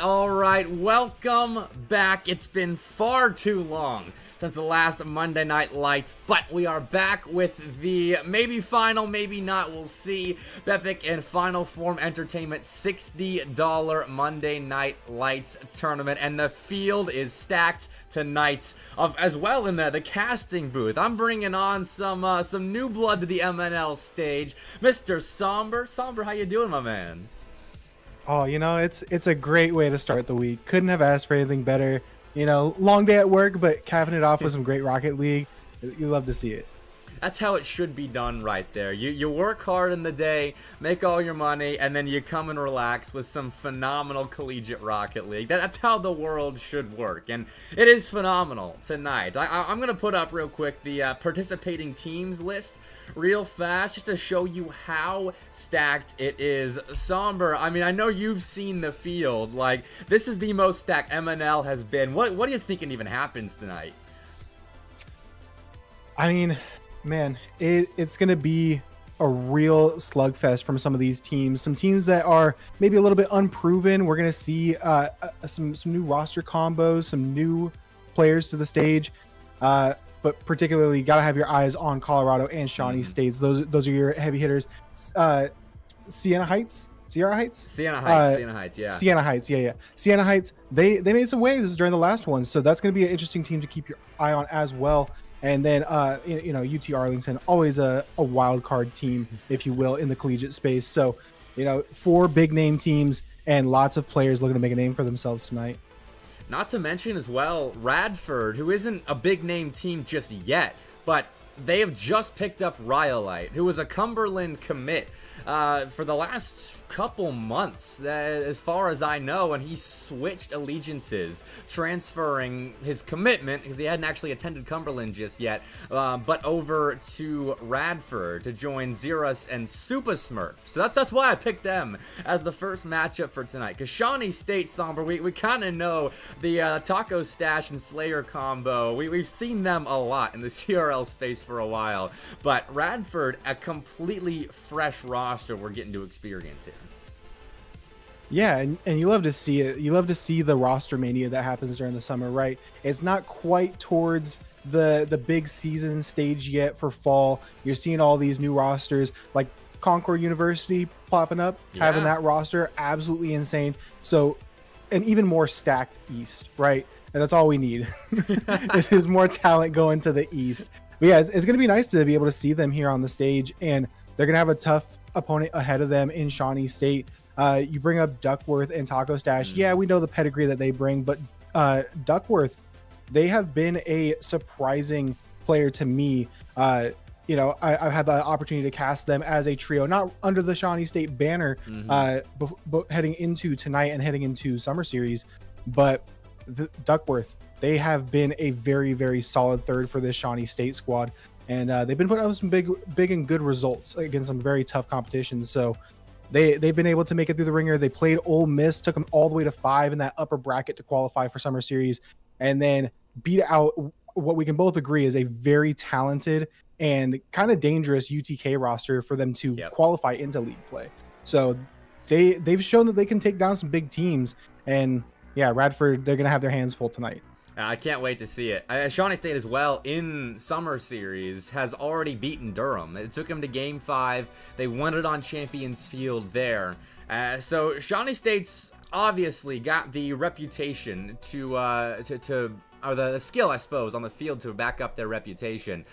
All right. Welcome back. It's been far too long since the last Monday Night Lights, but we are back with the maybe final, maybe not, we'll see, Bepic and Final Form Entertainment $60 Monday Night Lights tournament, and the field is stacked tonight as well in the casting booth. I'm bringing on some new blood to the MNL stage. Mr. Somber, how you doing, my man? Oh, it's a great way to start the week. Couldn't have asked for anything better. Long day at work, but capping it off with some great Rocket League. You love to see it. That's how it should be done right there. You work hard in the day, make all your money, and then you come and relax with some phenomenal collegiate Rocket League. That's how the world should work, and it is phenomenal tonight. I'm going to put up real quick the participating teams list real fast just to show you how stacked it is. Somber, I mean, I know you've seen the field. Like, this is the most stacked MNL has been. What do you think even happens tonight? I mean, man, it's going to be a real slugfest from some of these teams. Some teams that are maybe a little bit unproven. We're going to see some new roster combos, some new players to the stage. But particularly, got to have your eyes on Colorado and Shawnee States. Those are your heavy hitters. Siena Heights, yeah. Siena Heights. They made some waves during the last one, so that's going to be an interesting team to keep your eye on as well. And then, UT Arlington, always a wild card team, if you will, in the collegiate space. So, 4 big name teams and lots of players looking to make a name for themselves tonight. Not to mention as well, Radford, who isn't a big name team just yet, but they have just picked up Rhyolite, who was a Cumberland commit for the last couple months, as far as I know, and he switched allegiances, transferring his commitment, because he hadn't actually attended Cumberland just yet, but over to Radford to join Xeros and Super Smurf. So that's why I picked them as the first matchup for tonight, because Shawnee State, Somber, we kind of know the Taco Stash and Slayer combo. We've seen them a lot in the CRL space for a while, but Radford, a completely fresh roster we're getting to experience here. Yeah, and you love to see it. You love to see the roster mania that happens during the summer, right? It's not quite towards the big season stage yet for fall. You're seeing all these new rosters like Concord University popping up, having that roster, absolutely insane. So an even more stacked East, right? And that's all we need. Is more talent going to the East. But yeah, it's going to be nice to be able to see them here on the stage, and they're going to have a tough opponent ahead of them in Shawnee State. You bring up Duckworth and Taco Stash. Yeah, we know the pedigree that they bring, but Duckworth, they have been a surprising player to me. I've had the opportunity to cast them as a trio, not under the Shawnee State banner, but heading into tonight and heading into Summer Series. But Duckworth, they have been a very, very solid third for this Shawnee State squad. And they've been putting up some big and good results against some very tough competitions. So they've been able to make it through the ringer. They played Ole Miss, took them all the way to 5 in that upper bracket to qualify for Summer Series, and then beat out what we can both agree is a very talented and kind of dangerous UTK roster for them to qualify into league play. So they've shown that they can take down some big teams. And yeah, Radford, they're going to have their hands full tonight. I can't wait to see it. Shawnee State as well in Summer Series has already beaten Durham. It took them to Game 5. They won it on Champions Field there. So Shawnee State's obviously got the reputation or the skill, I suppose, on the field to back up their reputation.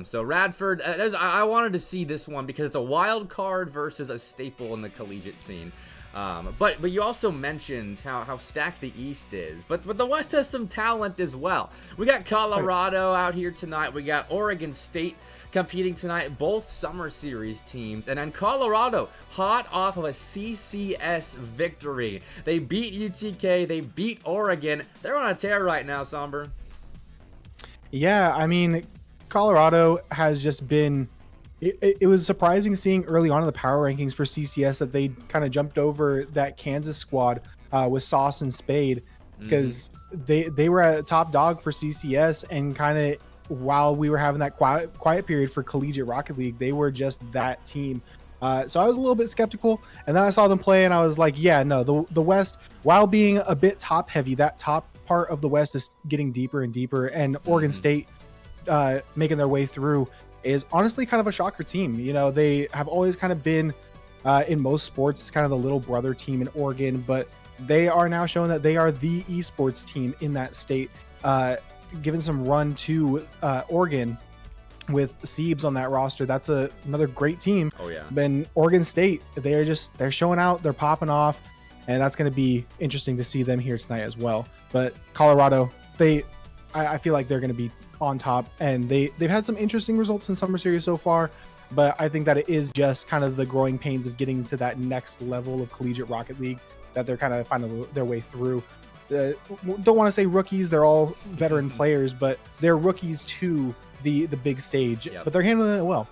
So Radford, I wanted to see this one because it's a wild card versus a staple in the collegiate scene. But you also mentioned how stacked the East is, but the West has some talent as well. We got Colorado out here tonight. We got Oregon State competing tonight, both Summer Series teams. And then Colorado, hot off of a CCS victory. They beat UTK, they beat Oregon. They're on a tear right now, Somber. Yeah, I mean, Colorado has just been... It was surprising seeing early on in the power rankings for CCS that they kind of jumped over that Kansas squad with Sauce and Spade, because they were a top dog for CCS, and kind of while we were having that quiet period for Collegiate Rocket League, they were just that team. So I was a little bit skeptical, and then I saw them play and I was like, yeah, no, the West, while being a bit top heavy, that top part of the West is getting deeper and deeper, and Oregon State making their way through is honestly kind of a shocker team. You know, they have always kind of been in most sports kind of the little brother team in Oregon, but they are now showing that they are the esports team in that state, giving some run to Oregon with Siebes on that roster. That's another great team. Oh yeah. Then Oregon State, they're showing out, they're popping off, and that's going to be interesting to see them here tonight as well. But Colorado, I feel like they're going to be on top, and they've had some interesting results in Summer Series so far, but I think that it is just kind of the growing pains of getting to that next level of Collegiate Rocket League that they're kind of finding their way through. Don't want to say rookies, they're all veteran players, but they're rookies to the big stage. But they're handling it well.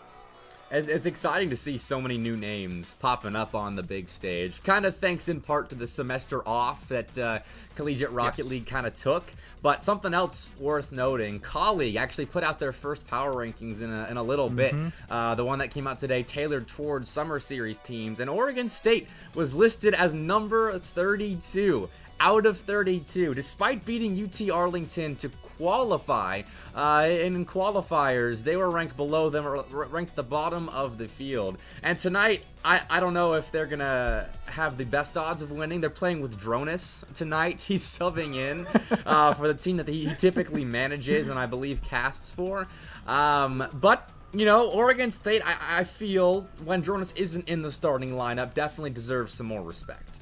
It's exciting to see so many new names popping up on the big stage. Kind of thanks in part to the semester off that Collegiate Rocket League kind of took. But something else worth noting, Colleague actually put out their first power rankings in a little bit. The one that came out today, tailored towards Summer Series teams. And Oregon State was listed as number 32 out of 32, despite beating UT Arlington to qualify. In qualifiers, they were ranked below them, or ranked the bottom of the field. And tonight, I don't know if they're gonna have the best odds of winning. They're playing with Dronis tonight. He's subbing in for the team that he typically manages and I believe casts for. But you know, Oregon State, I feel when Dronis isn't in the starting lineup, definitely deserves some more respect.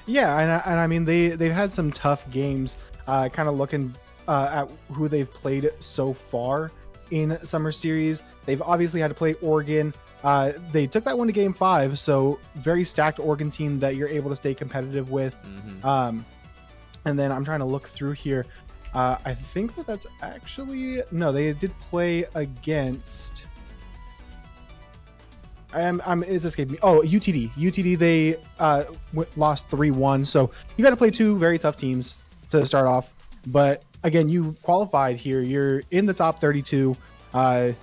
Yeah, and I mean, they've had some tough games, kind of looking at who they've played so far in Summer Series. They've obviously had to play Oregon. They took that one to Game 5, so very stacked Oregon team that you're able to stay competitive with. And then I'm trying to look through here. I think that's actually... No, they did play against... It's escaped me. Oh, UTD. UTD, they lost 3-1. So you got to play two very tough teams to start off. But again, you qualified here. You're in the top 32. Gonna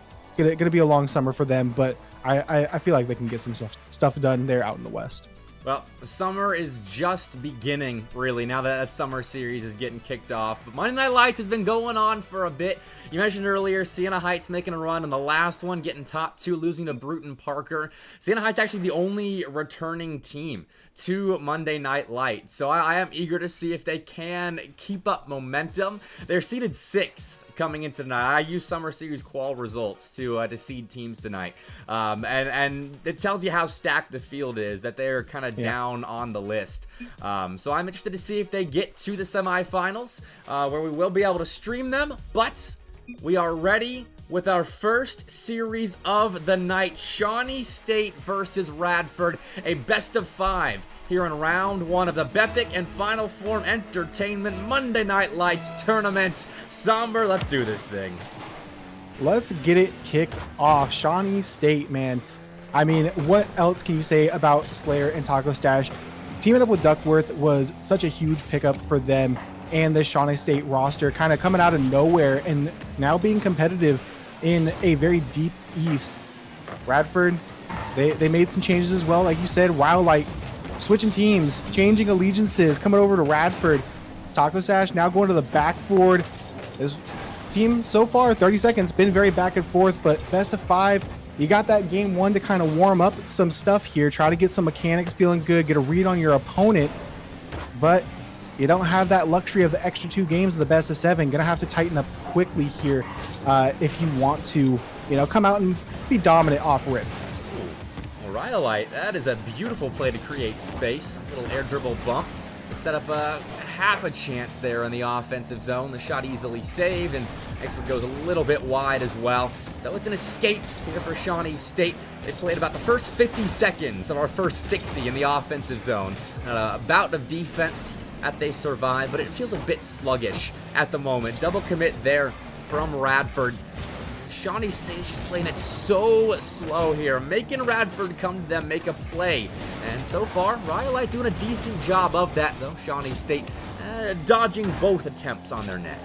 be a long summer for them, but I feel like they can get some stuff done there out in the West. Well, the summer is just beginning, really, now that summer series is getting kicked off. But Monday Night Lights has been going on for a bit. You mentioned earlier Siena Heights making a run, and the last one getting top 2, losing to Bruton Parker. Siena Heights actually the only returning team to Monday Night Lights. So I am eager to see if they can keep up momentum. They're seeded 6th. Coming into tonight. I use Summer Series qual results to seed teams tonight, and it tells you how stacked the field is, that they're kind of down on the list. So I'm interested to see if they get to the semifinals, where we will be able to stream them. But we are ready with our first series of the night: Shawnee State versus Radford, a best of 5 here in round 1 of the Bepic and Final Form Entertainment Monday Night Lights tournament. Somber, let's do this thing. Let's get it kicked off. Shawnee State, man. I mean, what else can you say about Slayer and Taco Stash? Teaming up with Duckworth was such a huge pickup for them and the Shawnee State roster, kind of coming out of nowhere and now being competitive in a very deep East. Radford, they made some changes as well. Like you said, Wildlight switching teams, changing allegiances, coming over to Radford. It's Taco Stash now going to the backboard. This team so far, 30 seconds, been very back and forth, but best of 5. You got that game 1 to kind of warm up some stuff here, try to get some mechanics feeling good, get a read on your opponent, but you don't have that luxury of the extra 2 games of the best of 7. Gonna have to tighten up quickly here if you want to, come out and be dominant off rip. Rhyolite, that is a beautiful play to create space. A little air dribble bump to set up a half a chance there in the offensive zone. The shot easily saved, and next one goes a little bit wide as well. So it's an escape here for Shawnee State. They played about the first 50 seconds of our first 60 in the offensive zone. A bout of defense that they survived, but it feels a bit sluggish at the moment. Double commit there from Radford. Shawnee State is just playing it so slow here, making Radford come to them, make a play. And so far, Rhyolite doing a decent job of that, though. Shawnee State dodging both attempts on their net.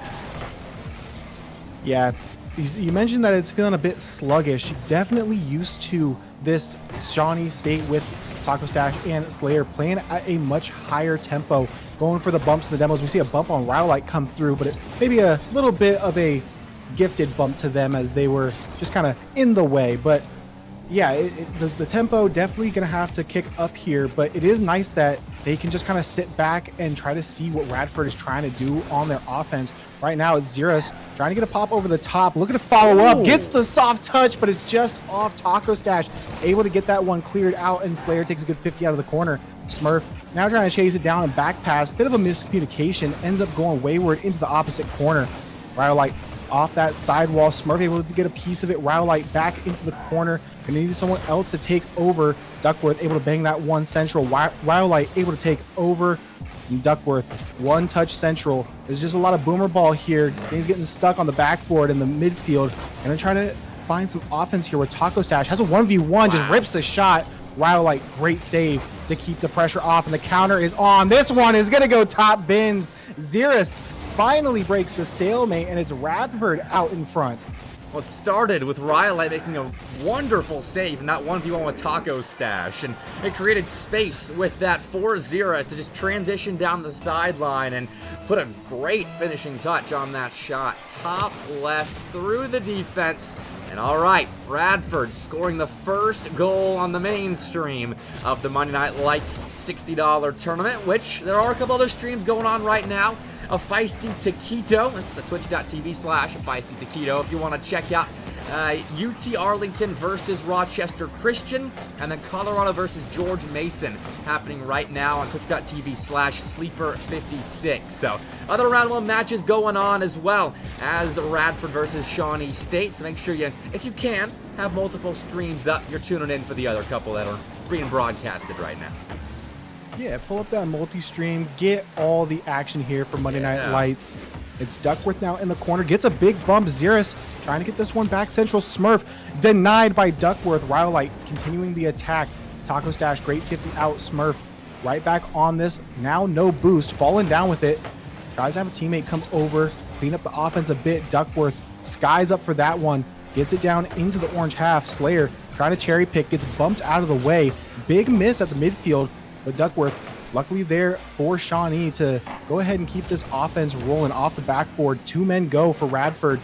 Yeah, you mentioned that it's feeling a bit sluggish. Definitely used to this Shawnee State with Taco Stash and Slayer playing at a much higher tempo, going for the bumps and the demos. We see a bump on Rhyolite come through, but it maybe a little bit of a gifted bump to them as they were just kind of in the way. But yeah, the tempo definitely gonna have to kick up here, but it is nice that they can just kind of sit back and try to see what Radford is trying to do on their offense. Right now it's Xeris trying to get a pop over the top, looking to follow up, gets the soft touch, but it's just off. Taco Stash able to get that one cleared out, and Slayer takes a good 50 out of the corner. Smurf now trying to chase it down and back pass, bit of a miscommunication, ends up going wayward into the opposite corner. Rhyolite off that sidewall. Smurf able to get a piece of it. Rhyolite back into the corner. Gonna need someone else to take over. Duckworth able to bang that one central. Rhyolite able to take over. And Duckworth, one touch central. There's just a lot of boomer ball here. He's getting stuck on the backboard in the midfield. And I'm trying to find some offense here with Taco Stash. Has a 1v1, just rips the shot. Rhyolite, great save to keep the pressure off. And the counter is on. This one is gonna go top bins. Xeris finally breaks the stalemate, and it's Radford out in front. Well, it started with Rhyolite making a wonderful save in that 1v1 with Taco Stash, and it created space with that 4-0 to just transition down the sideline and put a great finishing touch on that shot. Top left through the defense. And all right, Radford scoring the first goal on the mainstream of the Monday Night Lights $60 tournament, which there are a couple other streams going on right now. A Feisty Taquito. That's twitch.tv/Feisty Taquito if you want to check out UT Arlington versus Rochester Christian, and then Colorado versus George Mason happening right now on twitch.tv/Sleeper56. So other round 1 matches going on as well as Radford versus Shawnee State. So make sure you, if you can, have multiple streams up. You're tuning in for the other couple that are being broadcasted right now. Yeah, pull up that multi-stream, get all the action here for Monday Night Lights. It's Duckworth now in the corner, gets a big bump. Xeris trying to get this one back central. Smurf denied by Duckworth. Rhyolite continuing the attack. Taco Stash, great 50 out. Smurf right back on this. Now no boost, falling down with it. Tries to have a teammate come over, clean up the offense a bit. Duckworth skies up for that one, gets it down into the orange half. Slayer trying to cherry pick, gets bumped out of the way. Big miss at the midfield. but Duckworth luckily there for Shawnee to go ahead and keep this offense rolling off the backboard. 2 men go for Radford.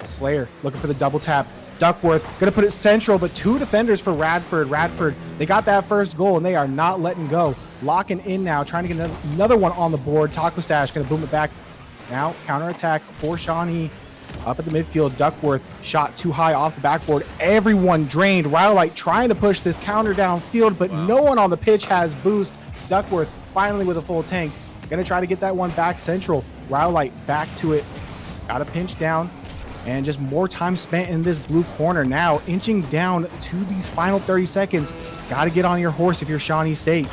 Slayer looking for the double tap. Duckworth gonna put it central, but 2 defenders for Radford. Radford, they got that first goal and they are not letting go. Locking in now, trying to get another one on the board. Taco Stash gonna boom it back. Now counterattack for Shawnee. Up at the midfield, Duckworth shot too high off the backboard. Everyone drained. Rhyolite trying to push this counter downfield, but no one on the pitch has boost. Duckworth finally with a full tank. Gonna try to get that one back central. Rhyolite back to it. Got a pinch down. And just more time spent in this blue corner. Now inching down to these final 30 seconds. Got to get on your horse if you're Shawnee State.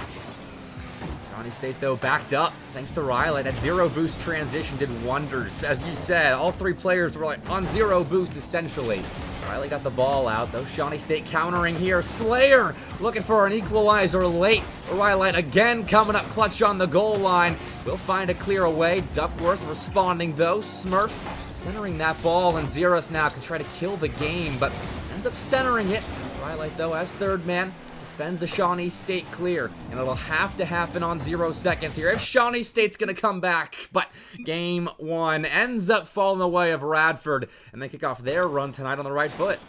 Shawnee State, though, backed up thanks to Riley. That zero boost transition did wonders. As you said, all 3 players were like on zero boost essentially. Riley got the ball out, though. Shawnee State countering here. Slayer looking for an equalizer late. Riley again coming up clutch on the goal line. Will find a clear away. Duckworth responding, though. Smurf centering that ball, and Zeros now can try to kill the game, but ends up centering it. Riley, though, as third man, defends the Shawnee State clear, and it'll have to happen on 0 seconds here if Shawnee State's gonna come back. But game 1 ends up falling the way of Radford, and they kick off their run tonight on the right foot.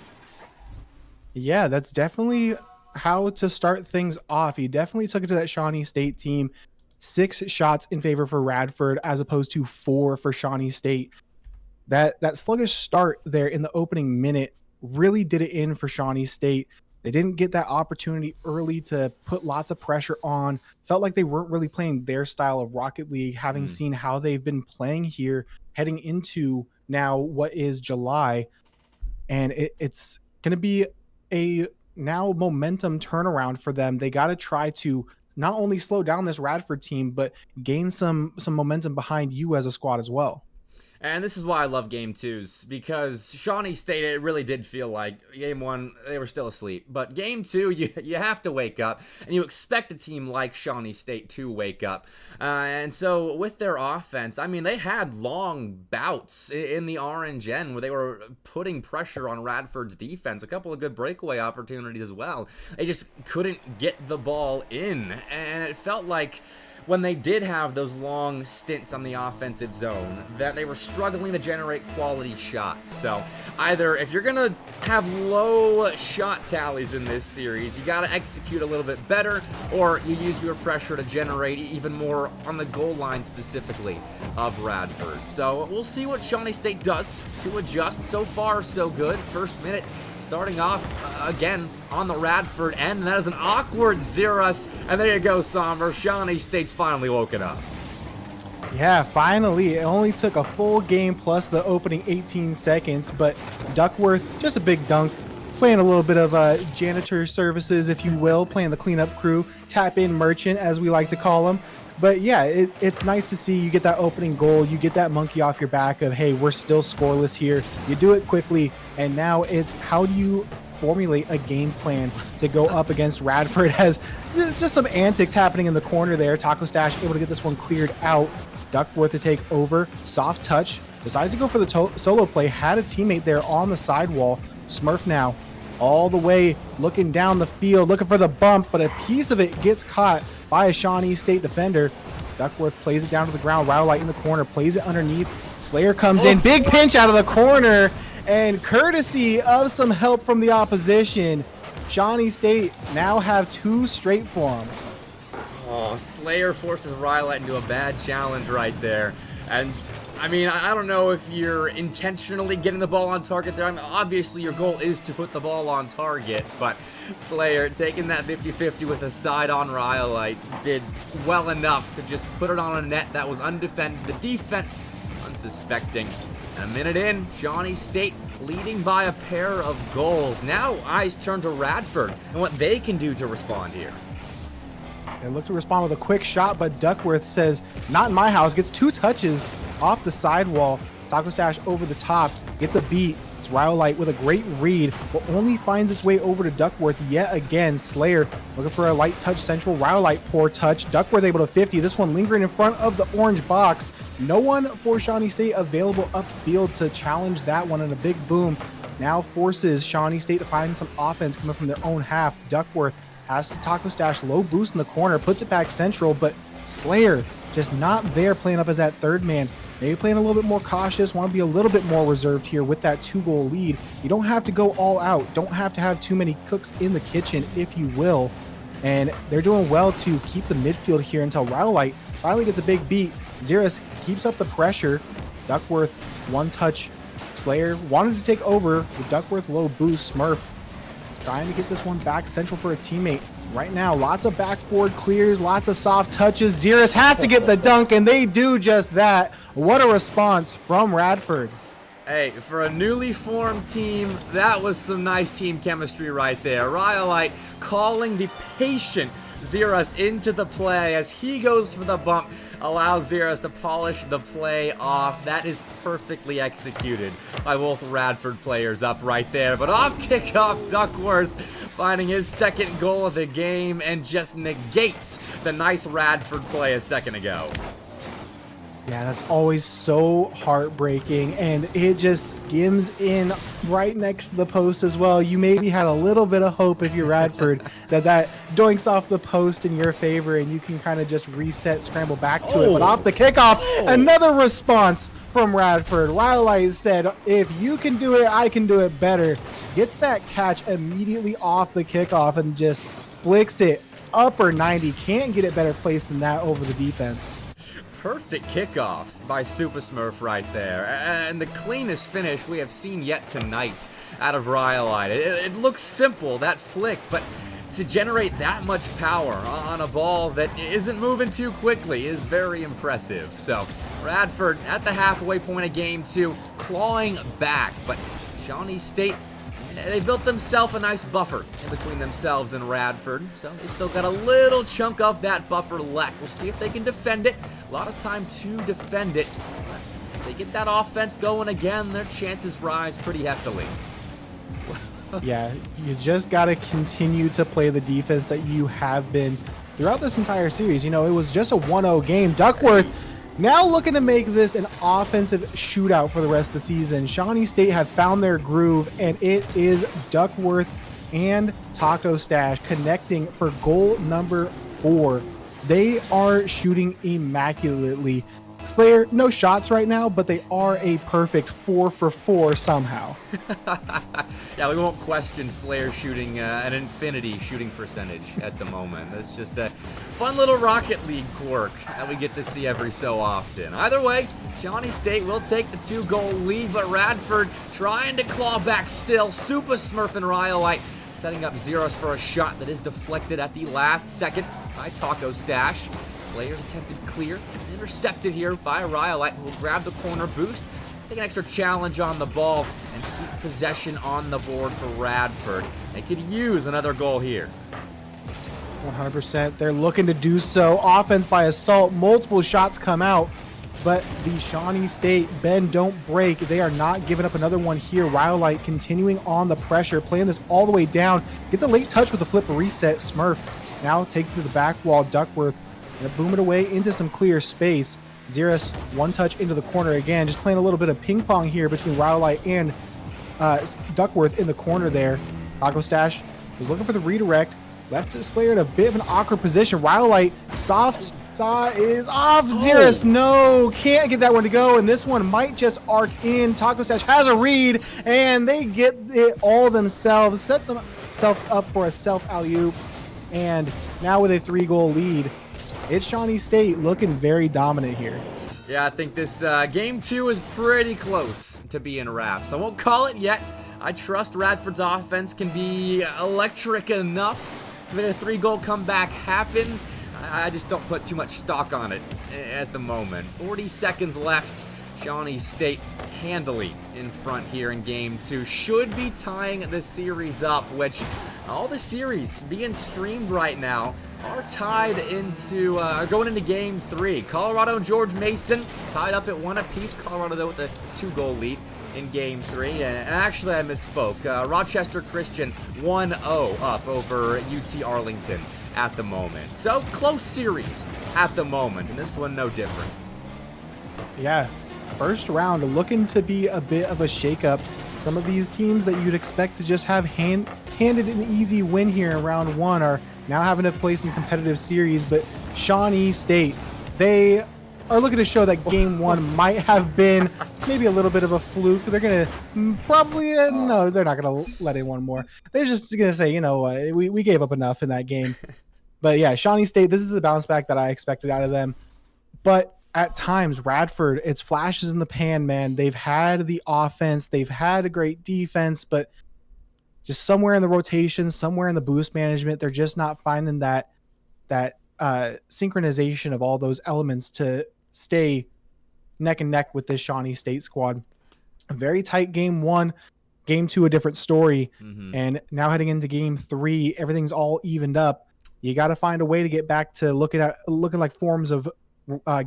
Yeah, that's definitely how to start things off. He definitely took it to that Shawnee State team. 6 shots in favor for Radford as opposed to 4 for Shawnee State. That sluggish start there in the opening minute really did it in for Shawnee State. They didn't get that opportunity early to put lots of pressure on. Felt like they weren't really playing their style of Rocket League, having seen how they've been playing here heading into now what is July. And it's going to be a now momentum turnaround for them. They got to try to not only slow down this Radford team, but gain some momentum behind you as a squad as well. And this is why I love Game 2s, because Shawnee State, it really did feel like Game 1, they were still asleep. But Game 2, you have to wake up, and you expect a team like Shawnee State to wake up. And so with their offense, I mean, they had long bouts in the orange end where they were putting pressure on Radford's defense. A couple of good breakaway opportunities as well. They just couldn't get the ball in, and it felt like when they did have those long stints on the offensive zone, that they were struggling to generate quality shots. So either if you're gonna have low shot tallies in this series, you gotta execute a little bit better, or you use your pressure to generate even more on the goal line specifically of Radford. So we'll see what Shawnee State does to adjust. So far, so good. First minute starting off again on the Radford end, and that is an awkward Zeros. And there you go, Somber. Shawnee State's finally woken up. Yeah, finally. It only took a full game plus the opening 18 seconds, but Duckworth, just a big dunk, playing a little bit of janitor services, if you will, playing the cleanup crew, tap-in merchant, as we like to call them. But yeah, it's nice to see you get that opening goal. You get that monkey off your back of, hey, we're still scoreless here. You do it quickly, and now it's how do you formulate a game plan to go up against Radford. Has just some antics happening in the corner there. Taco Stash able to get this one cleared out. Duckworth to take over. Soft touch. Decides to go for the solo play. Had a teammate there on the sidewall. Smurf now all the way looking down the field, looking for the bump, but a piece of it gets caught by a Shawnee State defender. Duckworth plays it down to the ground. Rhyolite in the corner, plays it underneath. Slayer comes in, big pinch out of the corner, and courtesy of some help from the opposition, Shawnee State now have 2 straight for them. Oh, Slayer forces Rhyolite into a bad challenge right there. And I mean, I don't know if you're intentionally getting the ball on target there. I mean, obviously, your goal is to put the ball on target, but Slayer taking that 50-50 with a side on Rhyolite did well enough to just put it on a net that was undefended. The defense unsuspecting. And a minute in, Shawnee State leading by a pair of goals. Now eyes turn to Radford and what they can do to respond here. They look to respond with a quick shot, but Duckworth says, not in my house. Gets 2 touches off the sidewall. Taco Stash over the top. Gets a beat. It's Rhyolite with a great read, but only finds its way over to Duckworth yet again. Slayer looking for a light touch central. Rhyolite poor touch. Duckworth able to 50. This one lingering in front of the orange box. No one for Shawnee State available upfield to challenge that one, and a big boom now forces Shawnee State to find some offense coming from their own half. Duckworth has Taco Stash low boost in the corner, puts it back central, but Slayer just not there playing up as that third man. Maybe playing a little bit more cautious, want to be a little bit more reserved here with that 2-goal lead. You don't have to go all out. Don't have to have too many cooks in the kitchen, if you will. And they're doing well to keep the midfield here until Rhyolite finally gets a big beat. Xerus keeps up the pressure. Duckworth, one touch. Slayer wanted to take over with Duckworth low boost. Smurf trying to get this one back central for a teammate. Right now, lots of backboard clears, lots of soft touches. Xerus has to get the dunk, and they do just that. What a response from Radford. Hey, for a newly formed team, that was some nice team chemistry right there. Rhyolite calling the patient Xerus into the play as he goes for the bump, allows Xerus to polish the play off. That is perfectly executed by both Radford players up right there. But off kickoff, Duckworth finding his second goal of the game and just negates the nice Radford play a second ago. Yeah, that's always so heartbreaking, and it just skims in right next to the post as well. You maybe had a little bit of hope if you're Radford that doinks off the post in your favor and you can kind of just reset, scramble back to it. But off the kickoff, another response from Radford. Rhyolite said, if you can do it, I can do it better. Gets that catch immediately off the kickoff and just flicks it upper 90. Can't get it better placed than that over the defense. Perfect kickoff by Super Smurf right there, and the cleanest finish we have seen yet tonight out of Rhyolite. It looks simple, that flick, but to generate that much power on a ball that isn't moving too quickly is very impressive. So Radford at the halfway point of game 2, clawing back, but Shawnee State, they built themselves a nice buffer in between themselves and Radford, so they've still got a little chunk of that buffer left. We'll see if they can defend it. A lot of time to defend it. But if they get that offense going again, their chances rise pretty heftily. Yeah, you just got to continue to play the defense that you have been throughout this entire series. You know, it was just a 1-0 game. Duckworth now looking to make this an offensive shootout for the rest of the season. Shawnee State have found their groove, and it is Duckworth and Taco Stash connecting for goal number 4. They are shooting immaculately. Slayer, no shots right now, but they are a perfect 4 for 4 somehow. Yeah, we won't question Slayer shooting an infinity shooting percentage at the moment. That's just a fun little Rocket League quirk that we get to see every so often. Either way, Shawnee State will take the 2-goal lead, but Radford trying to claw back still. Super Smurf and Rhyolite setting up Xerus for a shot that is deflected at the last second by Taco Stash. Slayer's attempted clear, intercepted here by Rhyolite, who will grab the corner boost, take an extra challenge on the ball, and keep possession on the board for Radford. They could use another goal here. 100%. They're looking to do so. Offense by assault. Multiple shots come out, but the Shawnee State bend don't break. They are not giving up another one here. Rhyolite continuing on the pressure, playing this all the way down. Gets a late touch with the flip reset. Smurf now takes it to the back wall. Duckworth gonna boom it away into some clear space. Xerus, one touch into the corner again. Just playing a little bit of ping pong here between Rhyolite and Duckworth in the corner there. Taco Stash was looking for the redirect. Left Slayer in a bit of an awkward position. Rhyolite, soft saw is off. Xerus, no, can't get that one to go. And this one might just arc in. Taco Stash has a read, and they get it all themselves. Set themselves up for a self alley-oop. And now with a 3-goal lead, it's Shawnee State looking very dominant here. Yeah, I think this game 2 is pretty close to being wraps. I won't call it yet. I trust Radford's offense can be electric enough to make a 3-goal comeback happen. I just don't put too much stock on it at the moment. 40 seconds left. Shawnee State handily in front here in game 2. Should be tying the series up, which all the series being streamed right now are tied into, going into game 3. Colorado and George Mason tied up at 1 apiece. Colorado, though, with a 2-goal lead in game 3. And actually, I misspoke. Rochester Christian 1-0 up over UT Arlington at the moment. So, close series at the moment, and this one no different. Yeah, first round looking to be a bit of a shakeup. Some of these teams that you'd expect to just have handed an easy win here in round 1 are now having to play some competitive series. But Shawnee State, they are looking to show that game 1 might have been maybe a little bit of a fluke. They're going to probably, no, they're not going to let in one more. They're just going to say, you know, we gave up enough in that game. But yeah, Shawnee State, this is the bounce back that I expected out of them. But at times, Radford, it's flashes in the pan, man. They've had the offense, they've had a great defense, but just somewhere in the rotation, somewhere in the boost management, they're just not finding that synchronization of all those elements to stay neck and neck with this Shawnee State squad. A very tight game 1, game 2, a different story. And now heading into game 3, everything's all evened up. You got to find a way to get back to looking like forms of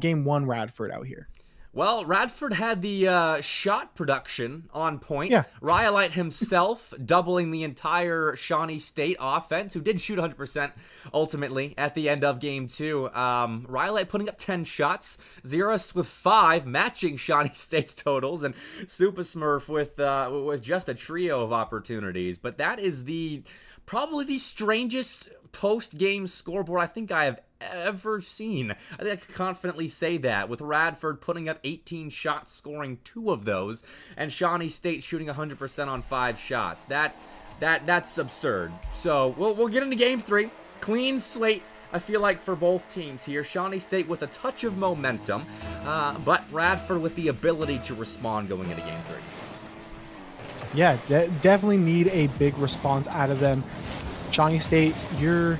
game 1 Radford out here. Well, Radford had the shot production on point. Yeah. Rhyolite himself doubling the entire Shawnee State offense, who did shoot 100% ultimately at the end of game 2. Rhyolite putting up 10 shots, Xeros with 5, matching Shawnee State's totals, and Super Smurf with just a trio of opportunities. But that is probably the strangest post-game scoreboard I think I have ever seen. I think I could confidently say that, with Radford putting up 18 shots, scoring 2 of those, and Shawnee State shooting 100% on 5 shots. That's absurd. So we'll get into game 3. Clean slate, I feel like, for both teams here. Shawnee State with a touch of momentum, but Radford with the ability to respond going into game 3. Yeah, definitely need a big response out of them. Shawnee State, you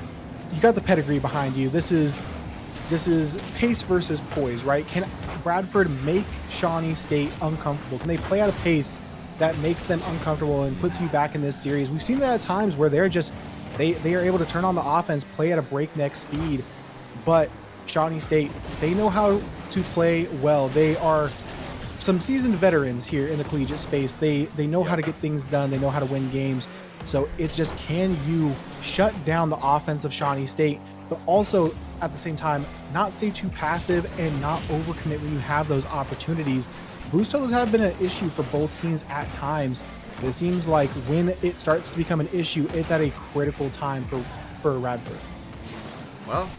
got the pedigree behind you. This is pace versus poise, right? Can Radford make Shawnee State uncomfortable? Can they play at a pace that makes them uncomfortable and puts you back in this series? We've seen that at times where they are able to turn on the offense, play at a breakneck speed. But Shawnee State, they know how to play well. They are some seasoned veterans here in the collegiate space. They know how to get things done. They know how to win games. So it's just, can you shut down the offense of Shawnee State, but also at the same time not stay too passive and not overcommit when you have those opportunities. Boost totals have been an issue for both teams at times. It seems like when it starts to become an issue, it's at a critical time for Radford. Well,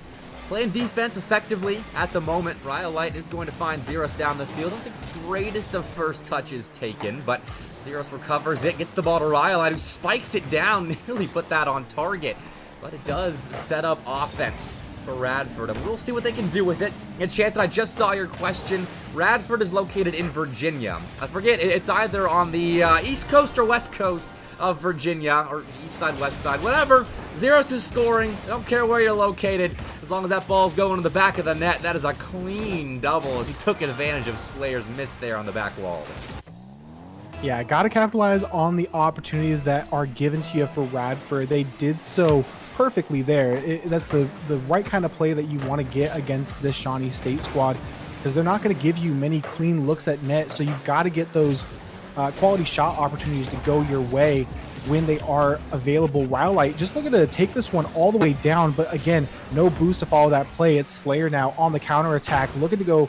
playing defense effectively at the moment. Rhyolite is going to find Xeros down the field. I don't think the greatest of first touches taken, but Xeros recovers it, gets the ball to Rhyolite, who spikes it down, nearly put that on target. But it does set up offense for Radford, and we'll see what they can do with it. And Chance, I just saw your question. Radford is located in Virginia. I forget, it's either on the East Coast or West Coast of Virginia, or East side, West side, whatever. Xeros is scoring. I don't care where you're located. As long as that ball's going to the back of the net, that is a clean double as he took advantage of Slayer's miss there on the back wall. Yeah, got to capitalize on the opportunities that are given to you for Radford. They did so perfectly there. That's the right kind of play that you want to get against this Shawnee State squad, because they're not going to give you many clean looks at net. So you've got to get those quality shot opportunities to go your way when they are available. Rhyolite just looking to take this one all the way down, but again, no boost to follow that play. It's Slayer now on the counter attack, looking to go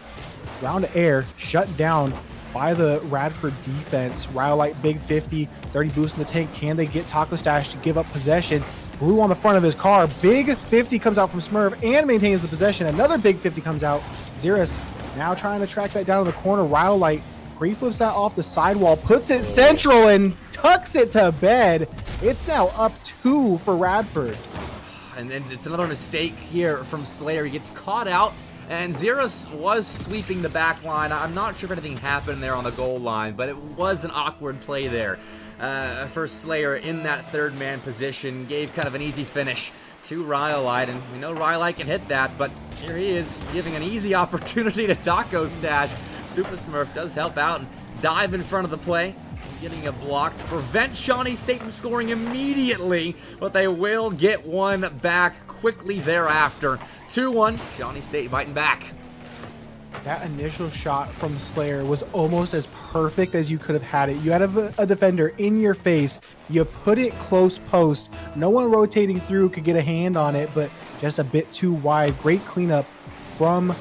round to air, shut down by the Radford defense. Rhyolite, big 50, 30 boost in the tank. Can they get Taco Stash to give up possession? Blue on the front of his car. Big 50 comes out from Smurf and maintains the possession. Another big 50 comes out. Xeros now trying to track that down in the corner. Rhyolite pre-flips that off the sidewall, puts it central and tucks it to bed. It's now up 2 for Radford. And then it's another mistake here from Slayer. He gets caught out, and Xeros was sweeping the back line. I'm not sure if anything happened there on the goal line, but it was an awkward play there. For Slayer in that third man position, gave kind of an easy finish to Rhyolite, and we know Rhyolite can hit that, but here he is giving an easy opportunity to Taco Stash. Super Smurf does help out and dive in front of the play, getting a block to prevent Shawnee State from scoring immediately, but they will get one back quickly thereafter. 2-1, Shawnee State biting back. That initial shot from Slayer was almost as perfect as you could have had it. You had a defender in your face. You put it close post. No one rotating through could get a hand on it, but just a bit too wide. Great cleanup from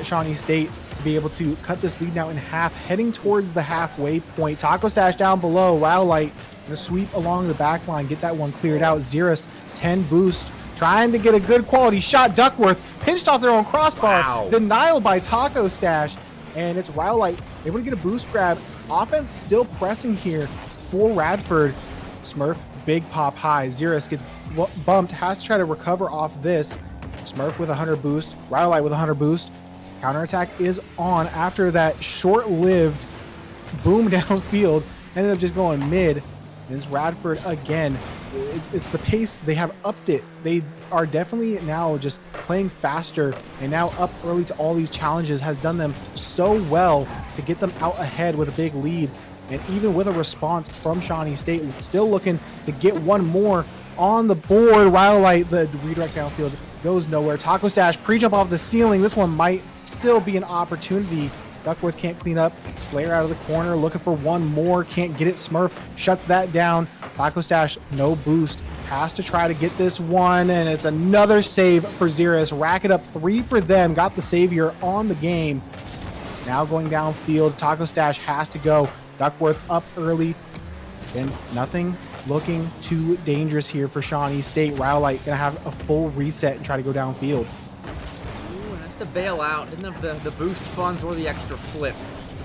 Shawnee State. to be able to cut this lead now in half, heading towards the halfway point. Taco Stash down below. Rowlight gonna sweep along the back line, get that one cleared out. Xerus, 10 boost, trying to get a good quality shot. Duckworth pinched off their own crossbar. Wow. Denial by Taco Stash, and it's Rowlight able to get a boost grab. Offense still pressing here for Radford. Smurf, big pop high. Xerus gets bumped, has to try to recover off this. Smurf with 100 boost, Rowlight with 100 boost. Counterattack is on after that short-lived boom downfield. Ended up just going mid. And it's Radford again. It's the pace. They have upped it. They are definitely now just playing faster, and now up early to all these challenges has done them so well to get them out ahead with a big lead. And even with a response from Shawnee State, still looking to get one more on the board. Rowlight, the redirect downfield goes nowhere. Taco Stash pre-jump off the ceiling. This one might still be an opportunity. Duckworth can't clean up. Slayer out of the corner, looking for one more. Can't get it. Smurf shuts that down. Taco Stash, no boost. Has to try to get this one, and it's another save for Xerus. Rack it up 3 for them. Got the savior on the game. Now going downfield. Taco Stash has to go. Duckworth up early. And nothing looking too dangerous here for Shawnee State. Rowlight gonna have a full reset and try to go downfield. Ooh, that's the bailout. Didn't have the boost funds or the extra flip.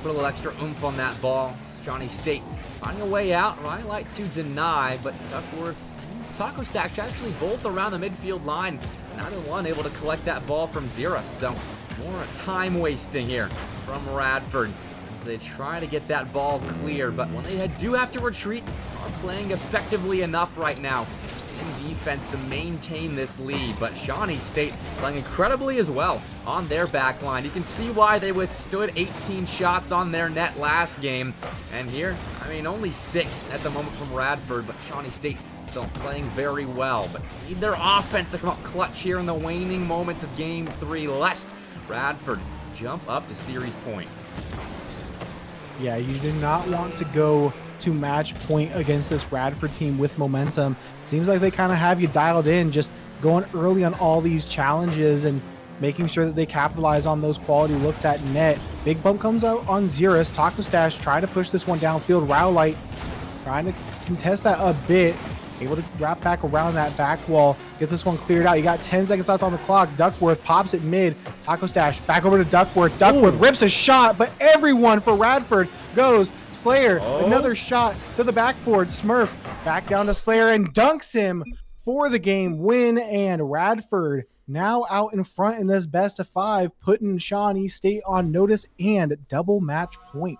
Put a little extra oomph on that ball. Shawnee State finding a way out. Rowlight to deny, but Duckworth, Taco Stash actually both around the midfield line. Neither one able to collect that ball from Xerus. So more time wasting here from Radford as they try to get that ball clear. But when they do have to retreat, are playing effectively enough right now in defense to maintain this lead. But Shawnee State playing incredibly as well on their back line. You can see why they withstood 18 shots on their net last game. And here, I mean, only 6 at the moment from Radford, but Shawnee State still playing very well. But need their offense to come up clutch here in the waning moments of Game 3, lest Radford jump up to series point. Yeah, you do not want to go to match point against this Radford team with momentum. Seems like they kind of have you dialed in, just going early on all these challenges and making sure that they capitalize on those quality looks at net. Big bump comes out on Xerus. Taco Stash trying to push this one downfield. Rowlight trying to contest that a bit. Able to wrap back around that back wall. Get this one cleared out. You got 10 seconds left on the clock. Duckworth pops it mid. Taco Stash back over to Duckworth. Duckworth rips a shot, but everyone for Radford goes. Slayer, another shot to the backboard. Smurf back down to Slayer and dunks him for the game win. And Radford now out in front in this best of 5, putting Shawnee State on notice and double match point.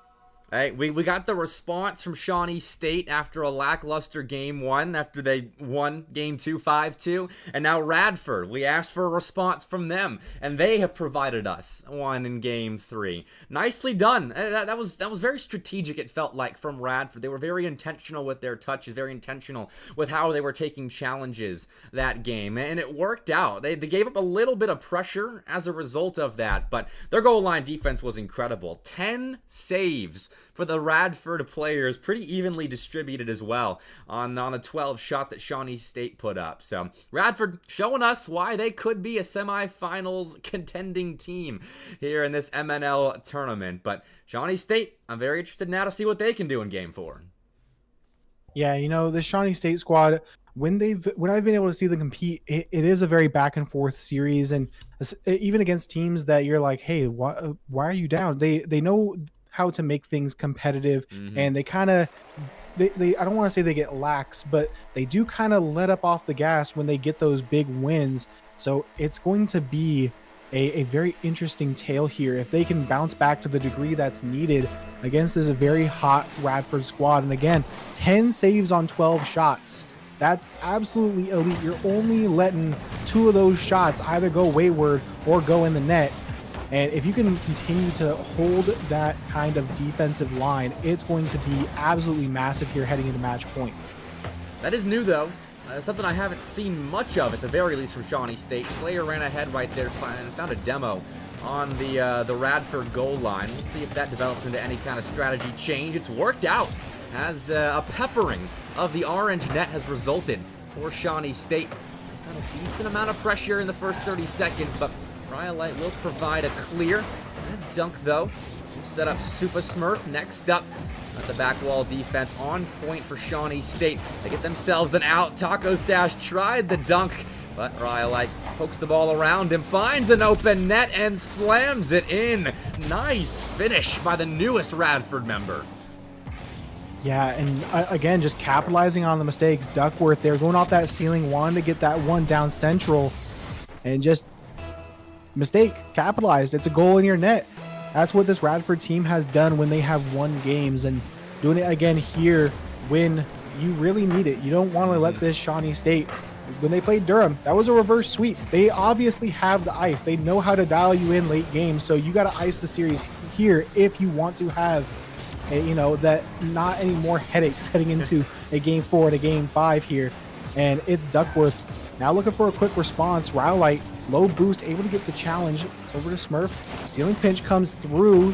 Hey, we got the response from Shawnee State after a lackluster Game 1, after they won Game 2 5-2, and now Radford. We asked for a response from them, and they have provided us one in Game 3. Nicely done. That was very strategic, it felt like, from Radford. They were very intentional with their touches, very intentional with how they were taking challenges that game, and it worked out. They gave up a little bit of pressure as a result of that, but their goal line defense was incredible. 10 saves for the Radford players, pretty evenly distributed as well on the 12 shots that Shawnee State put up. So Radford showing us why they could be a semifinals contending team here in this MNL tournament. But Shawnee State, I'm very interested now to see what they can do in Game 4. Yeah, you know, the Shawnee State squad, when I've been able to see them compete, it is a very back and forth series, and even against teams that you're like, hey, why are you down? They know how to make things competitive, and they kind of they I don't want to say they get lax, but they do kind of let up off the gas when they get those big wins. So it's going to be a very interesting tale here if they can bounce back to the degree that's needed against this very hot Radford squad. And again, 10 saves on 12 shots. That's absolutely elite. You're only letting 2 of those shots either go wayward or go in the net. And if you can continue to hold that kind of defensive line, it's going to be absolutely massive here heading into match point. That is new, though. Something I haven't seen much of, at the very least, from Shawnee State. Slayer ran ahead right there and found a demo on the Radford goal line. We'll see if that develops into any kind of strategy change. It's worked out as a peppering of the orange net has resulted for Shawnee State. They found a decent amount of pressure in the first 30 seconds, but Rowlight will provide a clear Dunk, though. Set up Super Smurf next up. At the back wall defense on point for Shawnee State. They get themselves an out. Taco Stash tried the dunk, but Rhyolite pokes the ball around him, finds an open net, and slams it in. Nice finish by the newest Radford member. Yeah, and again, just capitalizing on the mistakes. Duckworth there going off that ceiling, wanting to get that one down central, and just mistake, capitalized. It's a goal in your net. That's what this Radford team has done when they have won games, and doing it again here when you really need it. You don't want to let this Shawnee State, when they played Durham, that was a reverse sweep. They obviously have the ice. They know how to dial you in late games, so you got to ice the series here if you want to have that not any more headaches heading into a game 4 and a game 5 here. And it's Duckworth now looking for a quick response. Rhyolite, low boost, able to get the challenge. It's over to Smurf. Ceiling pinch comes through.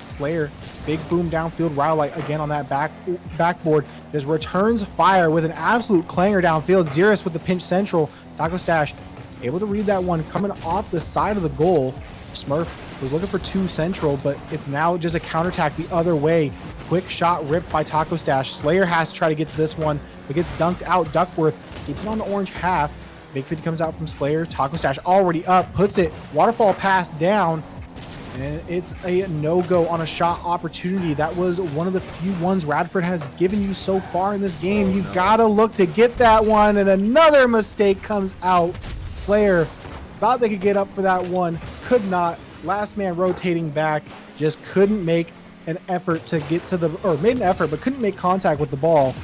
Slayer, big boom downfield. Rhyolite again on that backboard. Just returns fire with an absolute clanger downfield. Xeris with the pinch central. Taco Stash able to read that one coming off the side of the goal. Smurf was looking for 2 central, but it's now just a counterattack the other way. Quick shot ripped by Taco Stash. Slayer has to try to get to this one, but gets dunked out. Duckworth keeps it on the orange half. Big 50 comes out from Slayer. Taco Stash already up, puts it. Waterfall pass down, and it's a no-go on a shot opportunity. That was one of the few ones Radford has given you so far in this game. You gotta look to get that one, and another mistake comes out. Slayer thought they could get up for that one, could not. Last man rotating back, just couldn't make an effort to get to the, or made an effort, but couldn't make contact with the ball.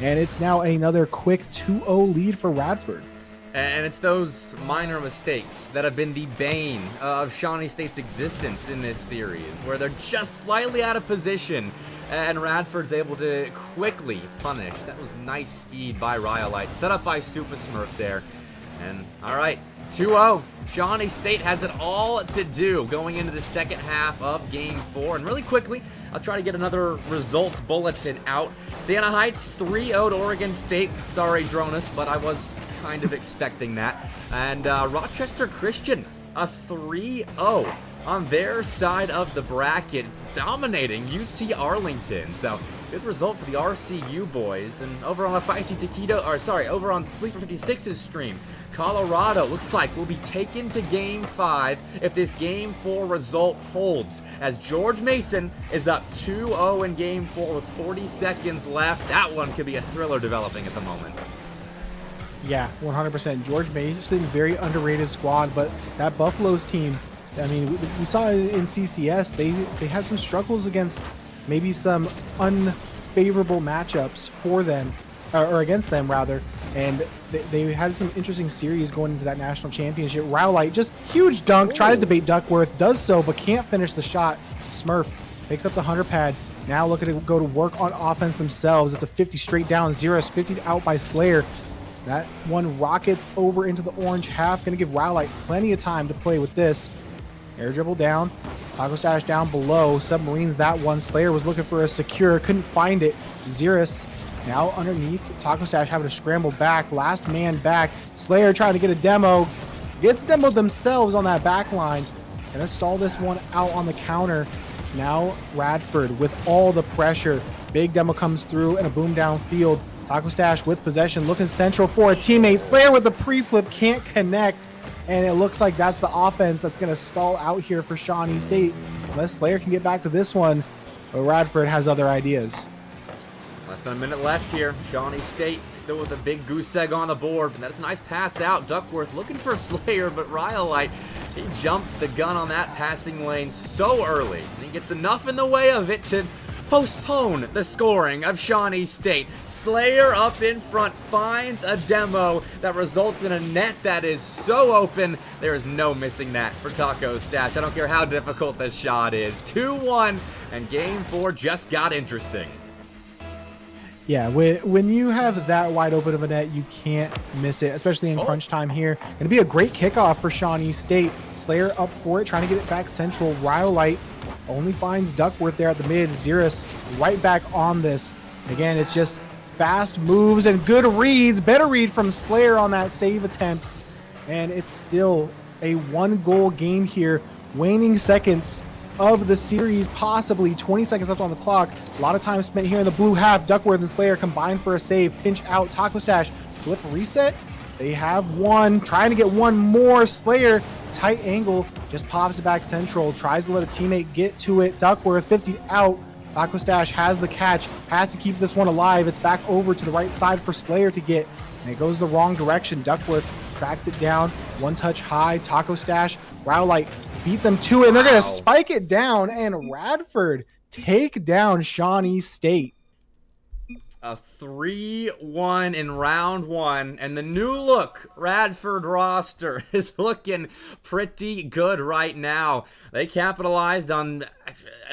And it's now another quick 2-0 lead for Radford. And it's those minor mistakes that have been the bane of Shawnee State's existence in this series, where they're just slightly out of position, and Radford's able to quickly punish. That was nice speed by Rhyolite, set up by Super Smurf there. And all right, 2-0. Shawnee State has it all to do going into the second half of Game 4. And really quickly, I'll try to get another results bulletin out. Santa Heights 3-0 to Oregon State. Sorry, Dronas, but I was kind of expecting that. And Rochester Christian, a 3-0 on their side of the bracket, dominating UT Arlington. So good result for the RCU boys. And over on the Feisty Taquito, over on Sleeper 56's stream, Colorado looks like will be taken to Game 5 if this Game 4 result holds, as George Mason is up 2-0 in Game 4 with 40 seconds left. That one could be a thriller developing at the moment. Yeah, 100%. George Mason, very underrated squad, but that Buffaloes team, I mean, we saw it in CCS. They had some struggles against maybe some unfavorable matchups for them, or against them rather, and they had some interesting series going into that national championship. Rhyolite, just huge dunk, tries to bait Duckworth, does so, but can't finish the shot. Smurf picks up the 100 pad, now looking to go to work on offense themselves. It's a 50 straight down, Xeris 50 out by Slayer. That one rockets over into the orange half, gonna give Rhyolite plenty of time to play with this. Air dribble down, Taco Stash down below, submarines that one. Slayer was looking for a secure, couldn't find it. Xeris now underneath, Taco Stash having to scramble back, last man back. Slayer trying to get a demo, gets demoed themselves on that back line. Gonna stall this one out on the counter. It's now Radford with all the pressure. Big demo comes through and a boom downfield. Taco Stash with possession, looking central for a teammate. Slayer with the pre-flip, can't connect. And it looks like that's the offense that's going to stall out here for Shawnee State. Unless Slayer can get back to this one, but Radford has other ideas. Less than a minute left here. Shawnee State still with a big goose egg on the board. And that's a nice pass out. Duckworth looking for Slayer, but Rhyolite, he jumped the gun on that passing lane so early. And he gets enough in the way of it to postpone the scoring of Shawnee State. Slayer up in front finds a demo that results in a net that is so open, there is no missing that for Taco Stash. I don't care how difficult this shot is. 2-1, and Game 4 just got interesting. Yeah, when you have that wide open of a net, you can't miss it, especially in crunch time here. Gonna be a great kickoff for Shawnee State. Slayer up for it, trying to get it back central. Rhyolite only finds Duckworth there at the mid. Xeris right back on this. Again, it's just fast moves and good reads. Better read from Slayer on that save attempt. And it's still a 1-goal game here. Waning seconds of the series, possibly 20 seconds left on the clock. A lot of time spent here in the blue half. Duckworth and Slayer combined for a save. Pinch out. Taco Stash. Flip reset. They have one. Trying to get one more. Slayer, tight angle, just pops it back central. Tries to let a teammate get to it. Duckworth 50 out. Taco Stash has the catch. Has to keep this one alive. It's back over to the right side for Slayer to get. And it goes the wrong direction. Duckworth tracks it down. One touch high. Taco Stash. Rowlight beat them to it. And they're going to spike it down. And Radford take down Shawnee State. A 3-1 in round one, and the new look Radford roster is looking pretty good right now. They capitalized on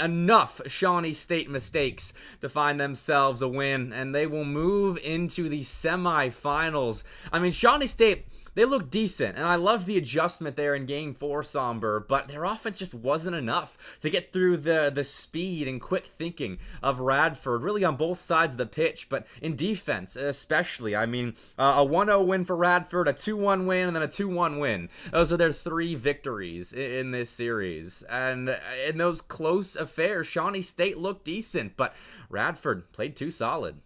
enough Shawnee State mistakes to find themselves a win, and they will move into the semifinals. I mean, Shawnee State, they look decent, and I love the adjustment there in Game 4, Somber, but their offense just wasn't enough to get through the speed and quick thinking of Radford, really on both sides of the pitch, but in defense especially. I mean, a 1-0 win for Radford, a 2-1 win, and then a 2-1 win. Those are their 3 victories in this series, and in those close affairs, Shawnee State looked decent, but Radford played too solid.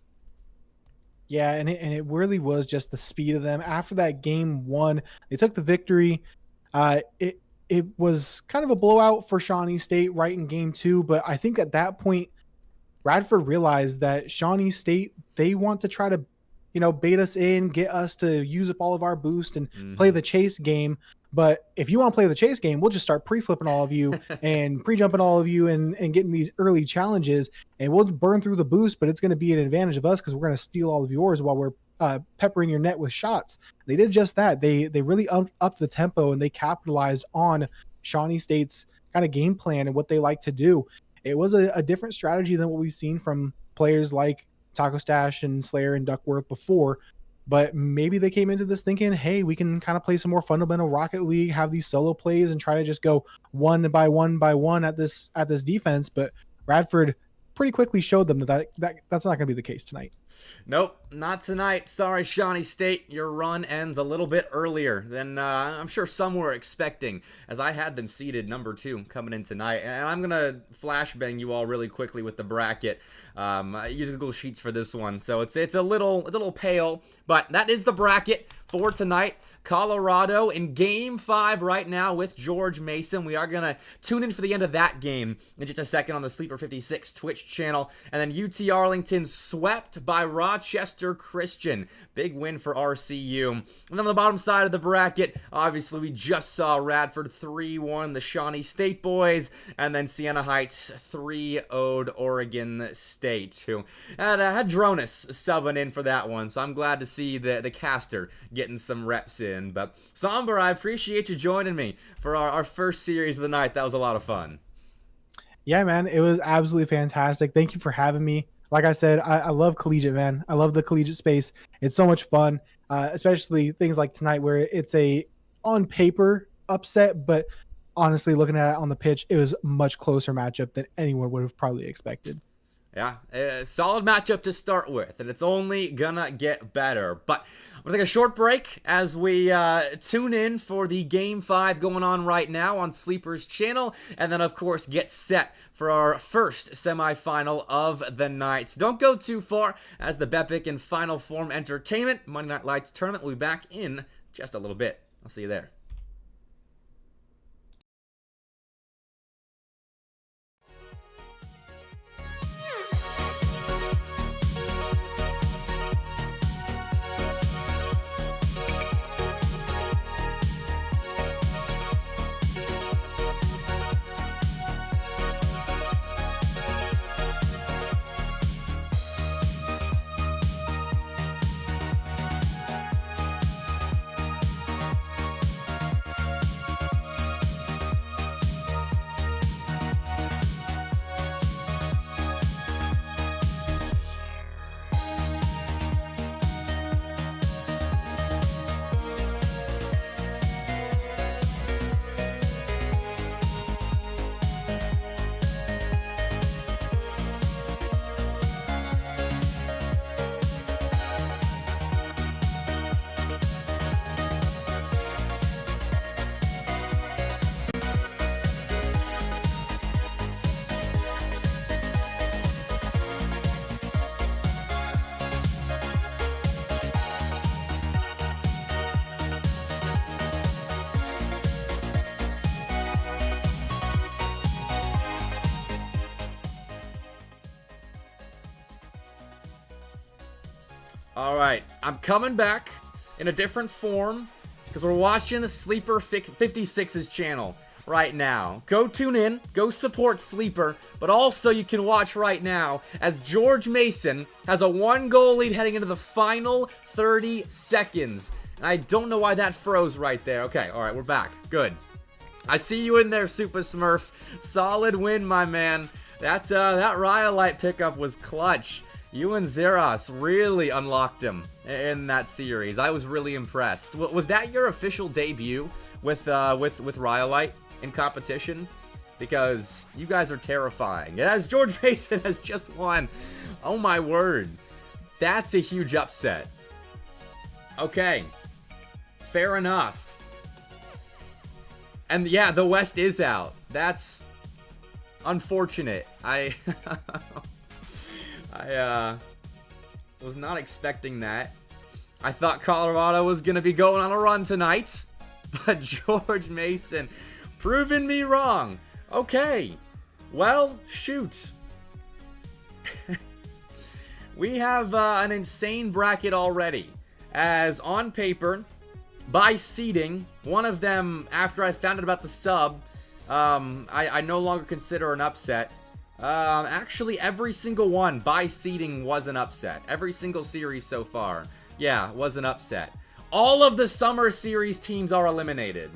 Yeah, and it really was just the speed of them. After that game 1, they took the victory. It was kind of a blowout for Shawnee State right in game 2, but I think at that point, Radford realized that Shawnee State, they want to try to, bait us in, get us to use up all of our boost and play the chase game. But if you want to play the chase game, we'll just start pre-flipping all of you and pre-jumping all of you and getting these early challenges, and we'll burn through the boost, but it's going to be an advantage of us because we're going to steal all of yours while we're peppering your net with shots. They did just that. They really upped the tempo, and they capitalized on Shawnee State's kind of game plan and what they like to do. It was a different strategy than what we've seen from players like Taco Stash and Slayer and Duckworth before. But maybe they came into this thinking, hey, we can kind of play some more fundamental Rocket League, have these solo plays, and try to just go one by one at this defense. But Radford pretty quickly showed them that's not going to be the case tonight. Nope, not tonight. Sorry, Shawnee State. Your run ends a little bit earlier than I'm sure some were expecting, as I had them seeded number 2 coming in tonight. And I'm going to flashbang you all really quickly with the bracket. I use Google Sheets for this one, so it's a little pale, but that is the bracket for tonight. Colorado in Game 5 right now with George Mason. We are going to tune in for the end of that game in just a second on the Sleeper 56 Twitch channel. And then UT Arlington swept by Rochester Christian. Big win for RCU. And then on the bottom side of the bracket, obviously we just saw Radford 3-1 the Shawnee State boys. And then Siena Heights 3-0'd Oregon State, who had Dronis subbing in for that one. So I'm glad to see the caster getting some reps in. But Somber, I appreciate you joining me for our first series of the night. That was a lot of fun. Yeah, man, it was absolutely fantastic. Thank you for having me. Like I said, I love collegiate, man. I love the collegiate space. It's so much fun, especially things like tonight where it's a on paper upset, but honestly, looking at it on the pitch, it was a much closer matchup than anyone would have probably expected. Yeah, a solid matchup to start with, and it's only gonna get better. But we'll take a short break as we tune in for the Game 5 going on right now on Sleeper's channel, and then, of course, get set for our first semifinal of the night. So don't go too far as the Bepic and Final Form Entertainment Monday Night Lights tournament will be back in just a little bit. I'll see you there. All right, I'm coming back in a different form because we're watching the Sleeper 56's channel right now. Go tune in, go support Sleeper, but also you can watch right now as George Mason has a 1-goal lead heading into the final 30 seconds. And I don't know why that froze right there. Okay, all right, we're back. Good. I see you in there, Super Smurf. Solid win, my man. That Rhyolite pickup was clutch. You and Zeros really unlocked him in that series. I was really impressed. Was that your official debut with Rhyolite in competition? Because you guys are terrifying. As George Mason has just won. Oh my word. That's a huge upset. Okay. Fair enough. And yeah, the West is out. That's unfortunate. I was not expecting that. I thought Colorado was going to be going on a run tonight, but George Mason proving me wrong. Okay, well, shoot. We have an insane bracket already, as on paper, by seeding, one of them, after I found out about the sub, I no longer consider an upset. Actually, every single one by seeding was an upset. Every single series so far, yeah, was an upset. All of the summer series teams are eliminated.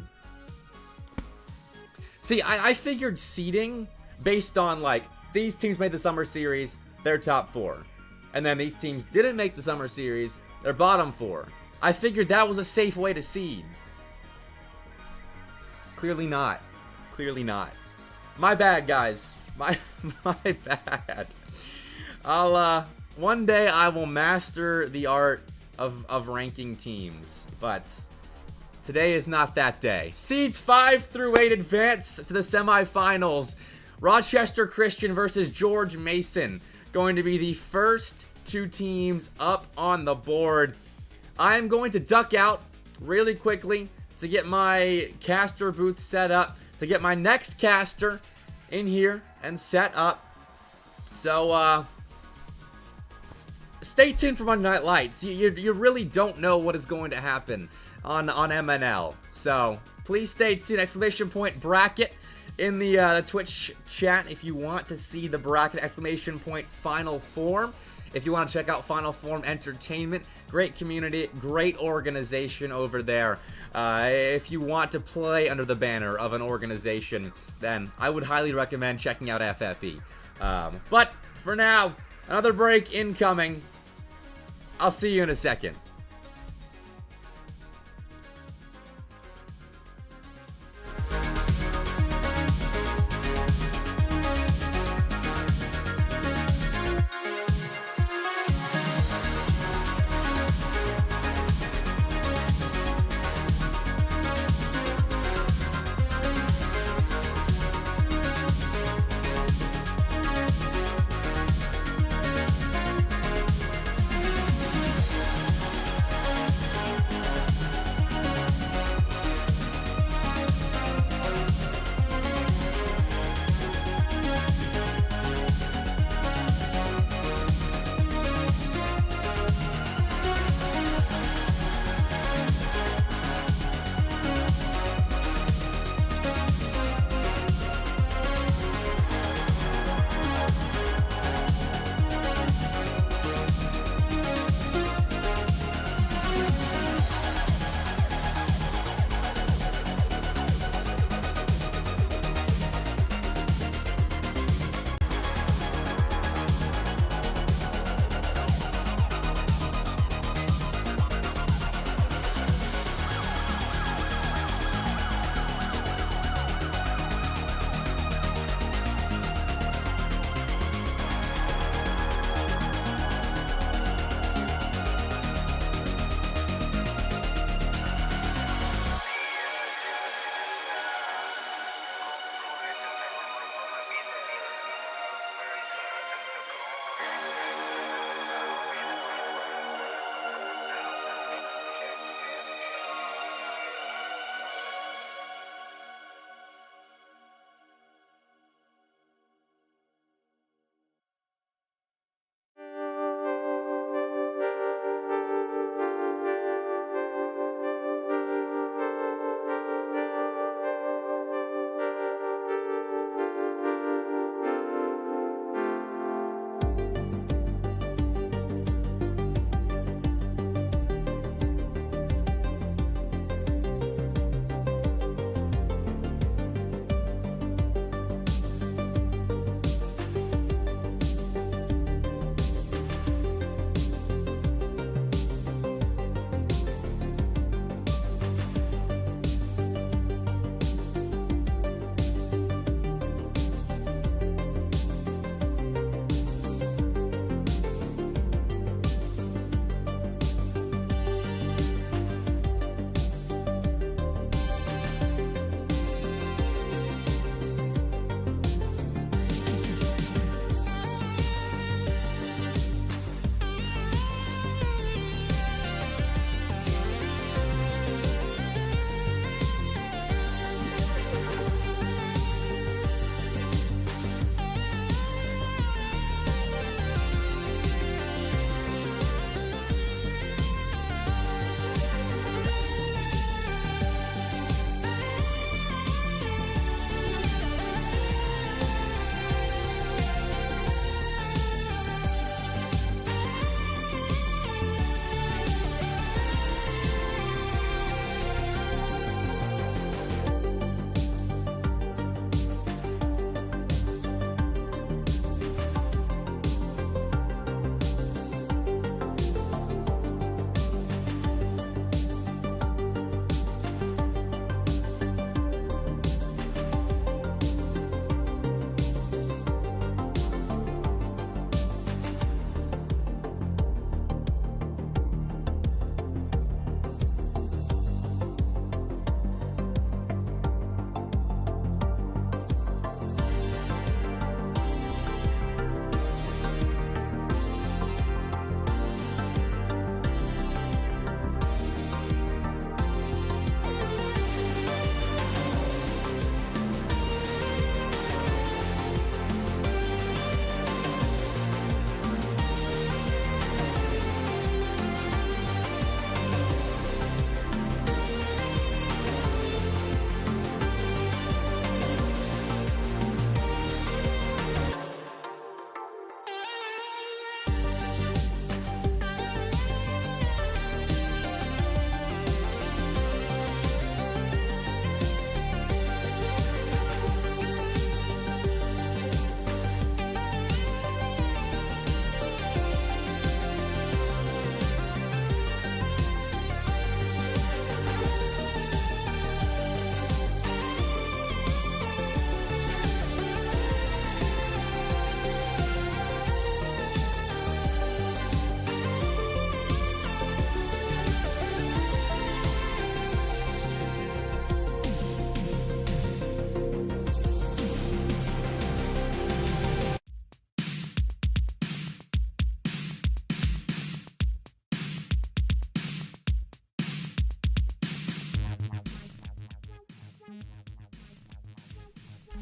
See, I figured seeding based on, like, these teams made the summer series, they're top 4. And then these teams didn't make the summer series, they're bottom 4. I figured that was a safe way to seed. Clearly not. Clearly not. My bad, guys. My bad. One day I will master the art of ranking teams, but today is not that day. Seeds 5 through 8 advance to the semifinals. Rochester Christian versus George Mason, going to be the first 2 teams up on the board. I am going to duck out really quickly to get my caster booth set up, to get my next caster in here and set up. So, stay tuned for Monday Night Lights. You really don't know what is going to happen on MNL. So, please stay tuned. Exclamation point bracket in the Twitch chat if you want to see the bracket. Exclamation point final form. If you want to check out Final Form Entertainment, great community, great organization over there. If you want to play under the banner of an organization, then I would highly recommend checking out FFE. But for now, another break incoming. I'll see you in a second.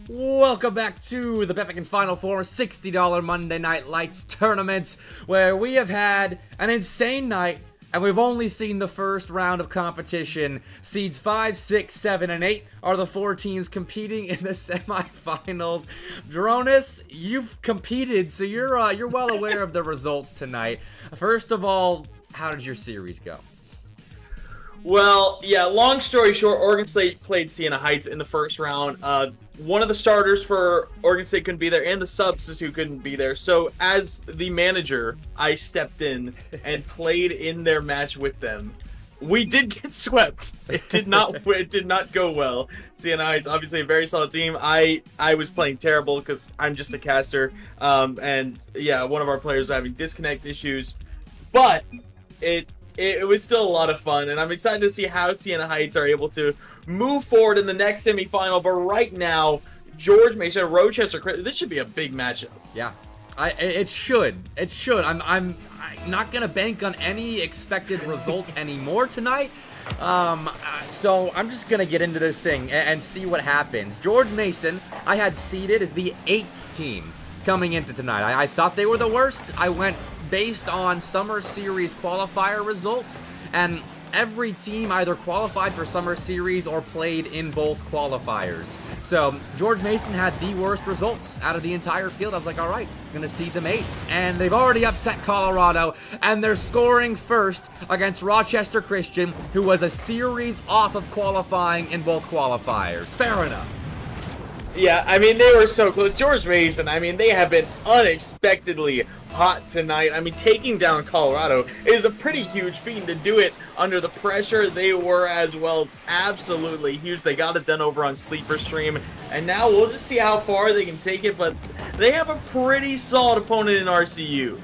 Welcome back to the Bepic and Final Four $60 Monday Night Lights tournament, where we have had an insane night, and we've only seen the first round of competition. Seeds 5, 6, 7, and 8 are the 4 teams competing in the semifinals. Dronis, you've competed, so you're well aware of the results tonight. First of all, how did your series go? Well, yeah, long story short, Oregon State played Siena Heights in the first round. One of the starters for Oregon State couldn't be there, and the substitute couldn't be there. So as the manager, I stepped in and played in their match with them. We did get swept. It did not go well. Siena Heights, obviously a very solid team. I was playing terrible because I'm just a caster. And yeah, one of our players was having disconnect issues. But it was still a lot of fun, and I'm excited to see how Siena Heights are able to move forward in the next semifinal. But right now, George Mason, Rochester, this should be a big matchup. Yeah, it should. I'm not gonna bank on any expected result anymore tonight. So I'm just gonna get into this thing and see what happens. George Mason, I had seeded as the 8th team coming into tonight. I thought they were the worst. I went based on Summer Series qualifier results, and every team either qualified for Summer Series or played in both qualifiers. So George Mason had the worst results out of the entire field. I was like, all right, I'm gonna seed them 8th. And they've already upset Colorado, and they're scoring first against Rochester Christian, who was a series off of qualifying in both qualifiers. Fair enough. Yeah, I mean, they were so close. George Mason, I mean, they have been unexpectedly hot tonight. I mean, taking down Colorado is a pretty huge feat, and to do it under the pressure they were as well is absolutely huge. They got it done over on Sleeper Stream, and now we'll just see how far they can take it, but they have a pretty solid opponent in RCU.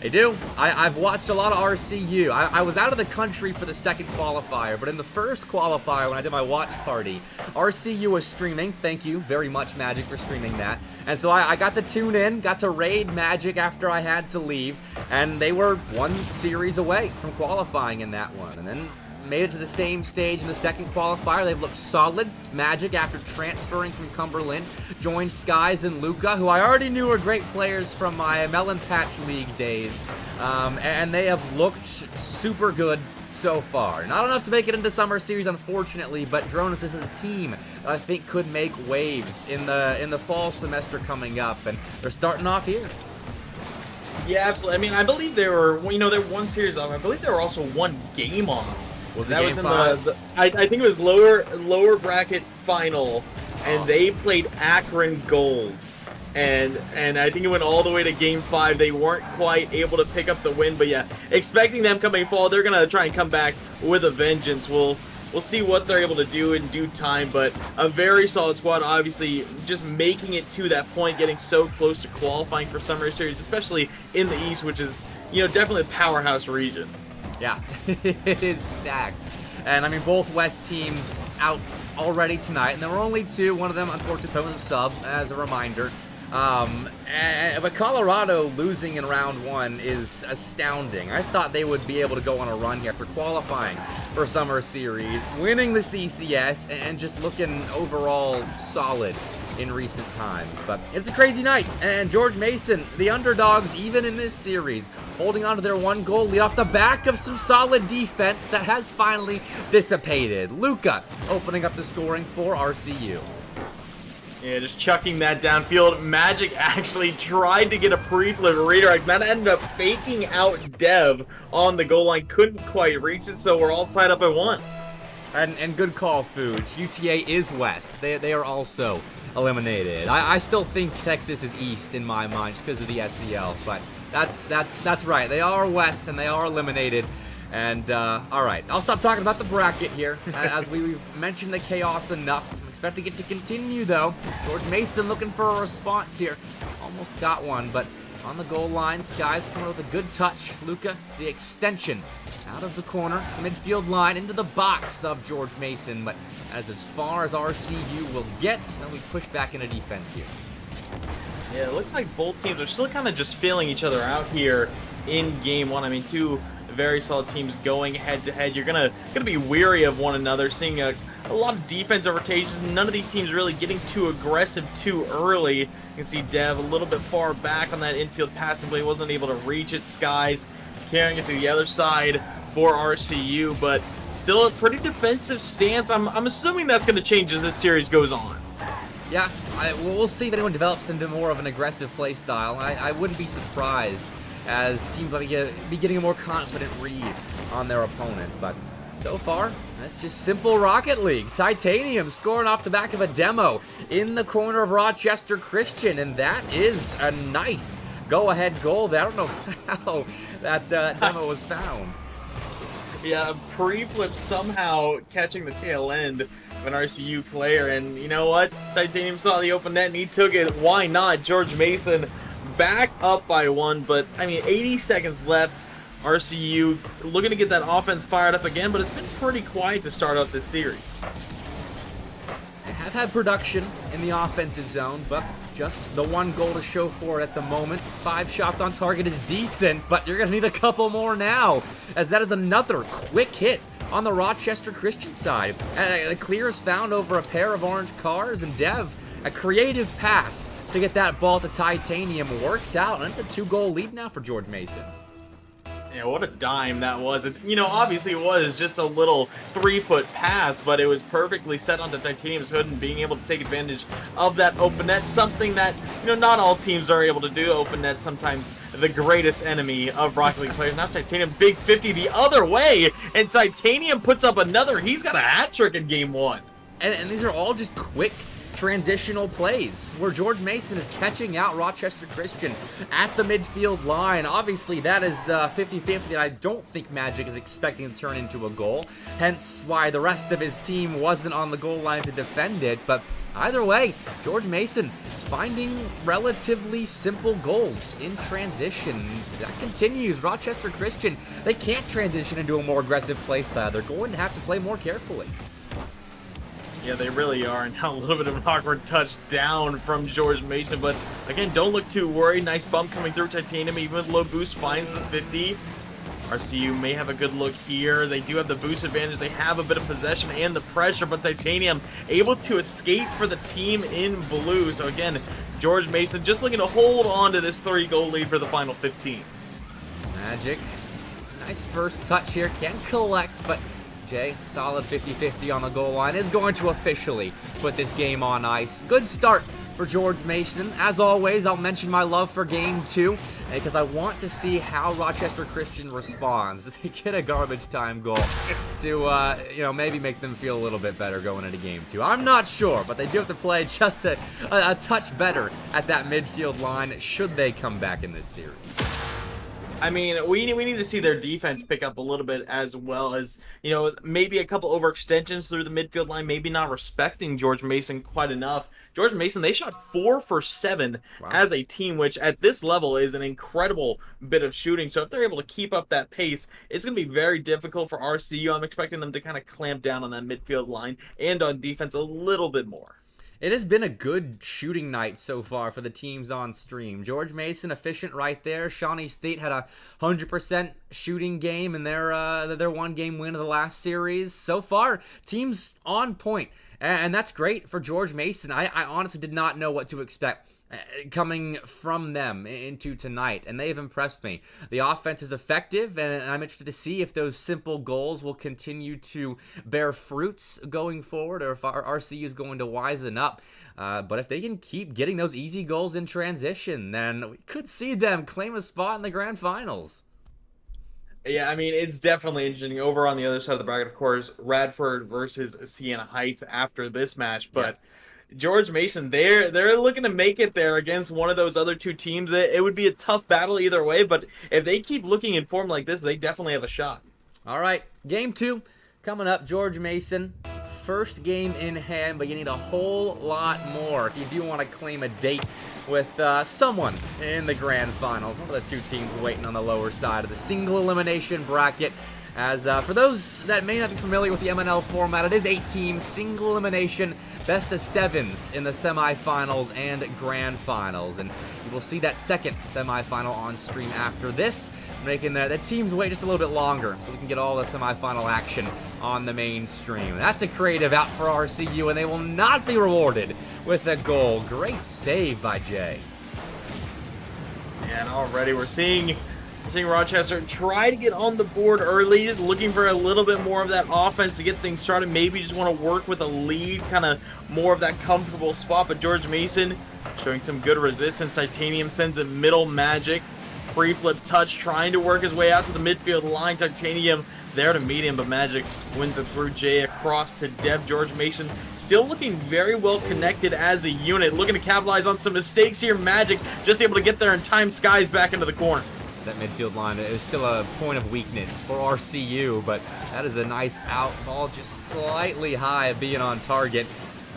They do. I've watched a lot of RCU. I was out of the country for the second qualifier, but in the first qualifier when I did my watch party, RCU was streaming. Thank you very much, Magic, for streaming that. And so I got to tune in, got to raid Magic after I had to leave, and they were one series away from qualifying in that one. And then made it to the same stage in the second qualifier. They've looked solid. Magic, after transferring from Cumberland, joined Skies and Luca, who I already knew were great players from my Melon Patch League days. And they have looked super good so far. Not enough to make it into Summer Series, unfortunately, but Dronis is a team that I think could make waves in the fall semester coming up, and they're starting off here. Yeah, absolutely. I mean, I believe they were, they're one series off. I believe they were also one game off. Was that game was in 5? I think it was lower bracket final, and they played Akron Gold, and I think it went all the way to game 5. They weren't quite able to pick up the win, but yeah, expecting them coming fall, they're gonna try and come back with a vengeance. We'll see what they're able to do in due time, but a very solid squad. Obviously, just making it to that point, getting so close to qualifying for Summer Series, especially in the East, which is definitely a powerhouse region. Yeah, it is stacked. And I mean, both West teams out already tonight, and there were only 2. One of them, unfortunately, was a sub, as a reminder. But Colorado losing in round 1 is astounding. I thought they would be able to go on a run here after qualifying for Summer Series, winning the CCS, and just looking overall solid in recent times. But it's a crazy night, and George Mason, the underdogs even in this series, holding on to their 1 goal lead off the back of some solid defense that has finally dissipated. Luca opening up the scoring for RCU. Yeah, just chucking that downfield. Magic actually tried to get a pre-flip redirect. That ended up faking out Dev on the goal line. Couldn't quite reach it, so we're all tied up at 1. And good call, Food. UTA is West. They are also eliminated. I still think Texas is East in my mind just because of the SCL, but that's right. They are West and they are eliminated. And all right, I'll stop talking about the bracket here as we've mentioned the chaos enough. I'm expecting it to continue though. George Mason looking for a response here. Almost got one, but on the goal line, Skies coming with a good touch. Luca, the extension out of the corner, midfield line into the box of George Mason, but as far as RCU will get, then we push back into defense here. Yeah, it looks like both teams are still kind of just filling each other out here in game 1. I mean, 2 very solid teams going head-to-head. You're gonna be weary of one another, seeing a lot of defense rotations. None of these teams really getting too aggressive too early. You can see Dev a little bit far back on that infield passing play, wasn't able to reach it. Skies carrying it to the other side for RCU, but still a pretty defensive stance. I'm assuming that's going to change as this series goes on. Yeah, we'll see if anyone develops into more of an aggressive play style. I wouldn't be surprised as teams might be getting a more confident read on their opponent. But so far, that's just simple Rocket League. Titanium scoring off the back of a demo in the corner of Rochester Christian, and that is a nice go-ahead goal. I don't know how that demo was found. Yeah, pre-flip somehow catching the tail end of an RCU player, and you know what? Titanium saw the open net and he took it. Why not? George Mason back up by 1, but I mean 80 seconds left. RCU looking to get that offense fired up again, but it's been pretty quiet to start out this series. They have had production in the offensive zone, but just the 1 goal to show for it at the moment. 5 shots on target is decent, but you're going to need a couple more now, as that is another quick hit on the Rochester Christian side. The clear is found over a pair of orange cars, and Dev, a creative pass to get that ball to Titanium, works out, and it's a 2-goal lead now for George Mason. Yeah, what a dime that was. You know, obviously it was just a little 3-foot pass, but it was perfectly set onto Titanium's hood and being able to take advantage of that open net, something that, you know, not all teams are able to do. Open net, sometimes the greatest enemy of Rocket League players. Now Titanium, big 50 the other way, and Titanium puts up another. He's got a hat trick in game 1. And these are all just quick transitional plays where George Mason is catching out Rochester Christian at the midfield line. Obviously, that is 50-50, and I don't think Magic is expecting to turn into a goal, hence why the rest of his team wasn't on the goal line to defend it. But either way, George Mason finding relatively simple goals in transition. That continues. Rochester Christian, they can't transition into a more aggressive play style. They're going to have to play more carefully. Yeah, they really are, and now a little bit of an awkward touchdown from George Mason, but again, don't look too worried. Nice bump coming through. Titanium, even with low boost, finds the 50. RCU may have a good look here. They do have the boost advantage. They have a bit of possession and the pressure, but Titanium able to escape for the team in blue. So again, George Mason just looking to hold on to this 3-goal lead for the final 15. Magic, nice first touch here. Can collect, but Jay, solid 50-50 on the goal line, is going to officially put this game on ice. Good start for George Mason. As always, I'll mention my love for Game 2 because I want to see how Rochester Christian responds. They get a garbage time goal to, maybe make them feel a little bit better going into Game 2. I'm not sure, but they do have to play just a touch better at that midfield line should they come back in this series. I mean, we need to see their defense pick up a little bit, as well as, maybe a couple overextensions through the midfield line, maybe not respecting George Mason quite enough. George Mason, they shot 4 for 7 as a team, which at this level is an incredible bit of shooting. So if they're able to keep up that pace, it's going to be very difficult for RCU. I'm expecting them to kind of clamp down on that midfield line and on defense a little bit more. It has been a good shooting night so far for the teams on stream. George Mason efficient right there. Shawnee State had a 100% shooting game in their 1-game win of the last series. So far, teams on point, and that's great for George Mason. I honestly did not know what to expect coming from them into tonight, and they've impressed me. The offense is effective, and I'm interested to see if those simple goals will continue to bear fruits going forward, or if RCU is going to wisen up. But if they can keep getting those easy goals in transition, then we could see them claim a spot in the grand finals. Yeah, I mean, it's definitely interesting. Over on the other side of the bracket, of course, Radford versus Siena Heights after this match, but George Mason, they're looking to make it there against one of those other two teams. It would be a tough battle either way, but if they keep looking in form like this, they definitely have a shot. All right, Game 2 coming up. George Mason, first game in hand, but you need a whole lot more if you do want to claim a date with someone in the grand finals. One of the two teams waiting on the lower side of the single elimination bracket. As for those that may not be familiar with the MNL format, it is 8-team, single elimination, best of 7s in the semifinals and grand finals. And you will see that second semifinal on stream after this, making the teams wait just a little bit longer so we can get all the semifinal action on the main stream. That's a creative out for RCU, and they will not be rewarded with a goal. Great save by Jay. And already we're seeing Rochester try to get on the board early, looking for a little bit more of that offense to get things started. Maybe just want to work with a lead, kind of more of that comfortable spot. But George Mason showing some good resistance. Titanium sends it middle. Magic, pre-flip touch, trying to work his way out to the midfield line. Titanium there to meet him, but Magic wins it through Jay across to Dev. George Mason still looking very well connected as a unit, looking to capitalize on some mistakes here. Magic just able to get there and time Skies back into the corner. That midfield line is still a point of weakness for RCU, but that is a nice out ball, just slightly high, being on target.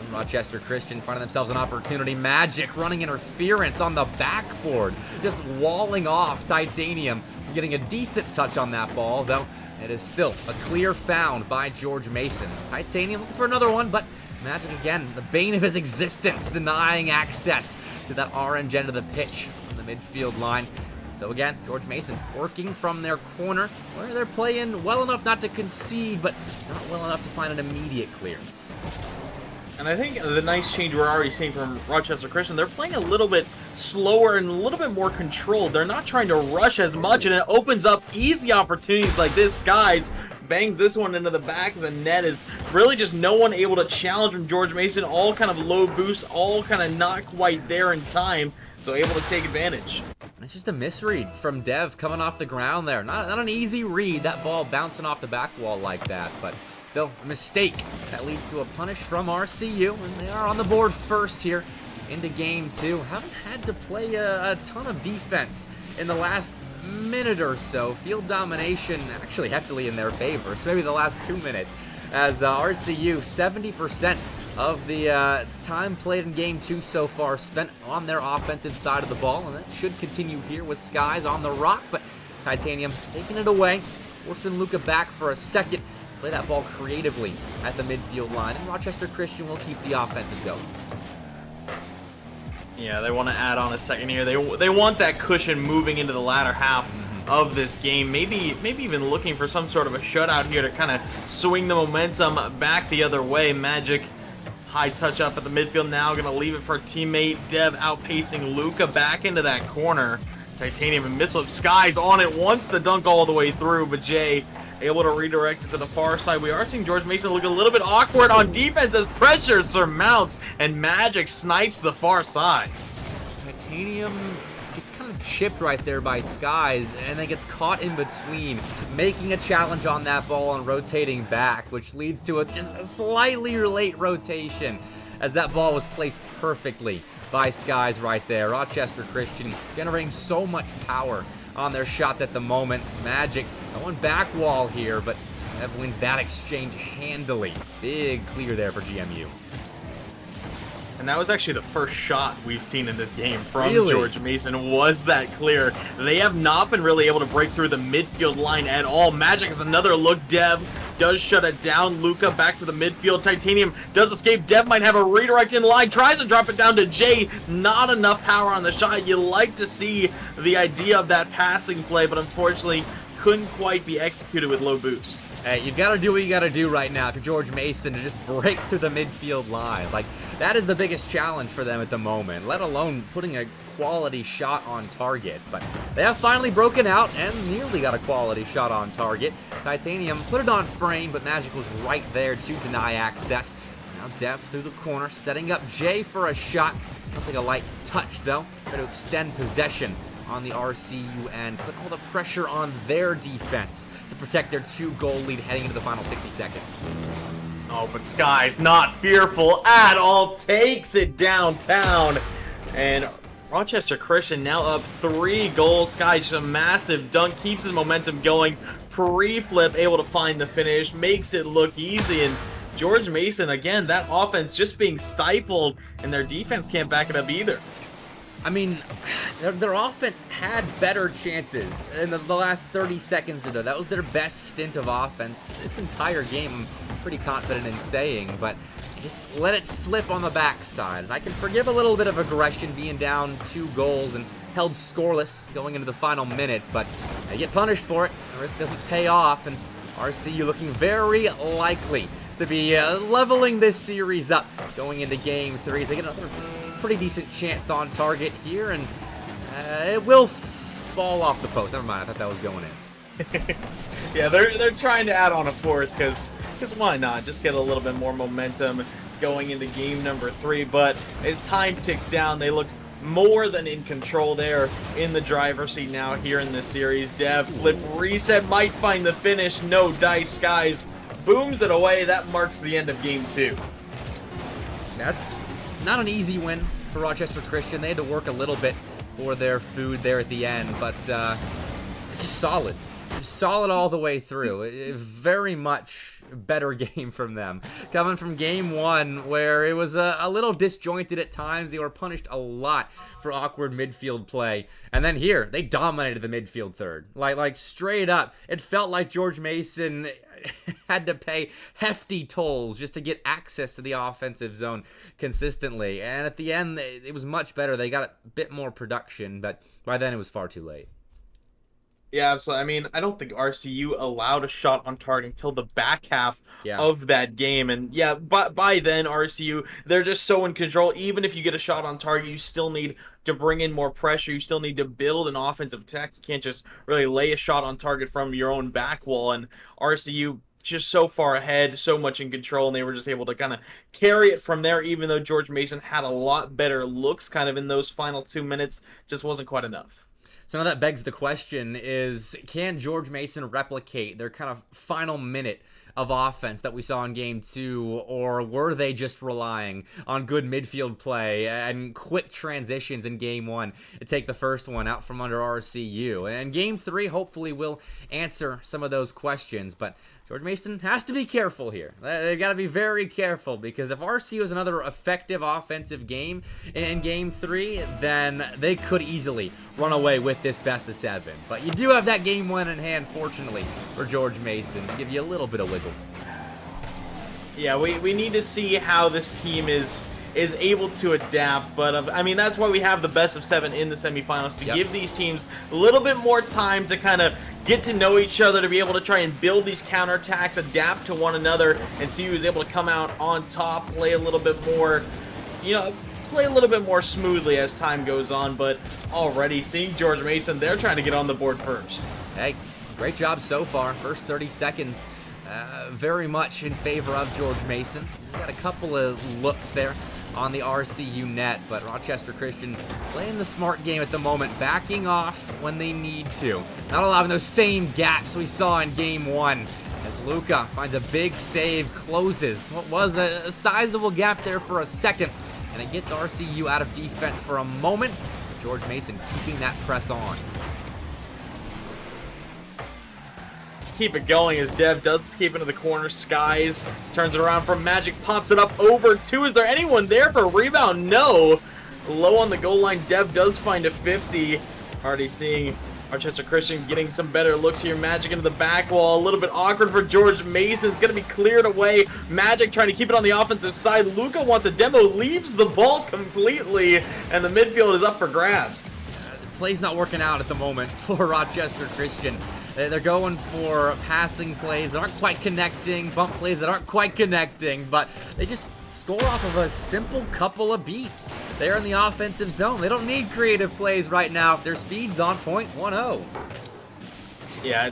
And Rochester Christian finding themselves an opportunity. Magic running interference on the backboard, just walling off Titanium, getting a decent touch on that ball, though it is still a clear found by George Mason. Titanium looking for another one, but Magic again, the bane of his existence, denying access to that orange end of the pitch on the midfield line. So again, George Mason working from their corner, where they're playing well enough not to concede, but not well enough to find an immediate clear. And I think the nice change we're already seeing from Rochester Christian, they're playing a little bit slower and a little bit more controlled. They're not trying to rush as much, and it opens up easy opportunities like this. Skies bangs this one into the back of the net. Is really just no one able to challenge from George Mason. All kind of low boost, all kind of not quite there in time, so able to take advantage. It's just a misread from Dev coming off the ground there. Not an easy read, that ball bouncing off the back wall like that, but still a mistake that leads to a punish from RCU, and they are on the board first here into game 2. Haven't had to play a ton of defense in the last minute or so. Field domination actually heftily in their favor, so maybe the last 2 minutes, as RCU 70% of the time played in game 2 so far spent on their offensive side of the ball, and that should continue here with Skies on the rock, but Titanium taking it away, forcing Luca back for a second, play that ball creatively at the midfield line, and Rochester Christian will keep the offensive going. Yeah, they want to add on a second here. They want that cushion moving into the latter half of this game. Maybe even looking for some sort of a shutout here to kind of swing the momentum back the other way. Magic, high touch up at the midfield now, gonna leave it for a teammate. Dev outpacing Luca back into that corner. Titanium and missile of Skies on it once the dunk all the way through, but Jay able to redirect it to the far side. We are seeing George Mason look a little bit awkward on defense as pressure surmounts and Magic snipes the far side. Titanium gets kind of chipped right there by Skies and then gets caught in between, making a challenge on that ball and rotating back, which leads to just a slightly late rotation as that ball was placed perfectly by Skies right there. Rochester Christian generating so much power on their shots at the moment. Magic, one back wall here, but Dev wins that exchange handily. Big clear there for GMU. And that was actually the first shot we've seen in this game from Really? George Mason, was that clear. They have not been really able to break through the midfield line at all. Magic is another look. Dev does shut it down. Luca back to the midfield. Titanium does escape. Dev might have a redirect in line. Tries to drop it down to Jay. Not enough power on the shot. You like to see the idea of that passing play, but unfortunately couldn't quite be executed with low boost. Hey, you gotta do what you gotta do right now to George Mason to just break through the midfield line. Like, that is the biggest challenge for them at the moment, let alone putting a quality shot on target. But they have finally broken out and nearly got a quality shot on target. Titanium put it on frame, but Magic was right there to deny access. Now Dev through the corner, setting up Jay for a shot. I'll take a light touch, though. Try to extend possession on the RCU end, put all the pressure on their defense to protect their 2-goal lead heading into the final 60 seconds. Oh, but Skies not fearful at all, takes it downtown, and Rochester Christian now up 3 goals. Skies just a massive dunk, keeps his momentum going, pre-flip, able to find the finish, makes it look easy, and George Mason, again, that offense just being stifled, and their defense can't back it up either. I mean, their offense had better chances in the last 30 seconds or so. That was their best stint of offense this entire game, I'm pretty confident in saying, but just let it slip on the backside. And I can forgive a little bit of aggression being down 2 goals and held scoreless going into the final minute, but they get punished for it. The risk doesn't pay off, and RCU looking very likely to be leveling this series up going into Game 3. They get another pretty decent chance on target here, and it will fall off the post. Never mind, I thought that was going in. Yeah, they're trying to add on a fourth because why not? Just get a little bit more momentum going into game number 3. But as time ticks down, they look more than in control there in the driver's seat now here in this series. Dev, flip, reset, might find the finish. No dice, Skies booms it away. That marks the end of game 2. That's not an easy win for Rochester Christian. They had to work a little bit for their food there at the end, but it's just solid. Solid all the way through. A very much better game from them. Coming from game 1, where it was a little disjointed at times. They were punished a lot for awkward midfield play. And then here, they dominated the midfield third. Like straight up. It felt like George Mason had to pay hefty tolls just to get access to the offensive zone consistently. And at the end, it was much better. They got a bit more production, but by then it was far too late. Yeah, absolutely. I mean, I don't think RCU allowed a shot on target until the back half of that game. And yeah, by then, RCU, they're just so in control. Even if you get a shot on target, you still need to bring in more pressure. You still need to build an offensive attack. You can't just really lay a shot on target from your own back wall. And RCU just so far ahead, so much in control, and they were just able to kind of carry it from there, even though George Mason had a lot better looks kind of in those final 2 minutes. Just wasn't quite enough. So now that begs the question is, can George Mason replicate their kind of final minute of offense that we saw in Game 2, or were they just relying on good midfield play and quick transitions in Game 1 to take the first one out from under RCU? And Game 3 hopefully will answer some of those questions, but George Mason has to be careful here. They've got to be very careful, because if RCU is another effective offensive game in Game 3, then they could easily run away with this best of 7. But you do have that Game 1 in hand, fortunately, for George Mason, to give you a little bit of wiggle. Yeah, we need to see how this team is able to adapt, but I mean, that's why we have the best of 7 in the semifinals, to give these teams a little bit more time to kind of get to know each other, to be able to try and build these counterattacks, adapt to one another, and see who's able to come out on top, play a little bit more, play a little bit more smoothly as time goes on. But already seeing George Mason, they're trying to get on the board first. Hey, great job so far. First 30 seconds, very much in favor of George Mason. Got a couple of looks there on the RCU net, but Rochester Christian playing the smart game at the moment, backing off when they need to, not allowing those same gaps we saw in Game 1, as Luca finds a big save, closes what was a sizable gap there for a second, and it gets RCU out of defense for a moment. George Mason keeping that press on. Keep it going as Dev does escape into the corner. Skies turns it around from Magic, pops it up over 2. Is there anyone there for a rebound? No. Low on the goal line, Dev does find a 50. Already seeing Rochester Christian getting some better looks here. Magic into the back wall, a little bit awkward for George Mason. It's going to be cleared away. Magic trying to keep it on the offensive side. Luca wants a demo, leaves the ball completely, and the midfield is up for grabs. The play's not working out at the moment for Rochester Christian. They're going for passing plays that aren't quite connecting, bump plays that aren't quite connecting, but they just score off of a simple couple of beats. They're in the offensive zone. They don't need creative plays right now if their speed's on point 1-0. Yeah,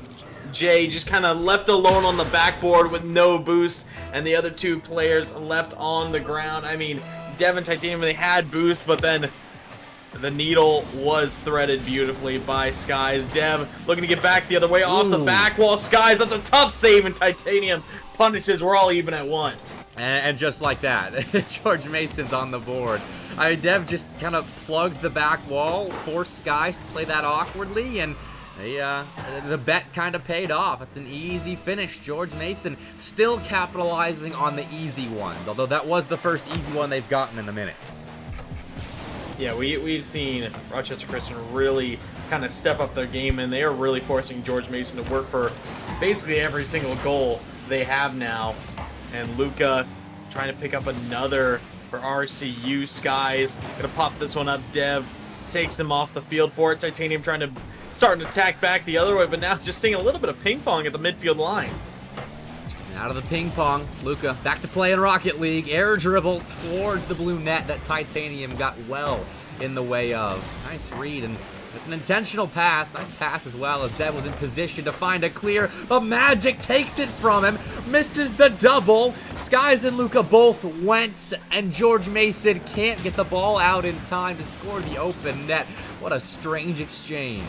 Jay just kind of left alone on the backboard with no boost, and the other 2 players left on the ground. I mean, Dev and Titanium, they had boost, but then the needle was threaded beautifully by Skies. Dev looking to get back the other way off the back wall. Skies, that's a tough save, and Titanium punishes. We're all even at 1. And just like that, George Mason's on the board. I mean, Dev just kind of plugged the back wall, forced Skies to play that awkwardly, and the bet kind of paid off. It's an easy finish. George Mason still capitalizing on the easy ones, although that was the first easy one they've gotten in a minute. Yeah, we've seen Rochester Christian really kind of step up their game, and they are really forcing George Mason to work for basically every single goal they have now. And Luca trying to pick up another for RCU. Skies gonna pop this one up. Dev takes him off the field for it. Titanium trying to start an attack back the other way, but now it's just seeing a little bit of ping pong at the midfield line. Out of the ping pong, Luca back to play in Rocket League. Air dribble towards the blue net that Titanium got well in the way of. Nice read, and it's an intentional pass. Nice pass as well as Dev was in position to find a clear, but Magic takes it from him, misses the double. Skies and Luca both went, and George Mason can't get the ball out in time to score the open net. What a strange exchange.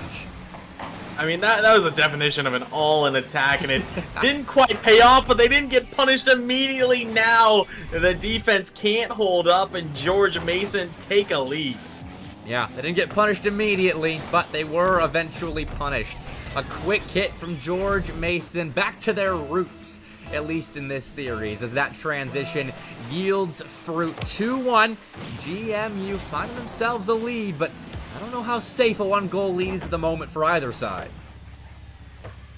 I mean, that was the definition of an all-in attack, and it didn't quite pay off, but they didn't get punished immediately. Now the defense can't hold up, and George Mason take a lead. Yeah, they didn't get punished immediately, but they were eventually punished. A quick hit from George Mason, back to their roots, at least in this series, as that transition yields fruit. 2-1, GMU finding themselves a lead, but I don't know how safe a one-goal lead is at the moment for either side.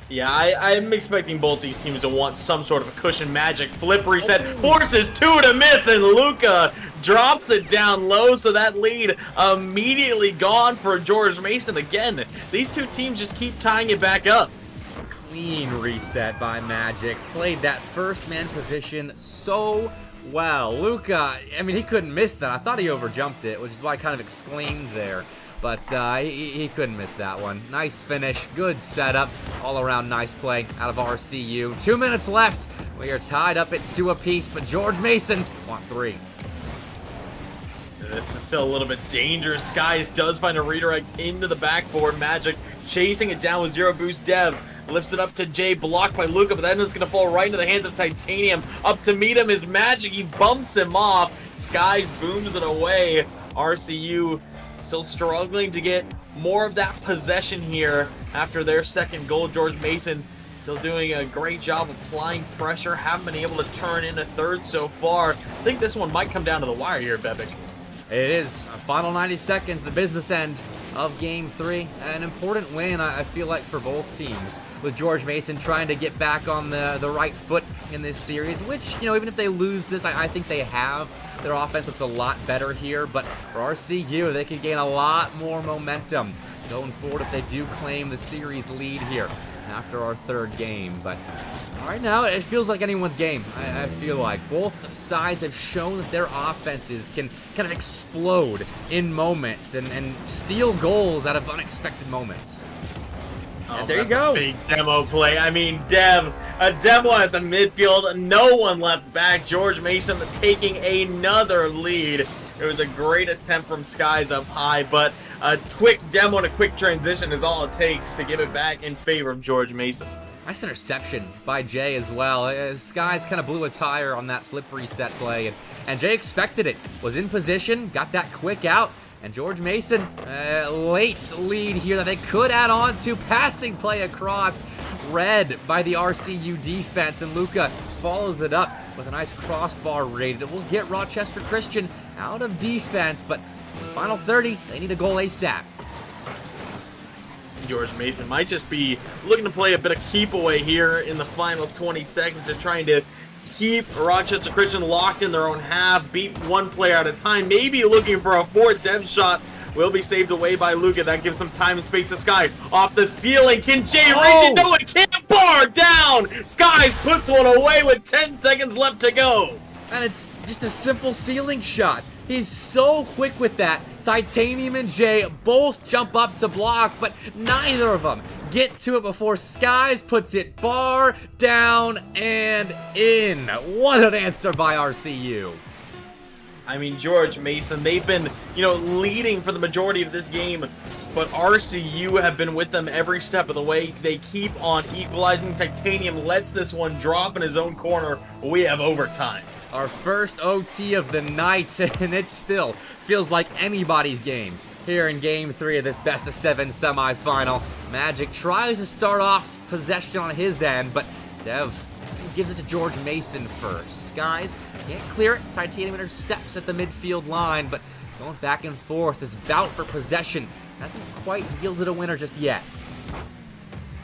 Yeah, I'm expecting both these teams to want some sort of a cushion. Magic flip reset, forces two to miss, and Luca drops it down low, so that lead immediately gone for George Mason. Again, these two teams just keep tying it back up. Clean reset by Magic. Played that first man position so well. Luca, I mean, he couldn't miss that. I thought he overjumped it, which is why I kind of exclaimed there. But he couldn't miss that one. Nice finish, good setup, all around nice play out of RCU. 2 minutes left. We are tied up at 2 apiece, but George Mason want 3. This is still a little bit dangerous. Skies does find a redirect into the backboard. Magic chasing it down with zero boost. Dev lifts it up to Jay, blocked by Luca, but then it's going to fall right into the hands of Titanium. Up to meet him is Magic. He bumps him off. Skies booms it away. RCU still struggling to get more of that possession here after their second goal. George Mason still doing a great job applying pressure. Haven't been able to turn in a third so far. I think this one might come down to the wire here, Bepic. It is. Final 90 seconds, the business end of Game 3. An important win, I feel like, for both teams, with George Mason trying to get back on the right foot in this series, which, you know, even if they lose this, I think they have. Their offense looks a lot better here, but for RCU, they could gain a lot more momentum going forward if they do claim the series lead here after our third game. But right now, it feels like anyone's game. I feel like both sides have shown that their offenses can kind of explode in moments and steal goals out of unexpected moments. Oh, there you go. A big demo play. I mean, Dev, a demo at the midfield. No one left back. George Mason taking another lead. It was a great attempt from Skies up high, but a quick demo and a quick transition is all it takes to give it back in favor of George Mason. Nice interception by Jay as well. Skies kind of blew a tire on that flip reset play, and Jay expected it. Was in position, got that quick out. And George Mason, late lead here that they could add on to. Passing play across, read by the RCU defense, and Luca follows it up with a nice crossbar raid. It will get Rochester Christian out of defense, but final 30, they need a goal ASAP. George Mason might just be looking to play a bit of keep away here in the final 20 seconds. They're trying to keep Rochester Christian locked in their own half, beat one player at a time, maybe looking for a fourth. Dev shot will be saved away by Luca. That gives some time and space to Sky. Off the ceiling, can Jay reach it? No, it can't. Bar down! Skies puts one away with 10 seconds left to go. And it's just a simple ceiling shot. He's so quick with that. Titanium and Jay both jump up to block, but neither of them get to it before Skies puts it bar down and in. What an answer by RCU. I mean, George Mason, they've been, leading for the majority of this game, but RCU have been with them every step of the way. They keep on equalizing. Titanium lets this one drop in his own corner. We have overtime. Our first OT of the night, and it still feels like anybody's game here in Game 3 of this best-of-7 semifinal. Magic tries to start off possession on his end, but Dev gives it to George Mason first. Skies can't clear it. Titanium intercepts at the midfield line, but going back and forth. This bout for possession hasn't quite yielded a winner just yet.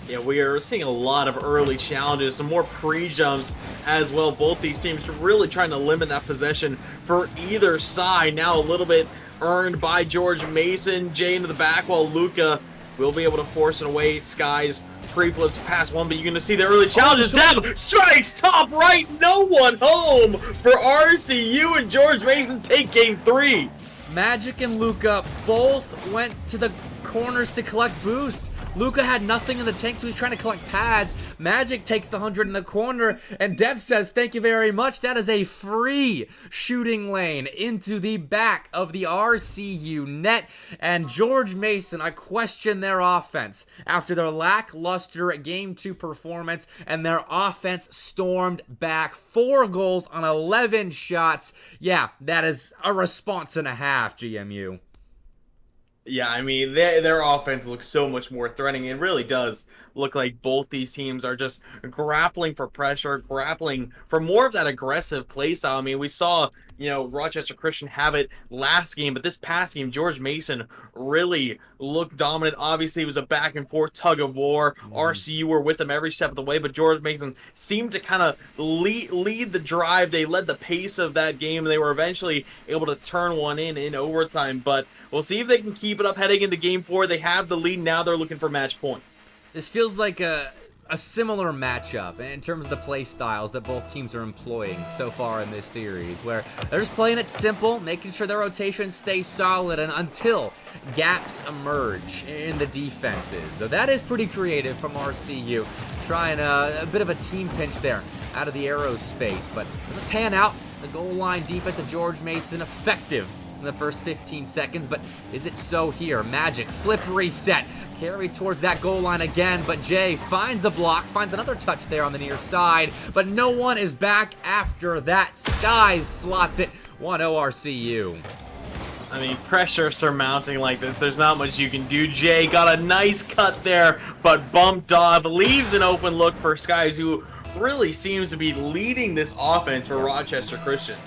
Yeah, we are seeing a lot of early challenges, some more pre-jumps as well. Both these teams really trying to limit that possession for either side. Now a little bit earned by George Mason. Jay into the back while Luca will be able to force it away. Skies pre-flips past one, but you're going to see the early challenges. Deb strikes top right. No one home for RCU, and George Mason take game 3. Magic and Luca both went to the corners to collect boost. Luca had nothing in the tank, so he's trying to collect pads. Magic takes the 100 in the corner, and Dev says, thank you very much. That is a free shooting lane into the back of the RCU net. And George Mason, I question their offense after their lackluster Game 2 performance, and their offense stormed back. 4 goals on 11 shots. Yeah, that is a response and a half, GMU. Yeah, I mean, their offense looks so much more threatening. It really does look like both these teams are just grappling for pressure, grappling for more of that aggressive play style. I mean, we saw, Rochester Christian have it last game, but this past game, George Mason really looked dominant. Obviously, it was a back and forth tug of war. RCU were with them every step of the way, but George Mason seemed to kind of lead the drive. They led the pace of that game, and they were eventually able to turn one in overtime. But we'll see if they can keep it up heading into game 4. They have the lead. Now they're looking for match point. This feels like a similar matchup in terms of the play styles that both teams are employing so far in this series, where they're just playing it simple, making sure their rotations stay solid and until gaps emerge in the defenses. So that is pretty creative from RCU, trying a bit of a team pinch there out of the arrow space, but doesn't pan out. The goal line defense of George Mason effective in the first 15 seconds, but is it so here? Magic flip reset. Carry towards that goal line again, but Jay finds a block, finds another touch there on the near side, but no one is back after that. Skies slots it, 1-0 RCU. I mean, pressure surmounting like this, there's not much you can do. Jay got a nice cut there, but bumped off, leaves an open look for Skies, who really seems to be leading this offense for Rochester Christian.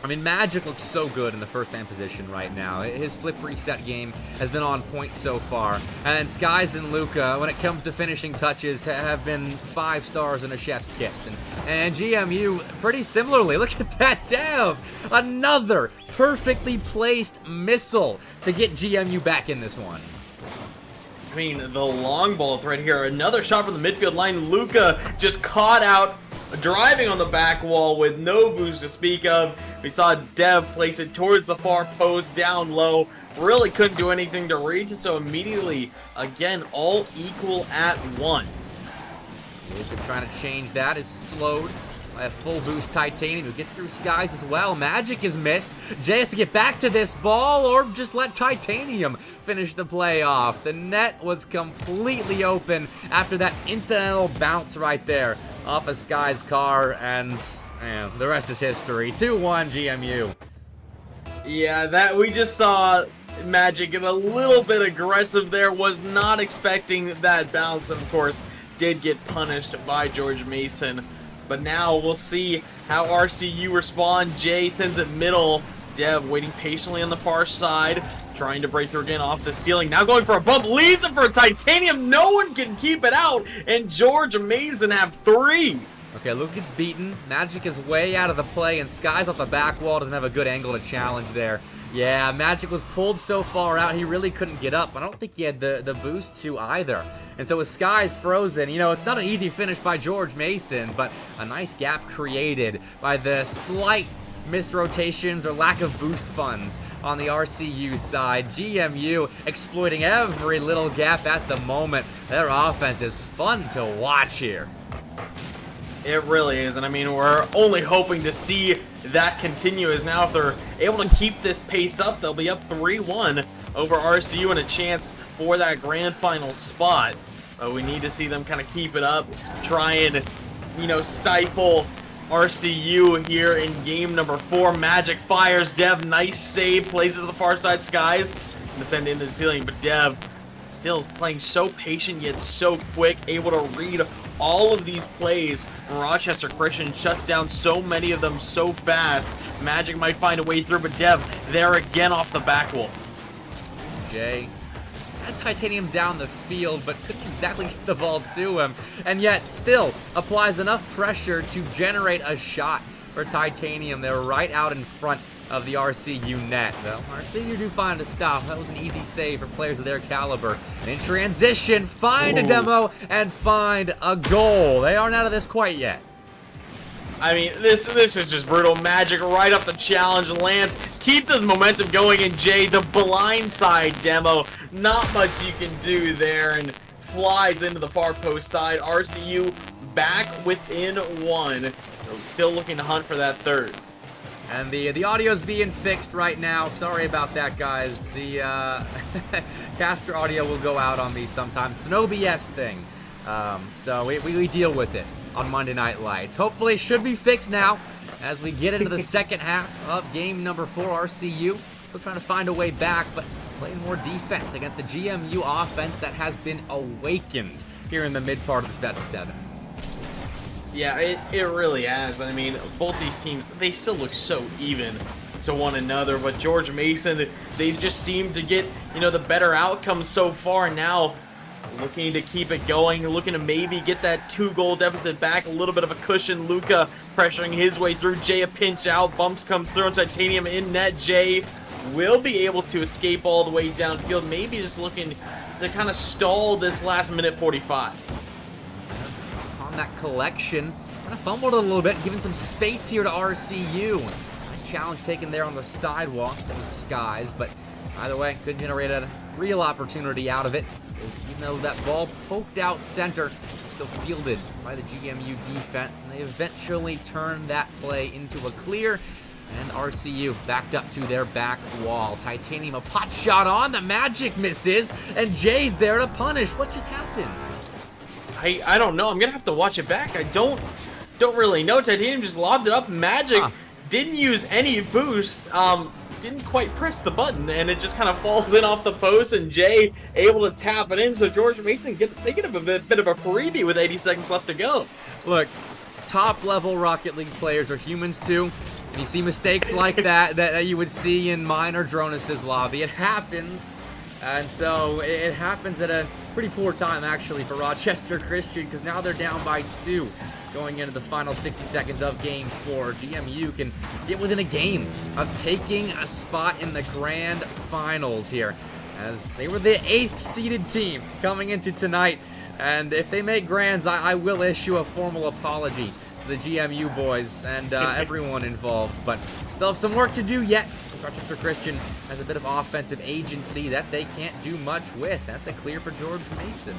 I mean, Magic looks so good in the first man position right now. His flip reset game has been on point so far. And Skies and Luca, when it comes to finishing touches, have been 5 stars and a chef's kiss. And GMU, pretty similarly. Look at that, Dev! Another perfectly placed missile to get GMU back in this one. I mean, the long ball threat here. Another shot from the midfield line. Luca just caught out, driving on the back wall with no boost to speak of. We saw Dev place it towards the far post, down low. Really couldn't do anything to reach it, so immediately, again, all equal at 1. Magic trying to change that is slowed by a full boost Titanium, who gets through Skies as well. Magic is missed. Jay has to get back to this ball or just let Titanium finish the play off. The net was completely open after that incidental bounce right there off of Sky's car, and the rest is history. 2-1 GMU. Yeah, that we just saw Magic get a little bit aggressive there. Was not expecting that bounce, and of course did get punished by George Mason. But now we'll see how RCU respond. Jay sends it middle. Dev waiting patiently on the far side, trying to break through again off the ceiling. Now going for a bump, leaves it for a Titanium. No one can keep it out, and George Mason have 3. Okay, Luke gets beaten. Magic is way out of the play, and Skies off the back wall doesn't have a good angle to challenge there. Yeah, Magic was pulled so far out, he really couldn't get up. I don't think he had the boost to either. And so with Skies frozen, it's not an easy finish by George Mason, but a nice gap created by the slight misrotations or lack of boost funds on the RCU side. GMU exploiting every little gap at the moment. Their offense is fun to watch here. It really is, and I mean, we're only hoping to see that continue, as now if they're able to keep this pace up, they'll be up 3-1 over RCU and a chance for that grand final spot. But we need to see them kind of keep it up, try and, stifle RCU here in game number 4. Magic fires, Dev, nice save, plays it to the far side. Skies gonna send it into the ceiling, but Dev still playing so patient yet so quick, able to read all of these plays, Rochester Christian shuts down so many of them so fast. Magic might find a way through, but Dev, there again off the back wall. Jay had Titanium down the field, but couldn't exactly get the ball to him, and yet still applies enough pressure to generate a shot for Titanium. They're right out in front of the RCU net, though. RCU do find a stop. That was an easy save for players of their caliber. And in transition, find a demo and find a goal. They aren't out of this quite yet. I mean, this is just brutal. Magic right off the challenge lands, keeps his momentum going, and Jay, the blindside demo, not much you can do there, and flies into the far post side. RCU back within one, so still looking to hunt for that third. And the audio's being fixed right now. Sorry about that, guys. The caster audio will go out on me sometimes. It's an OBS thing, so we deal with it on Monday Night Lights. Hopefully it should be fixed now as we get into the second half of game number 4. RCU still trying to find a way back, but playing more defense against the GMU offense that has been awakened here in the mid part of this best of 7. Yeah, it really has. I mean, both these teams, they still look so even to one another, but George Mason, they've just seemed to get, the better outcomes so far. Now looking to keep it going, looking to maybe get that 2-goal deficit back, a little bit of a cushion. Luca pressuring his way through. Jay a pinch out, bumps comes through on Titanium in net. Jay will be able to escape all the way downfield, maybe just looking to kind of stall this last minute 45. On that collection, kind of fumbled a little bit, giving some space here to RCU. Nice challenge taken there on the sidewalk to the skies, but either way, could generate a real opportunity out of it. Even though that ball poked out center, still fielded by the GMU defense, and they eventually turned that play into a clear, and RCU backed up to their back wall. Titanium, a pot shot on, the Magic misses, and Jay's there to punish. What just happened? I don't know. I'm gonna have to watch it back. I don't really know. Titanium just lobbed it up. Magic didn't use any boost. Didn't quite press the button, and it just kind of falls in off the post, and Jay able to tap it in. So George Mason get a bit of a freebie with 80 seconds left to go. Look, top level Rocket League players are humans too. You see mistakes like that you would see in mine or Dronis's lobby. It happens. And so it happens at a pretty poor time, actually, for Rochester Christian, because now they're down by 2 going into the final 60 seconds of Game 4. GMU can get within a game of taking a spot in the grand finals here, as they were the 8th seeded team coming into tonight. And if they make grands, I will issue a formal apology to the GMU boys and everyone involved. But still have some work to do yet. Rochester Christian has a bit of offensive agency that they can't do much with. That's a clear for George Mason.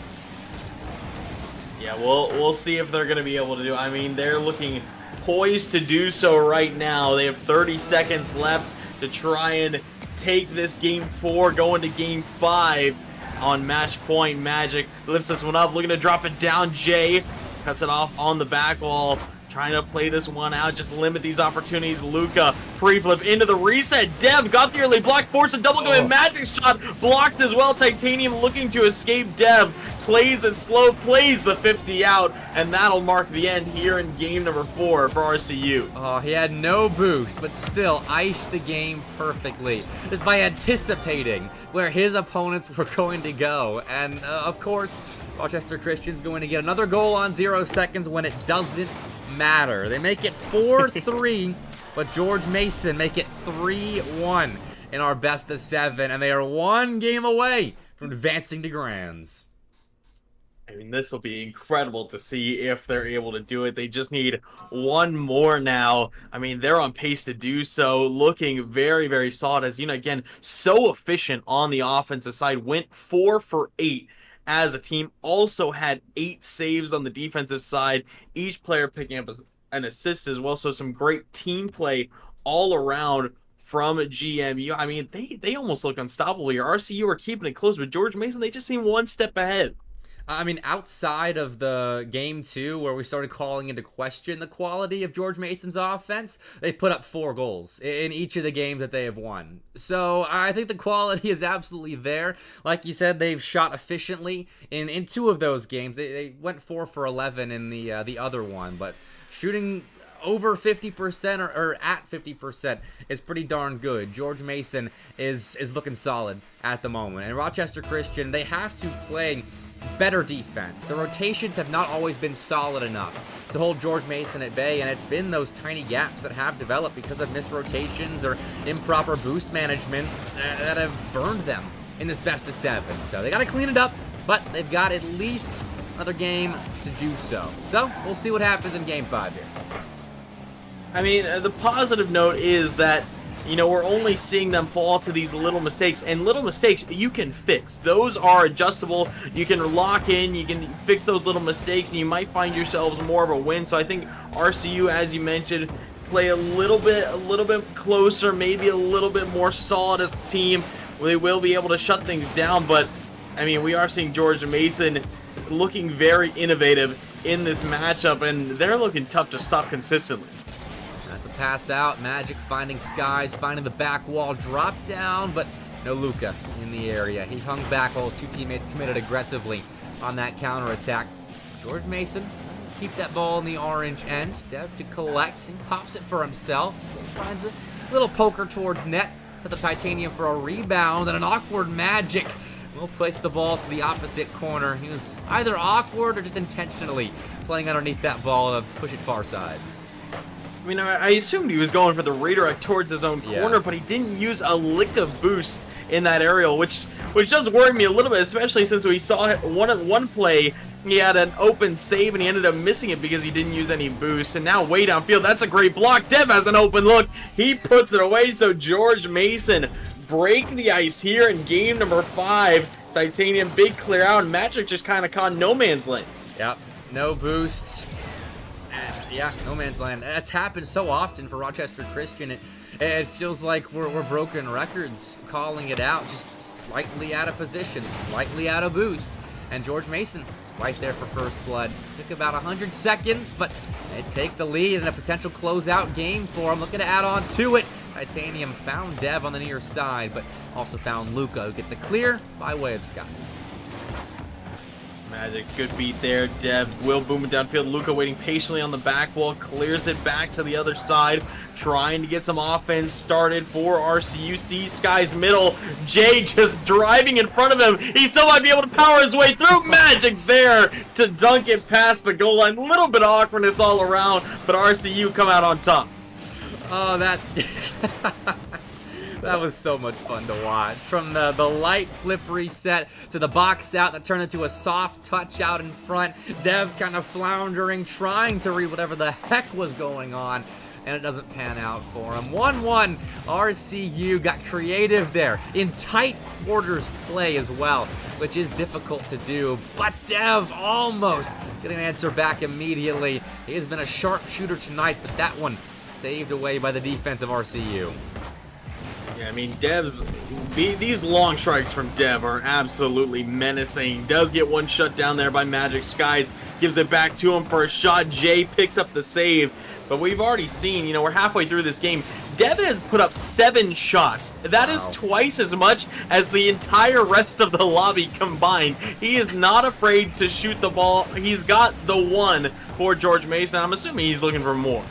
Yeah, we'll see if they're going to be able to do. I mean, they're looking poised to do so right now. They have 30 seconds left to try and take this Game 4, go into Game 5 on match point. Magic lifts this one up, looking to drop it down. Jay cuts it off on the back wall. Trying to play this one out, just limit these opportunities. Luca, pre-flip into the reset. Dev got the early block, forced a double go in. Magic shot blocked as well. Titanium looking to escape. Dev plays it slow, plays the 50 out, and that'll mark the end here in game number 4 for RCU. Oh, he had no boost, but still iced the game perfectly, just by anticipating where his opponents were going to go. And of course, Rochester Christian's going to get another goal on 0 seconds when it doesn't matter. They make it 4-3, but George Mason make it 3-1 in our best of 7, and they are 1 game away from advancing to grands. I mean, this will be incredible to see if they're able to do it. They just need 1 more now. I mean, they're on pace to do so, looking very, very solid. As again, so efficient on the offensive side. Went 4 for 8 as a team. Also had 8 saves on the defensive side. Each player picking up an assist as well. So some great team play all around from GMU. I mean, they almost look unstoppable here. RCU are keeping it close, but George Mason, they just seem 1 step ahead. I mean, outside of the game 2 where we started calling into question the quality of George Mason's offense, they've put up 4 goals in each of the games that they have won. So I think the quality is absolutely there. Like you said, they've shot efficiently in 2 of those games. They went 4 for 11 in the other one, but shooting over 50% or at 50% is pretty darn good. George Mason is looking solid at the moment. And Rochester Christian, they have to play better defense. The rotations have not always been solid enough to hold George Mason at bay, and it's been those tiny gaps that have developed because of missed rotations or improper boost management that have burned them in this best of 7. So they got to clean it up, but they've got at least another game to do so. So we'll see what happens in game 5 here. I mean, the positive note is that, you know, we're only seeing them fall to these little mistakes, and little mistakes you can fix. Those are adjustable. You can lock in, you can fix those little mistakes, and you might find yourselves more of a win. So I think RCU, as you mentioned, play a little bit closer, maybe a little bit more solid as a team. They will be able to shut things down, but I mean, we are seeing George Mason looking very innovative in this matchup, and they're looking tough to stop consistently. Pass out, Magic finding Skies, finding the back wall, drop down, but no Luka in the area. He hung back while his 2 teammates committed aggressively on that counterattack. George Mason keep that ball in the orange end. Dev to collect and pops it for himself. Still finds a little poker towards net with the Titanium for a rebound, and an awkward Magic will place the ball to the opposite corner. He was either awkward or just intentionally playing underneath that ball to push it far side. I mean, I assumed he was going for the redirect towards his own corner, but he didn't use a lick of boost in that aerial, which does worry me a little bit, especially since we saw one play, he had an open save and he ended up missing it because he didn't use any boost. And now way downfield, that's a great block. Dev has an open look. He puts it away, so George Mason break the ice here in game number 5. Titanium, big clear out, and Magic just kind of caught no man's land. Yep, no boosts. Yeah, no man's land. That's happened so often for Rochester Christian. It feels like we're broken records calling it out. Just slightly out of position, slightly out of boost. And George Mason is right there for first blood. Took about 100 seconds, but they take the lead in a potential closeout game for them. Looking to add on to it. Titanium found Dev on the near side, but also found Luka, who gets a clear by way of Skies. Magic, good beat there. Dev will boom it downfield. Luka waiting patiently on the back wall, clears it back to the other side, trying to get some offense started for RCUC. Skies middle. Jay just driving in front of him. He still might be able to power his way through. Magic there to dunk it past the goal line. A little bit of awkwardness all around, but RCU come out on top. Oh, that that was so much fun to watch. From the light flip reset to the box out that turned into a soft touch out in front. Dev kind of floundering, trying to read whatever the heck was going on, and it doesn't pan out for him. 1-1, RCU got creative there in tight quarters play as well, which is difficult to do, but Dev almost getting an answer back immediately. He has been a sharpshooter tonight, but that one saved away by the defense of RCU. Yeah, I mean, these long strikes from Dev are absolutely menacing. He does get one shut down there by Magic. Skies gives it back to him for a shot. Jay picks up the save, but we've already seen, you know, we're halfway through this game. Dev has put up 7 shots. That is twice as much as the entire rest of the lobby combined. He is not afraid to shoot the ball. He's got the one for George Mason. I'm assuming he's looking for more.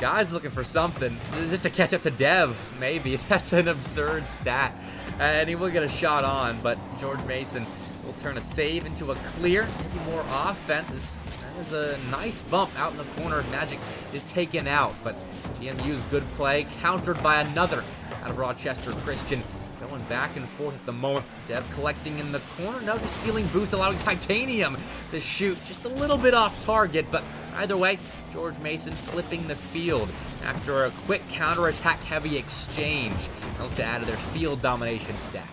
Guy's looking for something, just to catch up to Dev, maybe. That's an absurd stat. And he will get a shot on, but George Mason will turn a save into a clear. Maybe more offense. That is a nice bump out in the corner. Magic is taken out, but GMU's good play, countered by another out of Rochester Christian. Going back and forth at the moment. Dev collecting in the corner. No, just stealing boost, allowing Titanium to shoot just a little bit off target. But either way, George Mason flipping the field after a quick counterattack heavy exchange. To add to their field domination stat.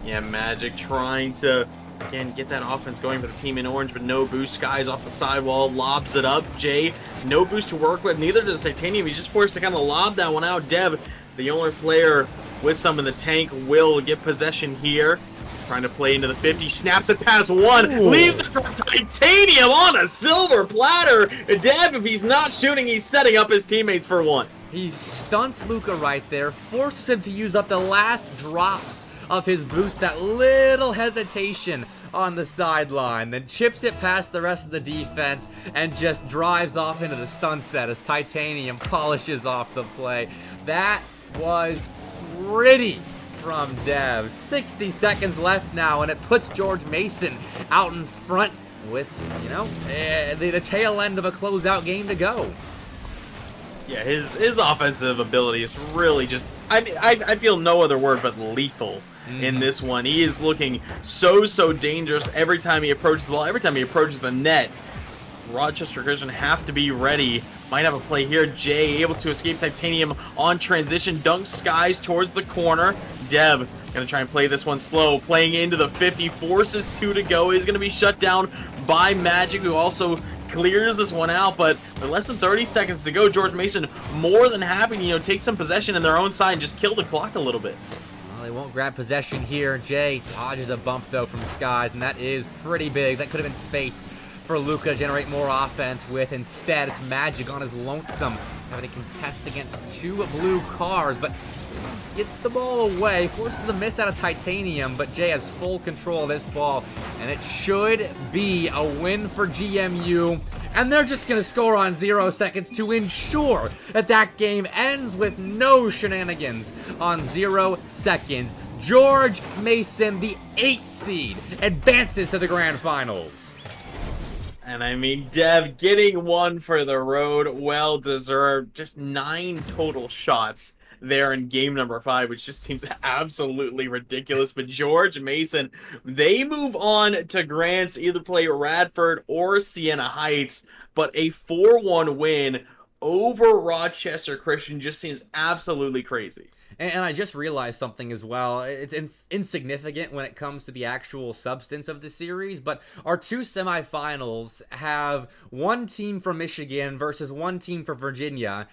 Yeah, Magic trying to, again, get that offense going for the team in orange, but no boost. Skies off the sidewall, lobs it up. Jay, no boost to work with. Neither does Titanium. He's just forced to kind of lob that one out. Dev, the only player with some in the tank, will get possession here. Trying to play into the 50, snaps it past one, leaves it for Titanium on a silver platter. Dev, if he's not shooting, he's setting up his teammates for one. He stunts Luka right there, forces him to use up the last drops of his boost, that little hesitation on the sideline, then chips it past the rest of the defense and just drives off into the sunset as Titanium polishes off the play. That was pretty from Dev. 60 seconds left now, and it puts George Mason out in front with, you know, the tail end of a closeout game to go. Yeah, his offensive ability is really just, I feel no other word but lethal in this one. He is looking so dangerous every time he approaches the ball, every time he approaches the net. Rochester Christian have to be ready. Might have a play here. Jay able to escape Titanium on transition, dunks skies towards the corner. Dev gonna try and play this one slow, playing into the 50, forces 2 to go. Is gonna be shut down by Magic, who also clears this one out, but with less than 30 seconds to go, George Mason more than happy to, you know, take some possession in their own side and just kill the clock a little bit. Well, they won't grab possession here. Jay dodges a bump, though, from Skies, and that is pretty big. That could have been space for Luka to generate more offense with. Instead, it's Magic on his lonesome, having to contest against 2 blue cars, but gets the ball away, forces a miss out of Titanium, but Jay has full control of this ball, and it should be a win for GMU, and they're just going to score on 0 seconds to ensure that that game ends with no shenanigans on 0 seconds. George Mason, the 8th seed, advances to the grand finals. And I mean, Dev getting one for the road, well deserved. Just 9 total shots there in game number 5, which just seems absolutely ridiculous. But George Mason, they move on to Grants, either play Radford or Siena Heights, but a 4-1 win over Rochester Christian just seems absolutely crazy. And I just realized something as well. It's insignificant when it comes to the actual substance of the series, but our 2 semifinals have 1 team from Michigan versus 1 team from Virginia,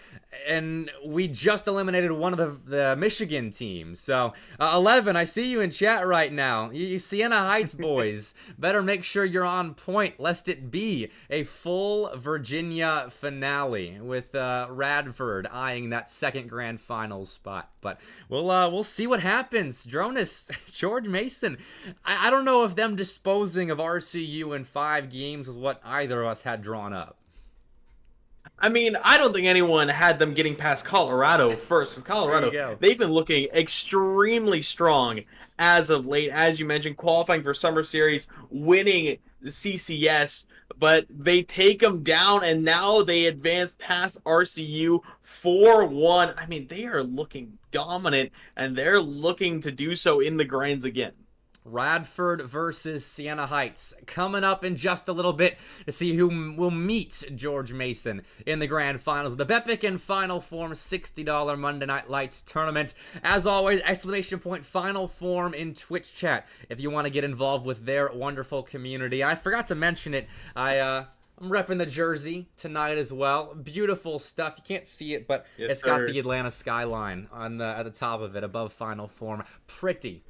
and we just eliminated one of the Michigan teams. So, 11, I see you in chat right now. You Siena Heights boys, better make sure you're on point, lest it be a full Virginia finale with Radford eyeing that second grand finals spot. But we'll see what happens. Dronis, George Mason, I don't know if them disposing of RCU in 5 games was what either of us had drawn up. I mean, I don't think anyone had them getting past Colorado first. Because Colorado, they've been looking extremely strong as of late. As you mentioned, qualifying for Summer Series, winning the CCS, but they take them down, and now they advance past RCU 4-1. I mean, they are looking dominant, and they're looking to do so in the grinds again. Radford versus Siena Heights coming up in just a little bit to see who will meet George Mason in the grand finals of the Bepic and Final Form $60 Monday Night Lights tournament. As always, ! Final Form in Twitch chat if you want to get involved with their wonderful community. I forgot to mention it. I'm repping the jersey tonight as well. Beautiful stuff. You can't see it, but it's got the Atlanta skyline on at the top of it above Final Form. Pretty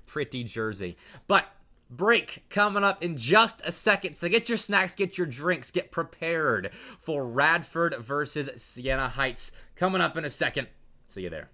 jersey. But break coming up in just a second. So get your snacks, get your drinks, get prepared for Radford versus Siena Heights. Coming up in a second. See you there.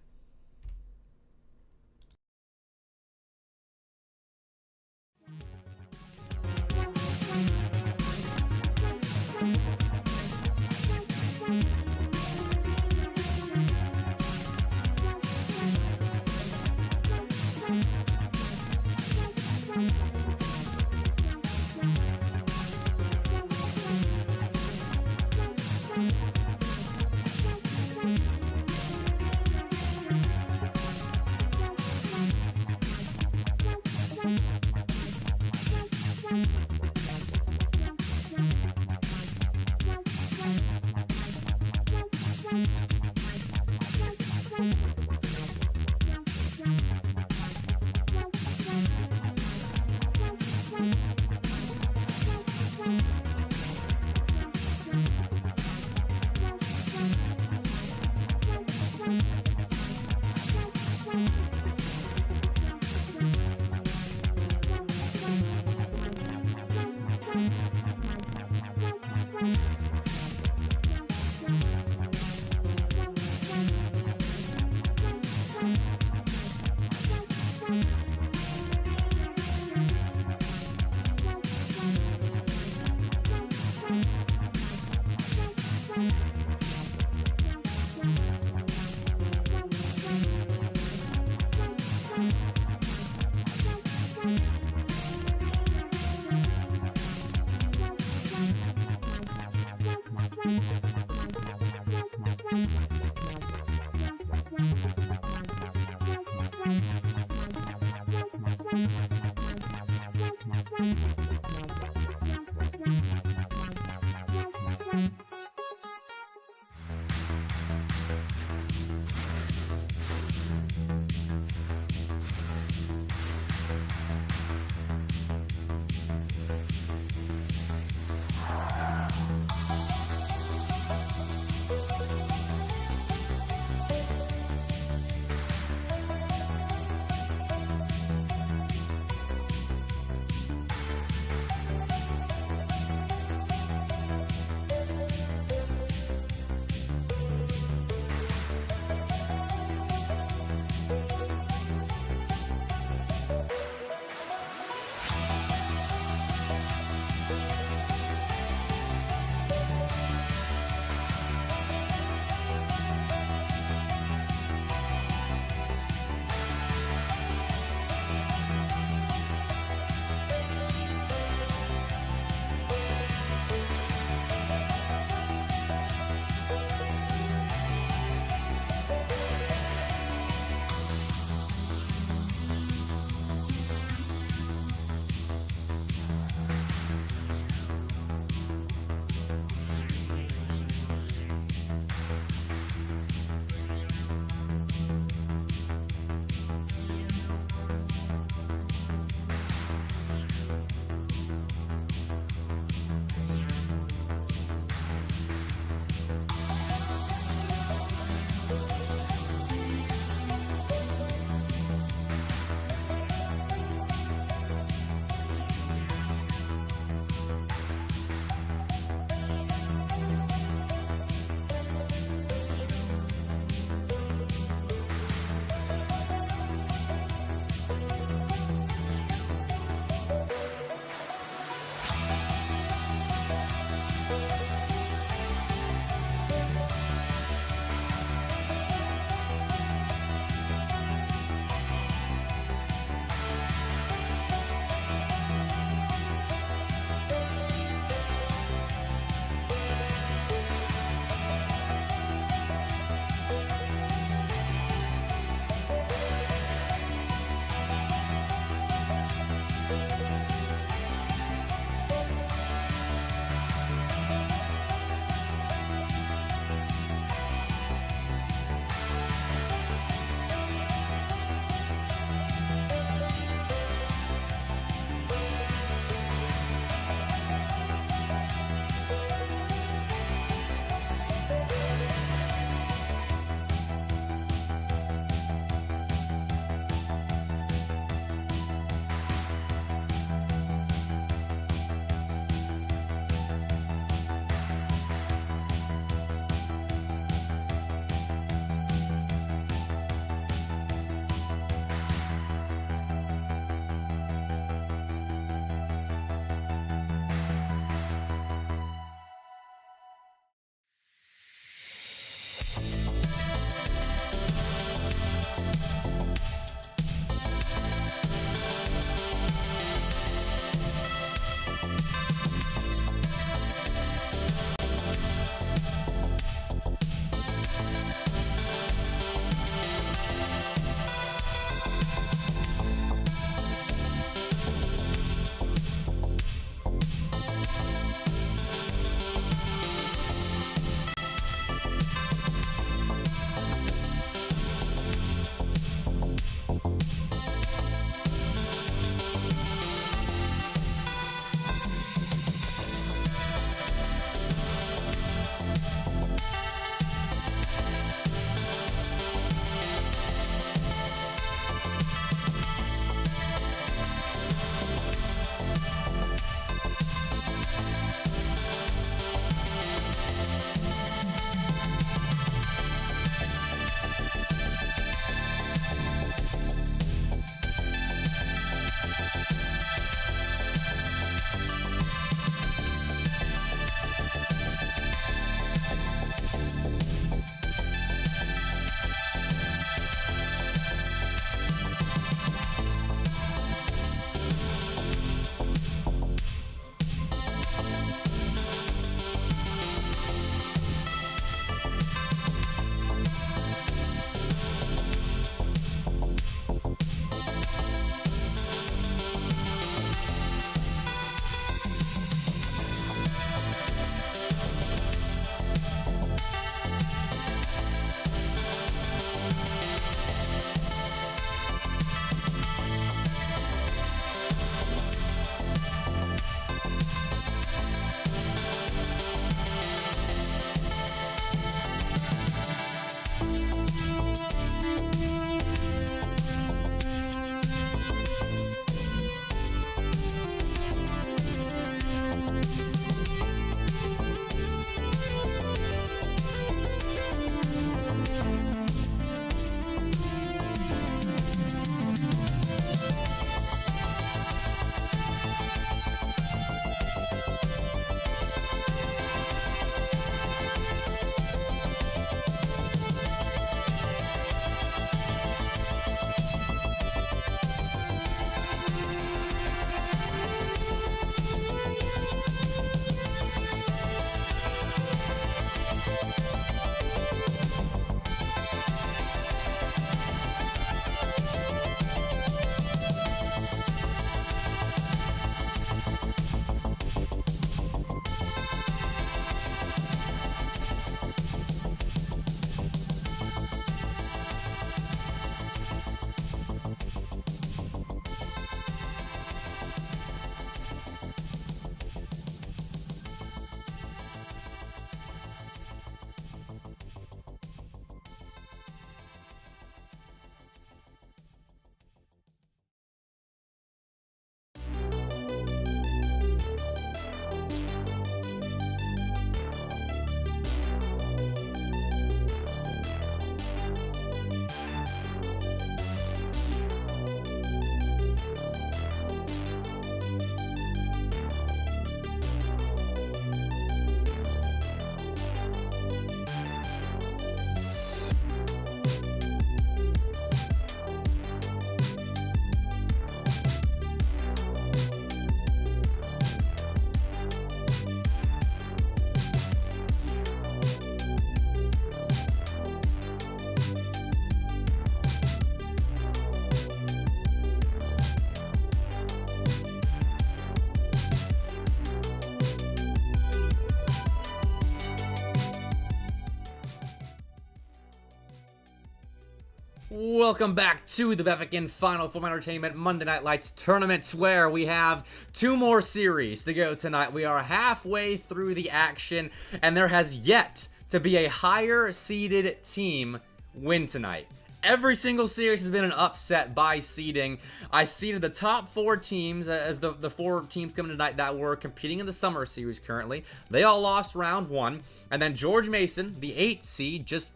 Welcome back to the Bepic Final Form Entertainment Monday Night Lights tournaments, where we have 2 more series to go tonight. We are halfway through the action, and there has yet to be a higher seeded team win tonight. Every single series has been an upset by seeding. I seeded the top 4 teams as the 4 teams coming tonight that were competing in the summer series currently. They all lost round 1, and then George Mason, the 8th seed, just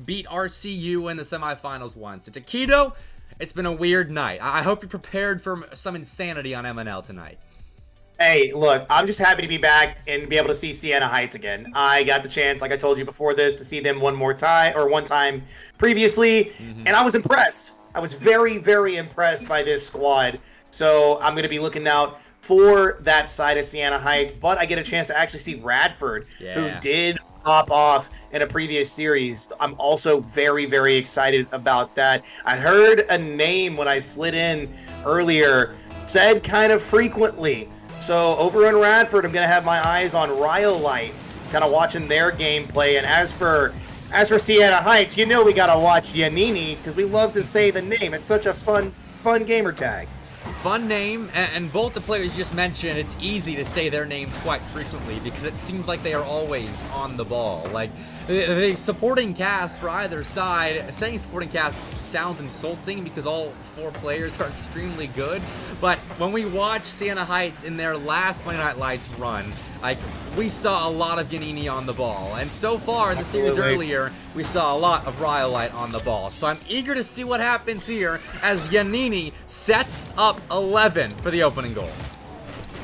beat RCU in the semifinals once. So Taquito, it's been a weird night. I hope you're prepared for some insanity on MNL tonight. Hey, look, I'm just happy to be back and be able to see Siena Heights again. I got the chance, like I told you before this, to see them one time previously, and I was impressed. I was very, very impressed by this squad. So I'm going to be looking out for that side of Siena Heights, but I get a chance to actually see Radford, who did pop off in a previous series. I'm also very, very excited about that. I heard a name when I slid in earlier, said kind of frequently. So over in Radford, I'm going to have my eyes on Rhyolite, kind of watching their gameplay. And as for Siena Heights, you know we got to watch Yanini, because we love to say the name. It's such a fun gamer tag. Fun name, and both the players you just mentioned, it's easy to say their names quite frequently because it seems like they are always on the ball. Like, the supporting cast for either side, saying supporting cast sounds insulting because all 4 players are extremely good, but when we watch Siena Heights in their last Monday Night Lights run, like, we saw a lot of Giannini on the ball, and so far in the series earlier, we saw a lot of Rhyolite on the ball. So I'm eager to see what happens here as Giannini sets up 11 for the opening goal.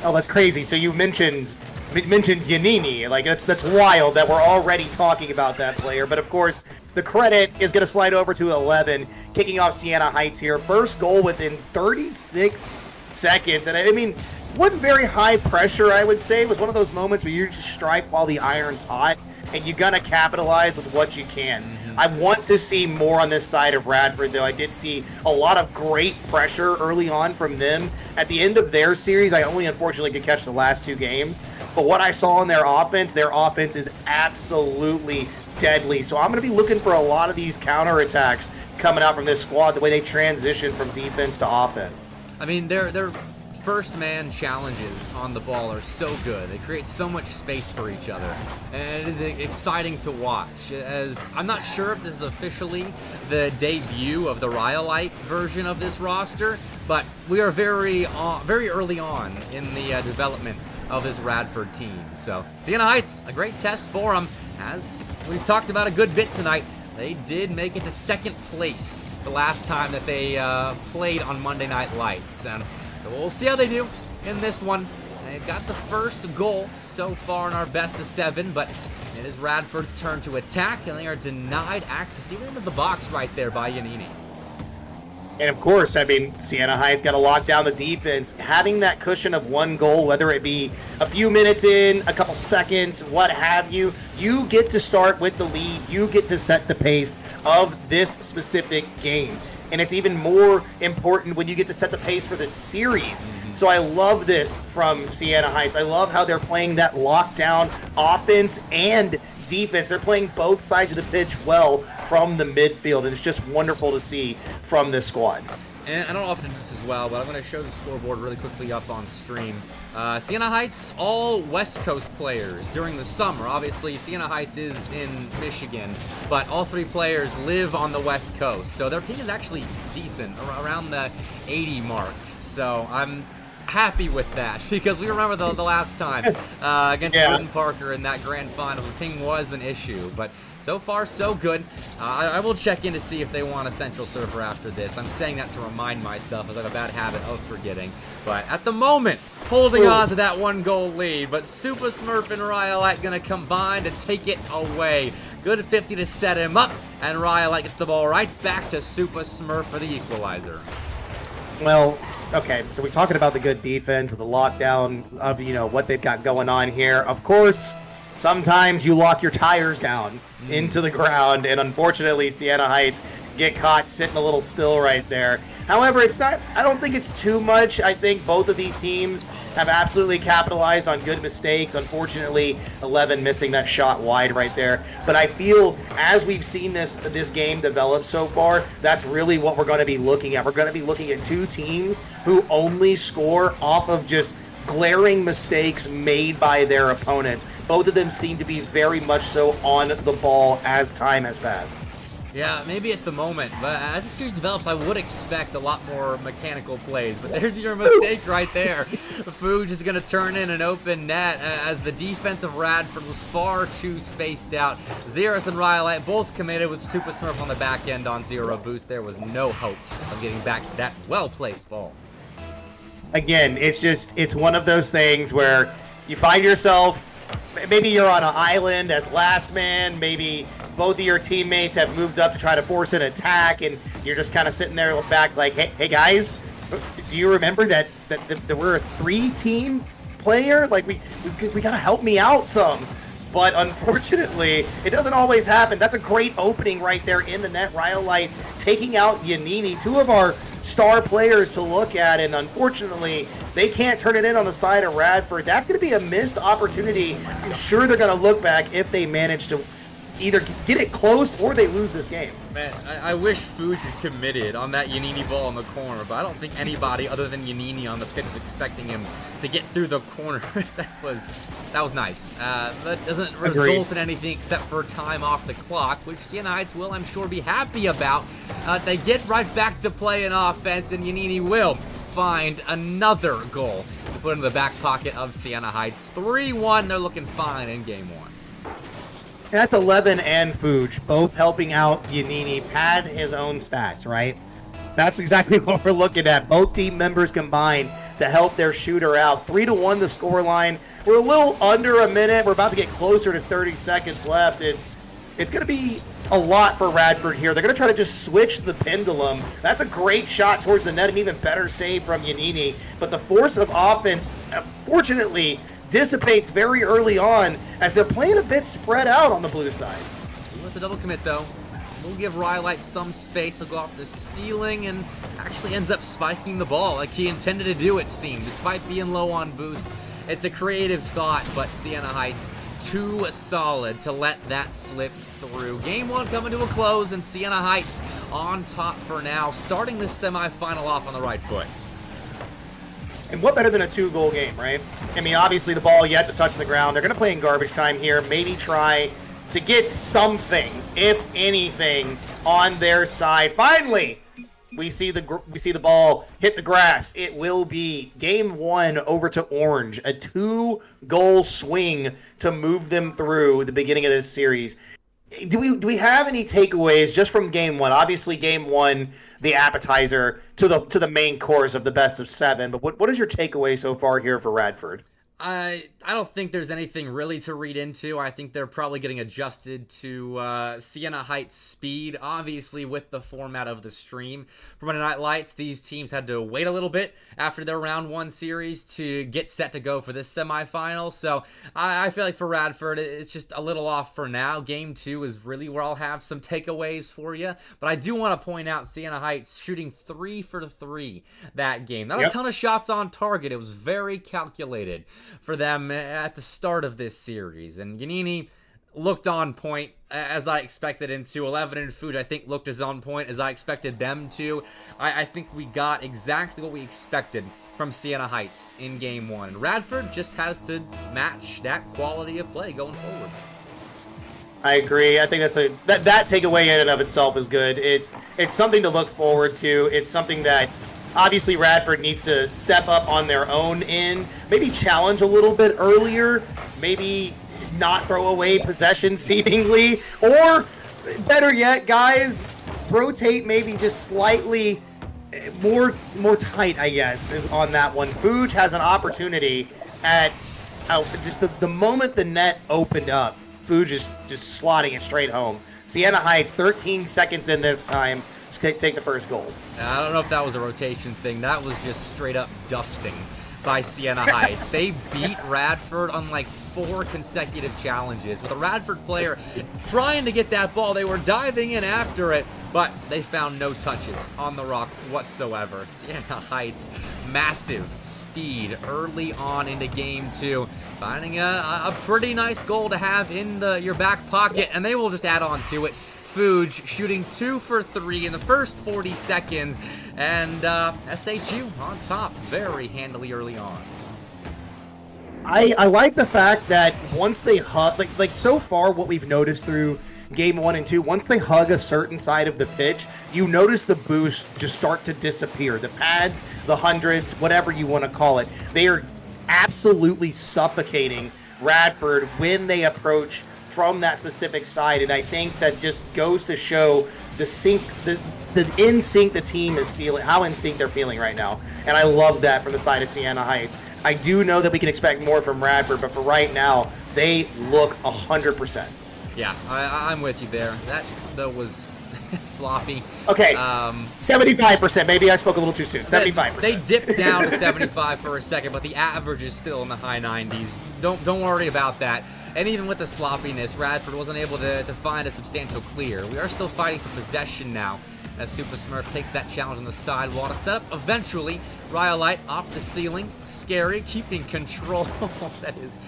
Oh, that's crazy. So you mentioned Giannini. Like, that's wild that we're already talking about that player. But of course, the credit is going to slide over to 11, kicking off Siena Heights here. First goal within 36 seconds. And I mean, wasn't very high pressure, I would say. It was one of those moments where you just strike while the iron's hot, and you're going to capitalize with what you can. I want to see more on this side of Radford, though. I did see a lot of great pressure early on from them. At the end of their series, I only unfortunately could catch the last 2 games. But what I saw in their offense is absolutely deadly. So I'm going to be looking for a lot of these counterattacks coming out from this squad, the way they transition from defense to offense. I mean, their first man challenges on the ball are so good. They create so much space for each other, and it is exciting to watch. As I'm not sure if this is officially the debut of the Rhyolite version of this roster, but we are very early on in the development of this Radford team. So Siena Heights, a great test for them. As we've talked about a good bit tonight, they did make it to 2nd place the last time that they played on Monday Night Lights. And we'll see how they do in this one. They've got the first goal so far in our best of 7, but it is Radford's turn to attack, and they are denied access even into the box right there by Giannini. And of course, I mean, Siena Heights got to lock down the defense. Having that cushion of 1 goal, whether it be a few minutes in, a couple seconds, what have you, you get to start with the lead. You get to set the pace of this specific game. And it's even more important when you get to set the pace for the series. So I love this from Siena Heights. I love how they're playing that lockdown offense and defense. They're playing both sides of the pitch well from the midfield, and it's just wonderful to see from this squad. And I don't often do this as well, but I'm going to show the scoreboard really quickly up on stream. Siena Heights, all West Coast players during the summer. Obviously, Siena Heights is in Michigan, but all 3 players live on the West Coast. So their ping is actually decent, around the 80 mark. So I'm happy with that, because we remember the last time against Golden Parker in that grand final, the ping was an issue. But so far, so good. I will check in to see if they want a central server after this. I'm saying that to remind myself, as I have a bad habit of forgetting. But at the moment, holding on to that 1-goal lead. But Super Smurf and Rhyolite going to combine to take it away. Good 50 to set him up, and Rhyolite gets the ball right back to Super Smurf for the equalizer. Well, okay, so we're talking about the good defense, the lockdown of, what they've got going on here. Of course, sometimes you lock your tires down into the ground, and unfortunately, Siena Heights get caught sitting a little still right there. However, I don't think it's too much. I think both of these teams have absolutely capitalized on good mistakes. Unfortunately, 11 missing that shot wide right there. But I feel as we've seen this game develop so far, that's really what we're going to be looking at. We're going to be looking at two teams who only score off of just glaring mistakes made by their opponents. Both of them seem to be very much so on the ball as time has passed. Yeah, maybe at the moment, but as the series develops, I would expect a lot more mechanical plays. But there's your mistake right there. Fuge is going to turn in an open net as the defense of Radford was far too spaced out. Xeris and Rhyolite both committed with Super Smurf on the back end on 0 boost. There was no hope of getting back to that well-placed ball. Again, it's one of those things where you find yourself, maybe you're on an island as last man, maybe both of your teammates have moved up to try to force an attack, and you're just kind of sitting there back like, hey guys, do you remember that we're a 3-team player? Like, we gotta help me out some. But unfortunately, it doesn't always happen. That's a great opening right there in the net. Rhyolite taking out Yanini, two of our star players to look at, and unfortunately, they can't turn it in on the side of Radford. That's going to be a missed opportunity. I'm sure they're going to look back if they manage to either get it close or they lose this game. Man, I wish Fuge had committed on that Yanini ball in the corner, but I don't think anybody other than Yanini on the pit was expecting him to get through the corner. that was nice. That doesn't result in anything except for time off the clock, which Siena Heights will, I'm sure, be happy about. They get right back to playing offense, and Yanini will find another goal to put in the back pocket of Siena Heights. 3-1, they're looking fine in game 1. That's 11 and Fuge, both helping out Yanini. Pad his own stats, right? That's exactly what we're looking at. Both team members combined to help their shooter out. 3-1 the scoreline. We're a little under a minute. We're about to get closer to 30 seconds left. It's going to be a lot for Radford here. They're going to try to just switch the pendulum. That's a great shot towards the net, an even better save from Yanini. But the force of offense, fortunately, dissipates very early on as they're playing a bit spread out on the blue side. He wants a double commit though. We'll give Rhyolite some space. He'll go off the ceiling and actually ends up spiking the ball like he intended to do, it seemed, despite being low on boost. It's a creative thought, but Siena Heights too solid to let that slip through. Game 1 coming to a close, and Siena Heights on top for now, starting this semifinal off on the right foot. And what better than a 2-goal game, right? I mean, obviously the ball yet to touch the ground. They're going to play in garbage time here. Maybe try to get something, if anything, on their side. Finally, we see the ball hit the grass. It will be game 1 over to Orange. A 2-goal swing to move them through the beginning of this series. Do we have any takeaways just from game 1? Obviously, game 1, the appetizer to the main course of the best of 7. But what is your takeaway so far here for Radford? I don't think there's anything really to read into. I think they're probably getting adjusted to Siena Heights' speed. Obviously, with the format of the stream for Monday Night Lights, these teams had to wait a little bit after their round 1 series to get set to go for this semifinal. So I feel like for Radford, it's just a little off for now. Game 2 is really where I'll have some takeaways for you. But I do want to point out Siena Heights shooting 3 for 3 that game. Not a ton of shots on target. It was very calculated for them at the start of this series. And Yanini looked on point as I expected him to. 11 and Fuge, I think, looked as on point as I expected them to. I think we got exactly what we expected from Siena Heights in game 1. And Radford just has to match that quality of play going forward. I agree. I think that takeaway in and of itself is good. It's something to look forward to. It's something that obviously Radford needs to step up on their own end, maybe challenge a little bit earlier, maybe not throw away possession seemingly, or better yet, guys, rotate maybe just slightly more tight, I guess, is on that one. Fuge has an opportunity at just the moment the net opened up. Fuge is just slotting it straight home. Siena Heights, 13 seconds in this time. Take the first goal. I don't know if that was a rotation thing. That was just straight up dusting by Siena Heights. They beat Radford on like 4 consecutive challenges with a Radford player trying to get that ball. They were diving in after it, but they found no touches on the rock whatsoever. Siena Heights, massive speed early on into game 2, finding a pretty nice goal to have in your back pocket, and they will just add on to it. Fuge shooting 2 for 3 in the first 40 seconds, and SHU on top very handily early on. I like the fact that once they hug, like so far what we've noticed through game 1 and 2, once they hug a certain side of the pitch, you notice the boost just start to disappear. The pads, the hundreds, whatever you want to call it, they are absolutely suffocating Radford when they approach from that specific side, and I think that just goes to show the in sync the team is feeling, how in sync they're feeling right now, and I love that from the side of Siena Heights. I do know that we can expect more from Radford, but for right now, they look 100%. Yeah, I'm with you there. That though was sloppy. Okay, 75%. Maybe I spoke a little too soon. 75%. They dipped down to 75 for a second, but the average is still in the high 90s. Don't worry about that. And even with the sloppiness, Radford wasn't able to find a substantial clear. We are still fighting for possession now, as Super Smurf takes that challenge on the sidewall to set up eventually. Rhyolite off the ceiling, scary, keeping control. That is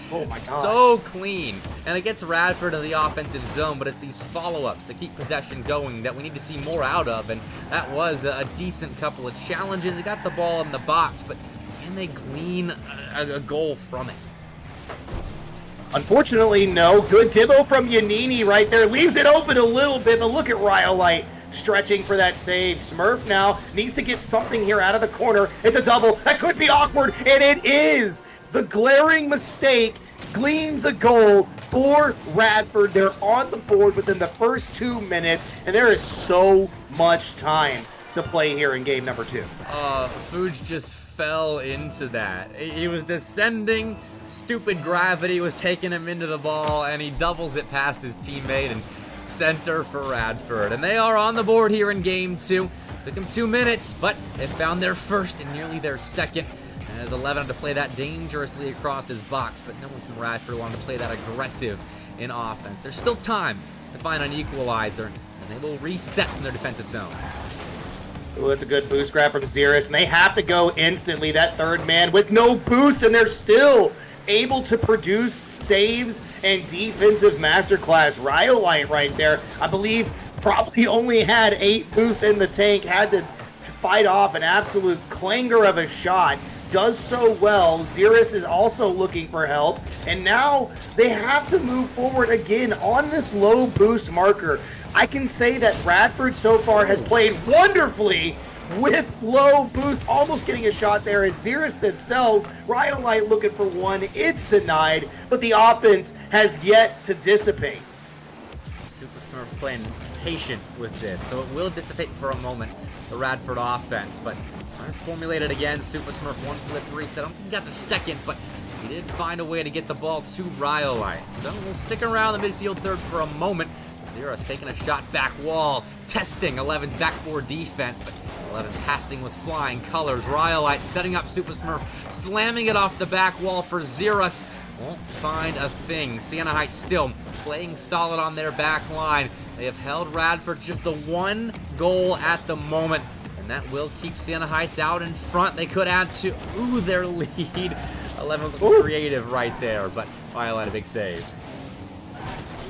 so clean. And it gets Radford in the offensive zone, but it's these follow-ups to keep possession going that we need to see more out of. And that was a decent couple of challenges. They got the ball in the box, but can they glean a goal from it? Unfortunately, no. Good demo from Yanini right there. Leaves it open a little bit, but look at Rhyolite stretching for that save. Smurf now needs to get something here out of the corner. It's a double. That could be awkward, and it is. The glaring mistake gleans a goal for Radford. They're on the board within the first 2 minutes, and there is so much time to play here in game number 2. Fuge just fell into that. He was descending. Stupid gravity was taking him into the ball, and he doubles it past his teammate and center for Radford. And they are on the board here in game 2. Took them 2 minutes, but they found their first and nearly their second. As 11 had to play that dangerously across his box, but no one from Radford wanted to play that aggressive in offense. There's still time to find an equalizer, and they will reset from their defensive zone. Ooh, that's a good boost grab from Xeris, and they have to go instantly. That third man with no boost, and they're still able to produce saves and defensive masterclass. Rhyolite right there, I believe, probably only had 8 boosts in the tank, had to fight off an absolute clanger of a shot. Does so well. Xeris is also looking for help, and now they have to move forward again on this low boost marker. I can say that Radford so far has played wonderfully with low boost, almost getting a shot there as Xeris themselves. Rhyolite looking for one, it's denied, but the offense has yet to dissipate. Super Smurf's playing patient with this, so it will dissipate for a moment, the Radford offense, but trying to formulate it again. Super Smurf 1 flip reset. I don't think he got the second, but he did find a way to get the ball to Rhyolite. So we'll stick around the midfield third for a moment. Xeris taking a shot back wall, testing 11's backboard defense, but 11 passing with flying colors. Rhyolite setting up Super Smurf, slamming it off the back wall for Xeris. Won't find a thing. Siena Heights still playing solid on their back line. They have held Radford just the 1 goal at the moment, and that will keep Siena Heights out in front. They could add to their lead. 11 was looking creative right there, but Rhyolite a big save.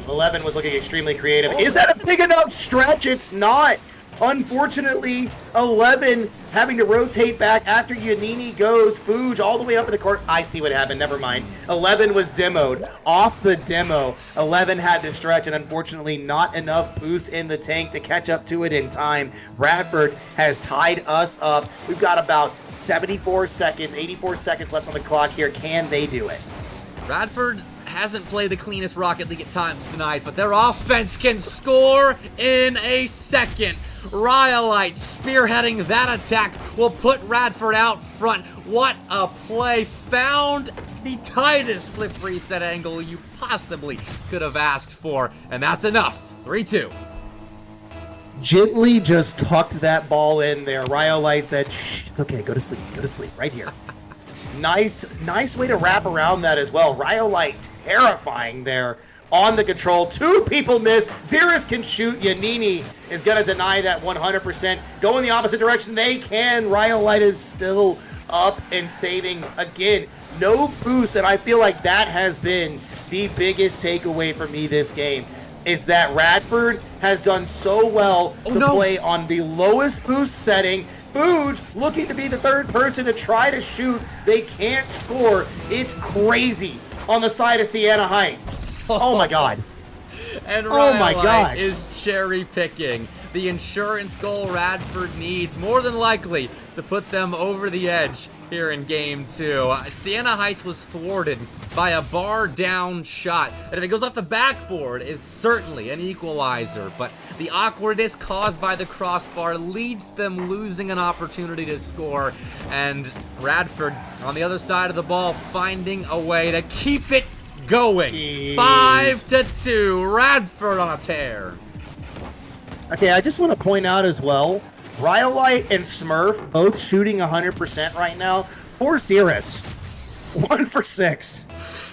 11 was looking extremely creative. Is that a big enough stretch? It's not. Unfortunately, 11 having to rotate back after Yanini goes. Fuge all the way up in the court. I see what happened. Never mind. 11 was demoed. Off the demo, 11 had to stretch, and unfortunately not enough boost in the tank to catch up to it in time. Radford has tied us up. We've got about 74 seconds, 84 seconds left on the clock here. Can they do it? Radford hasn't played the cleanest Rocket League at times tonight, but their offense can score in a second. Rhyolite spearheading that attack will put Radford out front. What a play. Found the tightest flip reset angle you possibly could have asked for, and that's enough. 3-2. Gently just tucked that ball in there. Rhyolite said, shh, it's okay, go to sleep, right here. Nice way to wrap around that as well. Rhyolite terrifying there on the control. 2 people miss. Xerus can shoot. Yanini is going to deny that 100%. Go in the opposite direction. They can. Rhyolite is still up and saving again. No boost, and I feel like that has been the biggest takeaway for me this game, is that Radford has done so well to play on the lowest boost setting. Fuge looking to be the third person to try to shoot. They can't score. It's crazy on the side of Sienna Heights. Oh my god. And Oh my Rhyolite gosh. is cherry picking the insurance goal Radford needs, more than likely, to put them over the edge here in Game 2. Sienna Heights was thwarted by a bar down shot that, if it goes off the backboard, is certainly an equalizer, but the awkwardness caused by the crossbar leads them losing an opportunity to score, and Radford on the other side of the ball finding a way to keep it going. Jeez. 5-2, Radford on a tear. Okay, I just want to point out as well, Rhyolite and Smurf both shooting 100% right now. Poor Xerus. 1 for 6.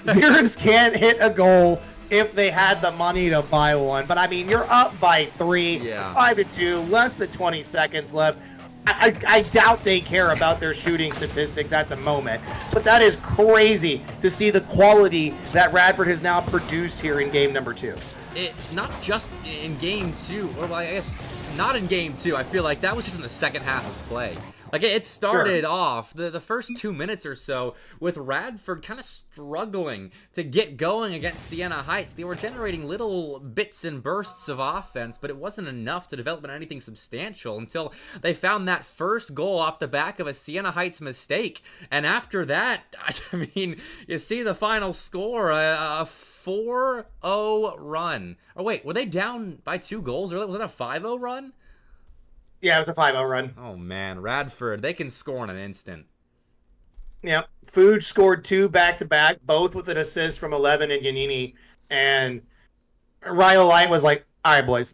Xerus can't hit a goal if they had the money to buy one. But I mean, you're up by 3, Yeah. 5-2, less than 20 seconds left. I doubt they care about their shooting statistics at the moment. But that is crazy to see the quality that Radford has now produced here in game number 2. It not just in Game 2, or I guess not in Game 2. I feel like that was just in the second half of play. Like, it started off the first 2 minutes or so with Radford kind of struggling to get going against Sienna Heights. They were generating little bits and bursts of offense, but it wasn't enough to develop into anything substantial until they found that first goal off the back of a Sienna Heights mistake. And after that, I mean, you see the final score, a 4-0 run. Oh, wait, were they down by 2 goals? Or was that a 5-0 run? Yeah, it was a 5-0 run. Oh, man. Radford, they can score in an instant. Yeah, Fuge scored 2 back-to-back, both with an assist from 11 and Yanini. And Rhyolite was like, all right, boys,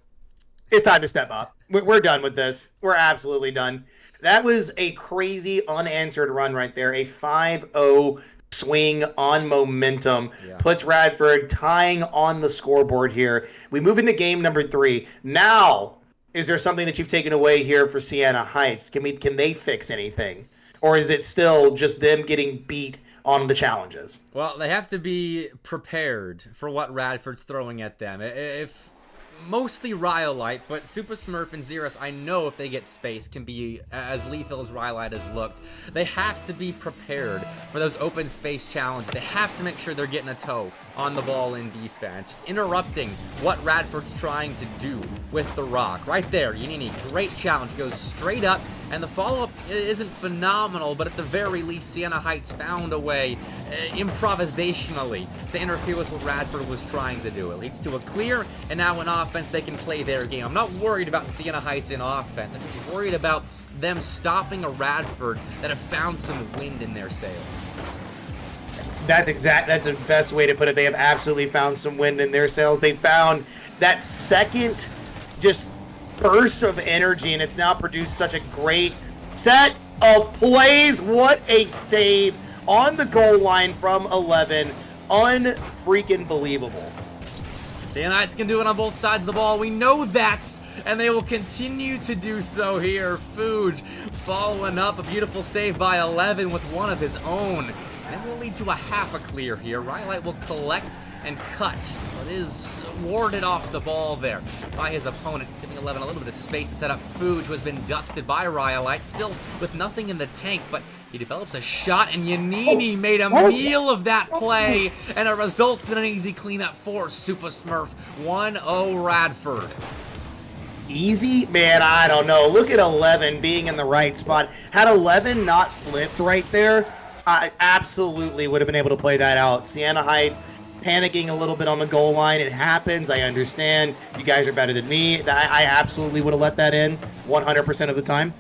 it's time to step up. We're done with this. We're absolutely done. That was a crazy unanswered run right there. A 5-0 swing on momentum puts Radford tying on the scoreboard here. We move into game number 3. Now, is there something that you've taken away here for Sienna Heights? Can they fix anything? Or is it still just them getting beat on the challenges? Well, they have to be prepared for what Radford's throwing at them. If mostly Rhyolite, but Super Smurf and Xerus, I know if they get space, can be as lethal as Rhyolite has looked. They have to be prepared for those open space challenges. They have to make sure they're getting a toe on the ball in defense, interrupting what Radford's trying to do with the rock. Right there, Yanini, great challenge, goes straight up, and the follow-up isn't phenomenal, but at the very least, Sienna Heights found a way, improvisationally, to interfere with what Radford was trying to do. It leads to a clear, and now in offense, they can play their game. I'm not worried about Sienna Heights in offense. I'm just worried about them stopping a Radford that have found some wind in their sails. That's the best way to put it. They have absolutely found some wind in their sails. They found that second just burst of energy, and it's now produced such a great set of plays. What a save on the goal line from 11. Unfreaking believable. Sienna Heights can do it on both sides of the ball. We know that, and they will continue to do so here. Fuge following up a beautiful save by 11 with one of his own. And it will lead to a half a clear here. Rhyolite will collect and cut, but is warded off the ball there by his opponent, giving 11 a little bit of space to set up Fuge, who has been dusted by Rhyolite, still with nothing in the tank, but he develops a shot, and Yanini made a meal of that play, and it results in an easy cleanup for Super Smurf. 1-0 Radford. Easy? Man, I don't know. Look at 11 being in the right spot. Had 11 not flipped right there, I absolutely would have been able to play that out. Sienna Heights panicking a little bit on the goal line. It happens. I understand. You guys are better than me. I absolutely would have let that in 100% of the time.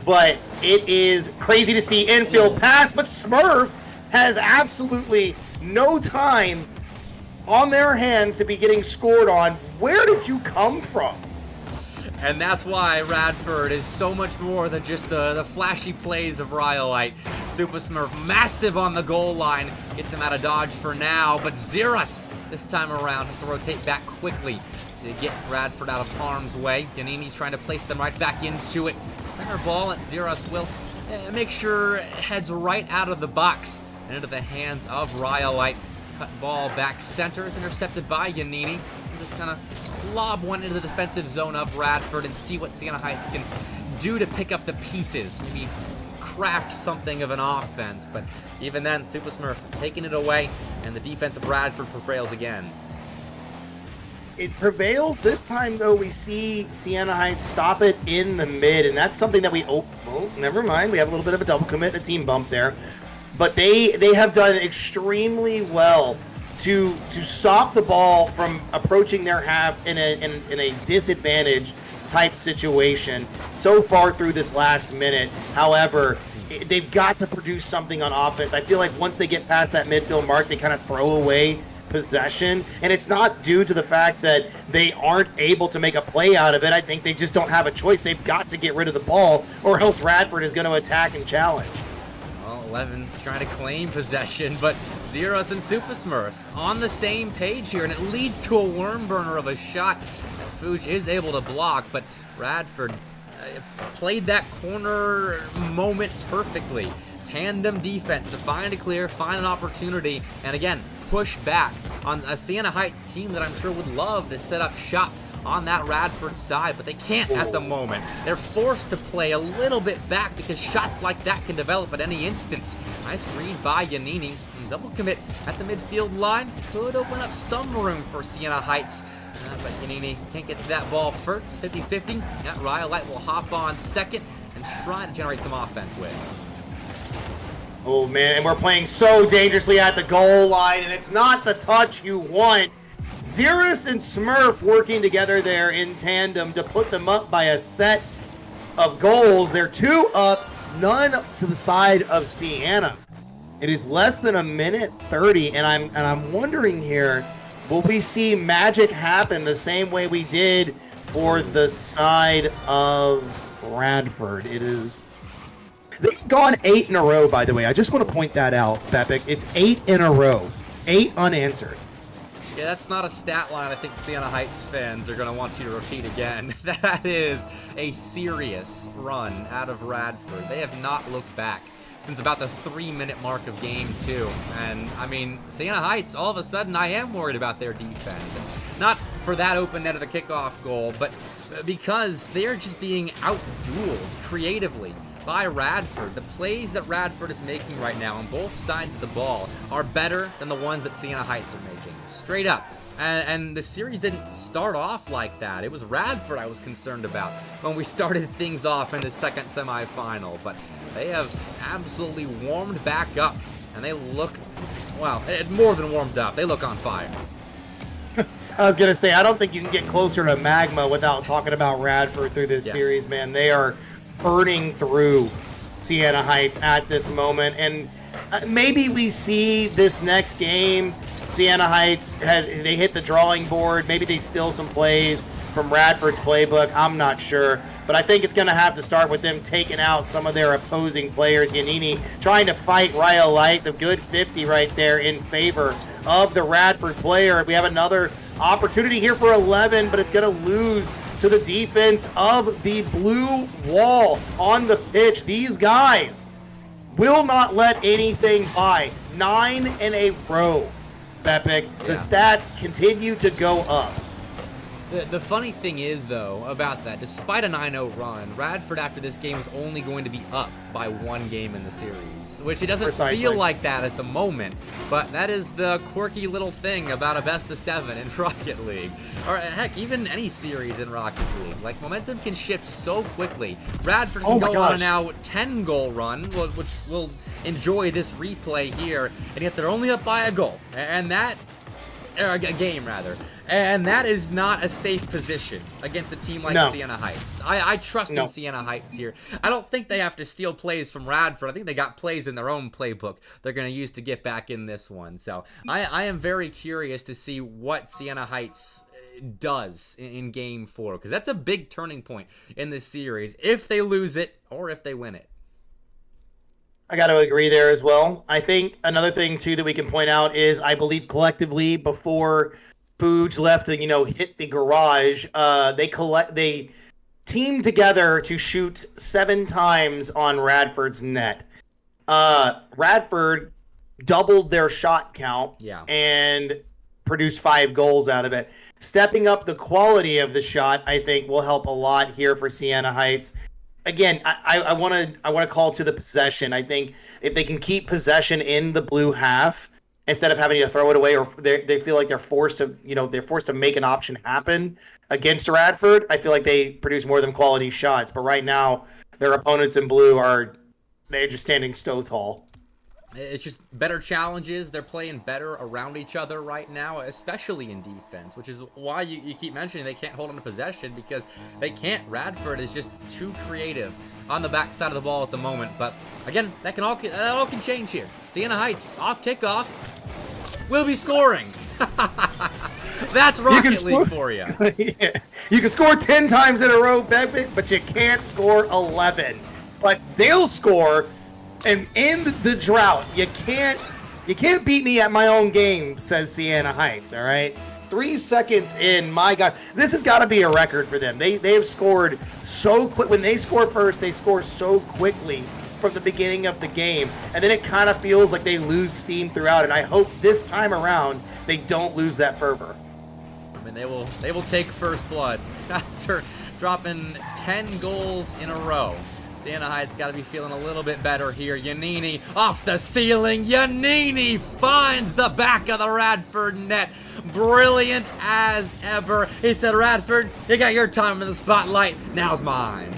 But it is crazy to see infield pass, but Smurf has absolutely no time on their hands to be getting scored on. Where did you come from? And that's why Radford is so much more than just the flashy plays of Rhyolite. Super Smurf massive on the goal line. Gets him out of dodge for now, but Xerus this time around has to rotate back quickly to get Radford out of harm's way. Giannini trying to place them right back into it. Center ball, and Zeros will make sure it heads right out of the box and into the hands of Rhyolite. Cut ball back center is intercepted by Giannini. Just kind of lob one into the defensive zone of Radford and see what Siena Heights can do to pick up the pieces. Maybe craft something of an offense, but even then, Super Smurf taking it away, and the defense of Radford prevails again. It prevails this time, though. We see Siena Heights stop it in the mid, and that's something that never mind. We have a little bit of a double commit, a team bump there, but they have done extremely well to stop the ball from approaching their half in a disadvantage type situation so far through this last minute. However, they've got to produce something on offense. I feel like once they get past that midfield mark, they kind of throw away possession, and it's not due to the fact that they aren't able to make a play out of it. I think they just don't have a choice. They've got to get rid of the ball, or else Radford is going to attack and challenge. Well, 11 trying to claim possession, but Zeros and Super Smurf on the same page here, and it leads to a worm burner of a shot that Fuge is able to block, but Radford played that corner moment perfectly. Tandem defense to find a clear, find an opportunity, and again, push back on a Siena Heights team that I'm sure would love to set up shop on that Radford side, but they can't at the moment. They're forced to play a little bit back because shots like that can develop at any instance. Nice read by Giannini. Double commit at the midfield line could open up some room for Siena Heights, but Giannini can't get to that ball first. 50-50. That Rhyolite will hop on second and try to generate some offense with. Oh, man, and we're playing so dangerously at the goal line, and it's not the touch you want. Xeris and Smurf working together there in tandem to put them up by a set of goals. They're 2 up, none to the side of Siena. It is less than a minute 30, and I'm wondering here, will we see magic happen the same way we did for the side of Radford? It is... They've gone 8 in a row, by the way. I just want to point that out, Bepic. It's 8 in a row. 8 unanswered. Yeah, that's not a stat line I think Siena Heights fans are going to want you to repeat again. That is a serious run out of Radford. They have not looked back since about the 3-minute mark of game 2. And, I mean, Siena Heights, all of a sudden, I am worried about their defense. And not for that open net of the kickoff goal, but because they're just being out-dueled creatively by Radford. The plays that Radford is making right now on both sides of the ball are better than the ones that Siena Heights are making. Straight up. And the series didn't start off like that. It was Radford I was concerned about when we started things off in the second semifinal. But they have absolutely warmed back up. And they look, well, more than warmed up. They look on fire. I was going to say, I don't think you can get closer to magma without talking about Radford through this series, man. They are burning through Siena Heights at this moment, and maybe we see this next game Siena Heights they hit the drawing board. Maybe they steal some plays from Radford's playbook. I'm not sure, but I think it's going to have to start with them taking out some of their opposing players. Giannini trying to fight Rhyolite, the good 50 right there in favor of the Radford player. We have another opportunity here for 11, but it's going to lose to the defense of the blue wall on the pitch. These guys will not let anything by. 9 in a row, Bepic. The stats continue to go up. The funny thing is, though, about that, despite a 9-0 run, Radford after this game is only going to be up by 1 game in the series, which it doesn't feel like that at the moment, but that is the quirky little thing about a best-of-7 in Rocket League, or heck, even any series in Rocket League. Like, momentum can shift so quickly. Radford can go on a now 10-goal run, which we'll enjoy this replay here, and yet they're only up by a goal, and that, a game rather. And that is not a safe position against a team like Siena Heights. I trust in Siena Heights here. I don't think they have to steal plays from Radford. I think they got plays in their own playbook they're going to use to get back in this one. So I am very curious to see what Siena Heights does in Game 4, because that's a big turning point in this series, if they lose it or if they win it. I got to agree there as well. I think another thing too that we can point out is I believe collectively before Fuge left to hit the garage, they teamed together to shoot 7 times on Radford's net. Radford doubled their shot count and produced 5 goals out of it. Stepping up the quality of the shot, I think, will help a lot here for Siena Heights. Again, I want to call to the possession. I think if they can keep possession in the blue half instead of having to throw it away, or they feel like they're forced to make an option happen against Radford, I feel like they produce more than quality shots. But right now, their opponents in blue they're just standing so tall. It's just better challenges. They're playing better around each other right now, especially in defense, which is why you keep mentioning they can't hold on to possession, because they can't. Radford is just too creative on the backside of the ball at the moment. But again, that all can change here. Siena Heights off kickoff will be scoring. That's Rocket League for you. Yeah. You can score 10 times in a row, Bepic, but you can't score 11. But they'll score and end the drought. You can't beat me at my own game, says Siena Heights, all right? 3 seconds in, my God. This has got to be a record for them. They have scored so quick. When they score first, they score so quickly from the beginning of the game. And then it kind of feels like they lose steam throughout. And I hope this time around they don't lose that fervor. I mean, they will take first blood after dropping 10 goals in a row. Siena Heights got to be feeling a little bit better here. Yanini off the ceiling. Yanini finds the back of the Radford net. Brilliant as ever. He said, Radford, you got your time in the spotlight. Now's mine.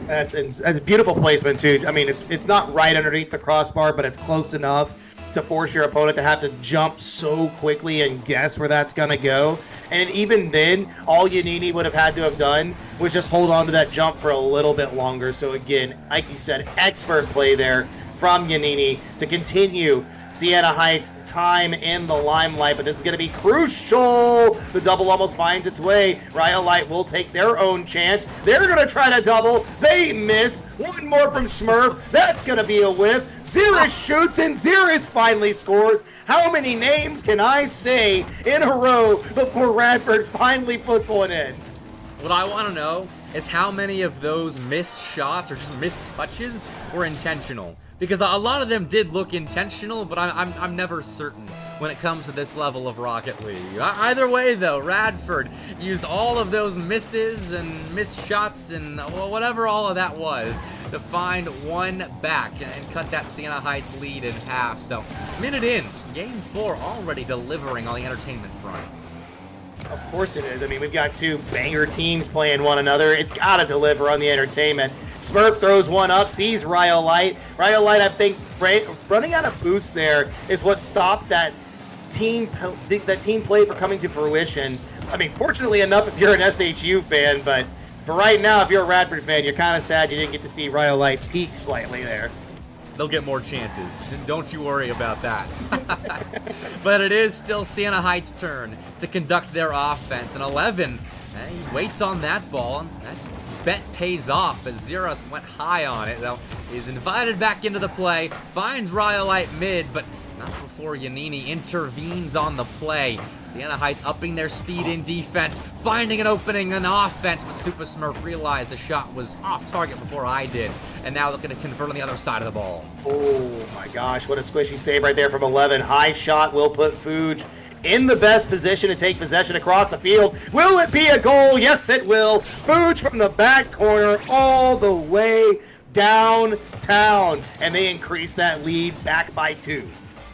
That's a beautiful placement, too. I mean, it's not right underneath the crossbar, but it's close enough to force your opponent to have to jump so quickly and guess where that's going to go. And even then, all Yanini would have had to have done was just hold on to that jump for a little bit longer. So again, like you said, expert play there from Yanini to continue Siena Heights' time in the limelight, but this is going to be crucial. The double almost finds its way. Rhyolite will take their own chance. They're going to try to double. They miss. One more from Smurf. That's going to be a whiff. Xeris shoots, and Xeris finally scores. How many names can I say in a row before Radford finally puts one in? What I want to know is how many of those missed shots or just missed touches were intentional. Because a lot of them did look intentional, but I'm never certain when it comes to this level of Rocket League. Either way, though, Radford used all of those misses and missed shots and whatever all of that was to find one back and cut that Siena Heights lead in half. So, minute in, Game 4 already delivering on the entertainment front. Of course it is. I mean, we've got 2 banger teams playing one another. It's got to deliver on the entertainment. Smurf throws one up, sees Rhyolite. Rhyolite, I think, running out of boost there is what stopped that team play from coming to fruition. I mean, fortunately enough, if you're an SHU fan, but for right now, if you're a Radford fan, you're kind of sad you didn't get to see Rhyolite peak slightly there. They'll get more chances. Don't you worry about that. But it is still Siena Heights' turn to conduct their offense. And 11, he waits on that ball. And that bet pays off as Xeris went high on it. Though he's invited back into the play, finds Rhyolite mid, but not before Yanini intervenes on the play. Siena Heights upping their speed in defense, finding an opening in offense, but Super Smurf realized the shot was off target before I did, and now looking to convert on the other side of the ball. Oh my gosh, what a squishy save right there from 11. High shot will put Fuge in the best position to take possession across the field. Will it be a goal? Yes, it will. Fuge from the back corner all the way downtown, and they increase that lead back by 2.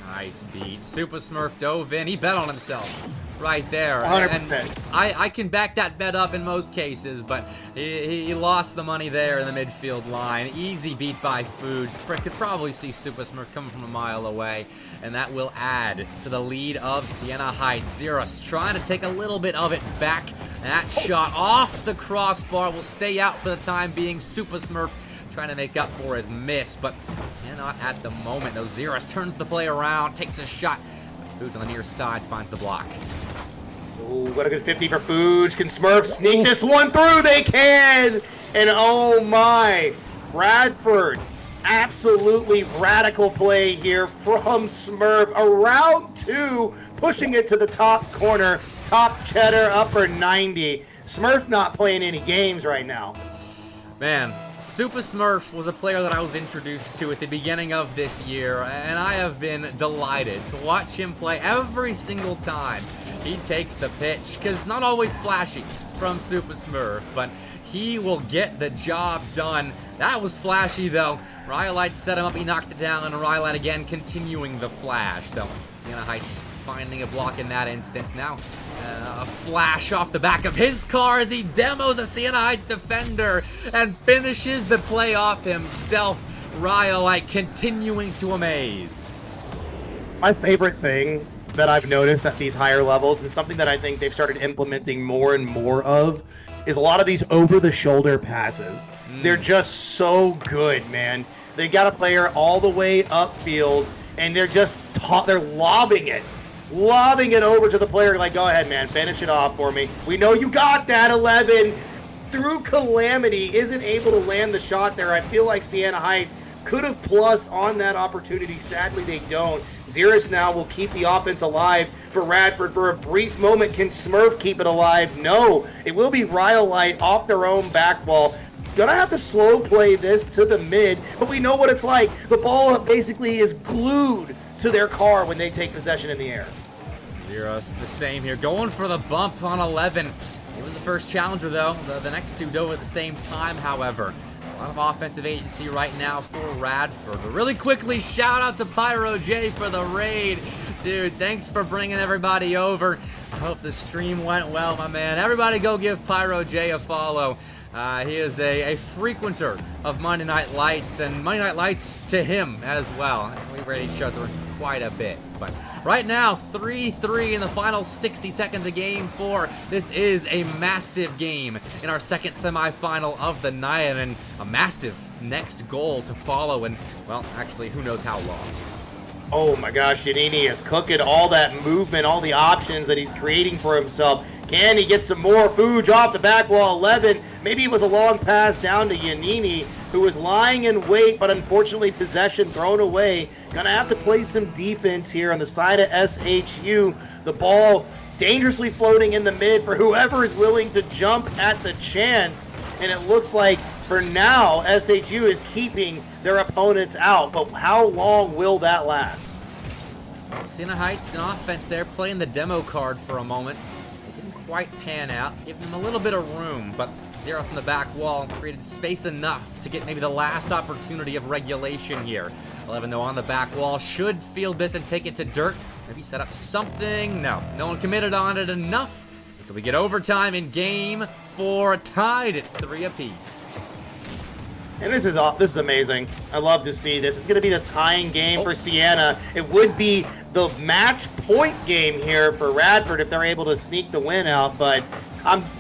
Nice beat. Super Smurf dove in. He bet on himself right there. 100%. And I can back that bet up in most cases, but he lost the money there in the midfield line. Easy beat by Fuge. Could probably see Super Smurf coming from a mile away, and that will add to the lead of Siena Heights. Xeris trying to take a little bit of it back. That shot off the crossbar will stay out for the time being. Super Smurf trying to make up for his miss, but cannot at the moment. Though Xeris turns the play around, takes a shot. Fuge on the near side finds the block. Oh, what a good 50 for Fuge. Can Smurf sneak this one through? They can! And oh my, Radford absolutely radical play here from Smurf. Around 2, pushing it to the top corner. Top cheddar, upper 90. Smurf not playing any games right now. Man, Super Smurf was a player that I was introduced to at the beginning of this year, and I have been delighted to watch him play every single time he takes the pitch, because not always flashy from Super Smurf, but he will get the job done. That was flashy, though. Rhyolite set him up, he knocked it down, and Rhyolite again continuing the flash, though. Sienna Heights finding a block in that instance. Now, a flash off the back of his car as he demos a Sienna Heights defender and finishes the play off himself. Rhyolite continuing to amaze. My favorite thing that I've noticed at these higher levels, and something that I think they've started implementing more and more of, is a lot of these over-the-shoulder passes. They're just so good, man. They got a player all the way upfield, and they're just they're lobbing it over to the player, like, go ahead, man, finish it off for me. We know you got that. 11 through calamity isn't able to land the shot there. I feel like Sienna Heights could have plussed on that opportunity. Sadly, they don't. Xeris now will keep the offense alive for Radford for a brief moment. Can Smurf keep it alive? No. It will be Rhyolite off their own back wall. Gonna have to slow play this to the mid, but we know what it's like. The ball basically is glued to their car when they take possession in the air. Xeris the same here, going for the bump on 11. He was the first challenger, though. The next two dove at the same time, however. A lot of offensive agency right now for Radford. But really quickly, shout out to Pyro J for the raid. Dude, thanks for bringing everybody over. I hope the stream went well, my man. Everybody go give Pyro J a follow. He is a frequenter of Monday Night Lights, and Monday Night Lights to him as well. We raid each other quite a bit. But right now, 3-3 in the final 60 seconds of Game 4. This is a massive game in our second semifinal of the night, and a massive next goal to follow, and, well, actually, who knows how long. Oh my gosh, Yanini is cooking all that movement, all the options that he's creating for himself. Can he get some more? Fuge off the back wall, 11. Maybe it was a long pass down to Yanini, who was lying in wait, but unfortunately possession thrown away. Gonna have to play some defense here on the side of SHU. The ball dangerously floating in the mid for whoever is willing to jump at the chance. And it looks like for now, SHU is keeping their opponents out. But how long will that last? Sienna Heights in offense there, playing the demo card for a moment. It didn't quite pan out, giving them a little bit of room, but Xeris on the back wall created space enough to get maybe the last opportunity of regulation here. 11 though on the back wall, should field this and take it to dirt. Maybe set up something. No one committed on it enough. So we get overtime in Game 4, tied at 3 apiece. And this is amazing. I love to see this. It's going to be the tying game for Sienna. It would be the match point game here for Radford if they're able to sneak the win out. But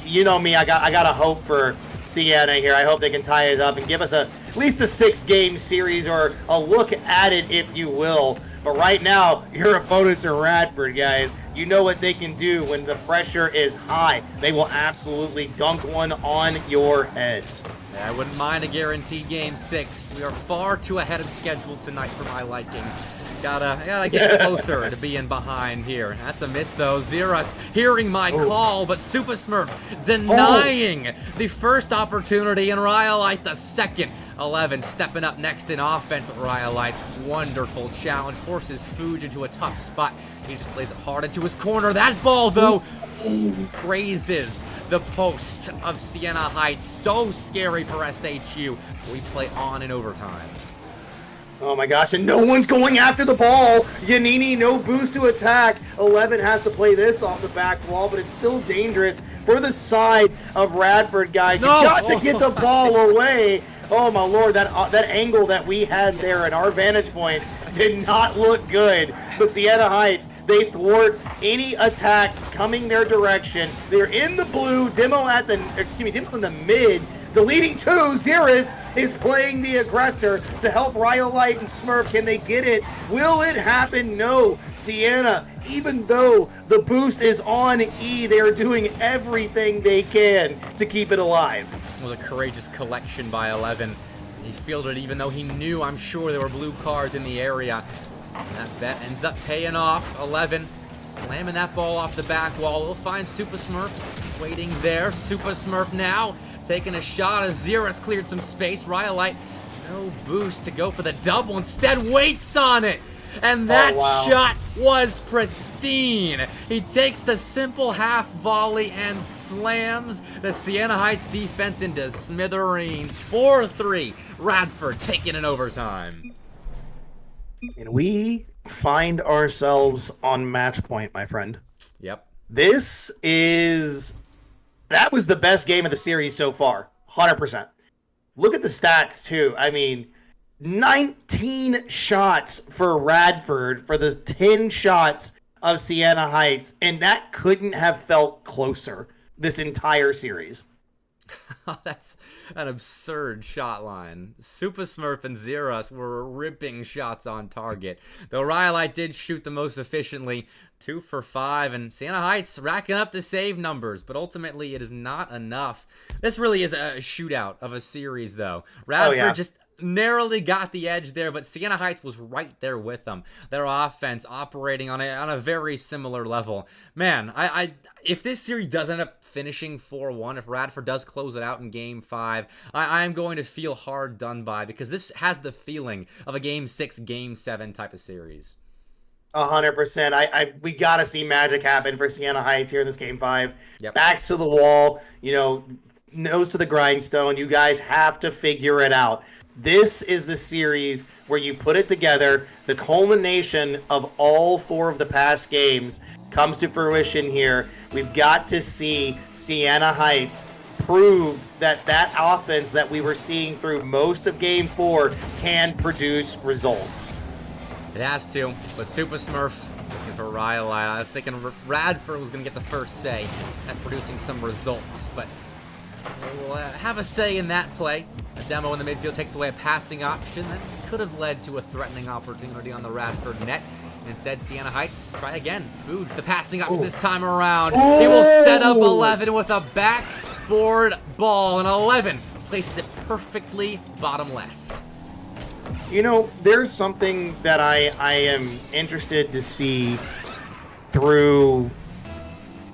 you know me, I got a hope for Sienna here. I hope they can tie it up and give us at least a 6-game series, or a look at it, if you will. But right now, your opponents are Radford, guys. You know what they can do when the pressure is high. They will absolutely dunk one on your head. I wouldn't mind a guaranteed Game 6. We are far too ahead of schedule tonight for my liking. Gotta get closer to being behind here. That's a miss, though. Xeris hearing my call, but Super Smurf denying the first opportunity, and Rhyolite the second. 11 stepping up next in offense, but Rhyolite, wonderful challenge, forces Fuge into a tough spot. He just plays it hard into his corner. That ball, though, grazes the posts of Sienna Heights. So scary for SHU. We play on in overtime. Oh my gosh, and no one's going after the ball. Yanini, no boost to attack. 11 has to play this off the back wall, but it's still dangerous for the side of Radford, guys. You got to get the ball away. Oh my lord, that angle that we had there at our vantage point did not look good. But Sienna Heights, they thwart any attack coming their direction. They're in the blue, Demo in the mid. Deleting 2, Xeris is playing the aggressor to help Rhyolite and Smurf. Can they get it? Will it happen? No. Sienna, even though the boost is on E, they are doing everything they can to keep it alive. It was a courageous collection by 11. He fielded even though he knew, I'm sure, there were blue cars in the area. And that bet ends up paying off. 11, slamming that ball off the back wall. We'll find Super Smurf waiting there. Super Smurf now taking a shot as Xeris cleared some space. Rhyolite, no boost to go for the double. Instead, waits on it. And that shot was pristine. He takes the simple half volley and slams the Siena Heights defense into smithereens. 4-3. Radford taking it overtime. And we find ourselves on match point, my friend. Yep. That was the best game of the series so far. 100%. Look at the stats, too. I mean, 19 shots for Radford for the 10 shots of Siena Heights, and that couldn't have felt closer this entire series. That's an absurd shot line. Super Smurf and Xeris were ripping shots on target. Though Rhyolite did shoot the most efficiently, 2 for 5, and Siena Heights racking up the save numbers, but ultimately it is not enough. This really is a shootout of a series, though. Radford just narrowly got the edge there, but Siena Heights was right there with them. Their offense operating on a very similar level. Man, if this series does end up finishing 4-1, if Radford does close it out in Game 5, I am going to feel hard done by, because this has the feeling of a Game 6, Game 7 type of series. 100%. We got to see magic happen for Siena Heights here in this Game 5. Yep. Backs to the wall, nose to the grindstone. You guys have to figure it out. This is the series where you put it together. The culmination of all 4 of the past games comes to fruition here. We've got to see Siena Heights prove that offense that we were seeing through most of Game 4 can produce results. It has to, but Super Smurf looking for Rhyolite. I was thinking Radford was going to get the first say at producing some results, but we'll have a say in that play. A demo in the midfield takes away a passing option that could have led to a threatening opportunity on the Radford net. Instead, Siena Heights try again. Foods the passing option this time around. He will set up 11 with a backboard ball, and 11 places it perfectly bottom left. There's something that I am interested to see through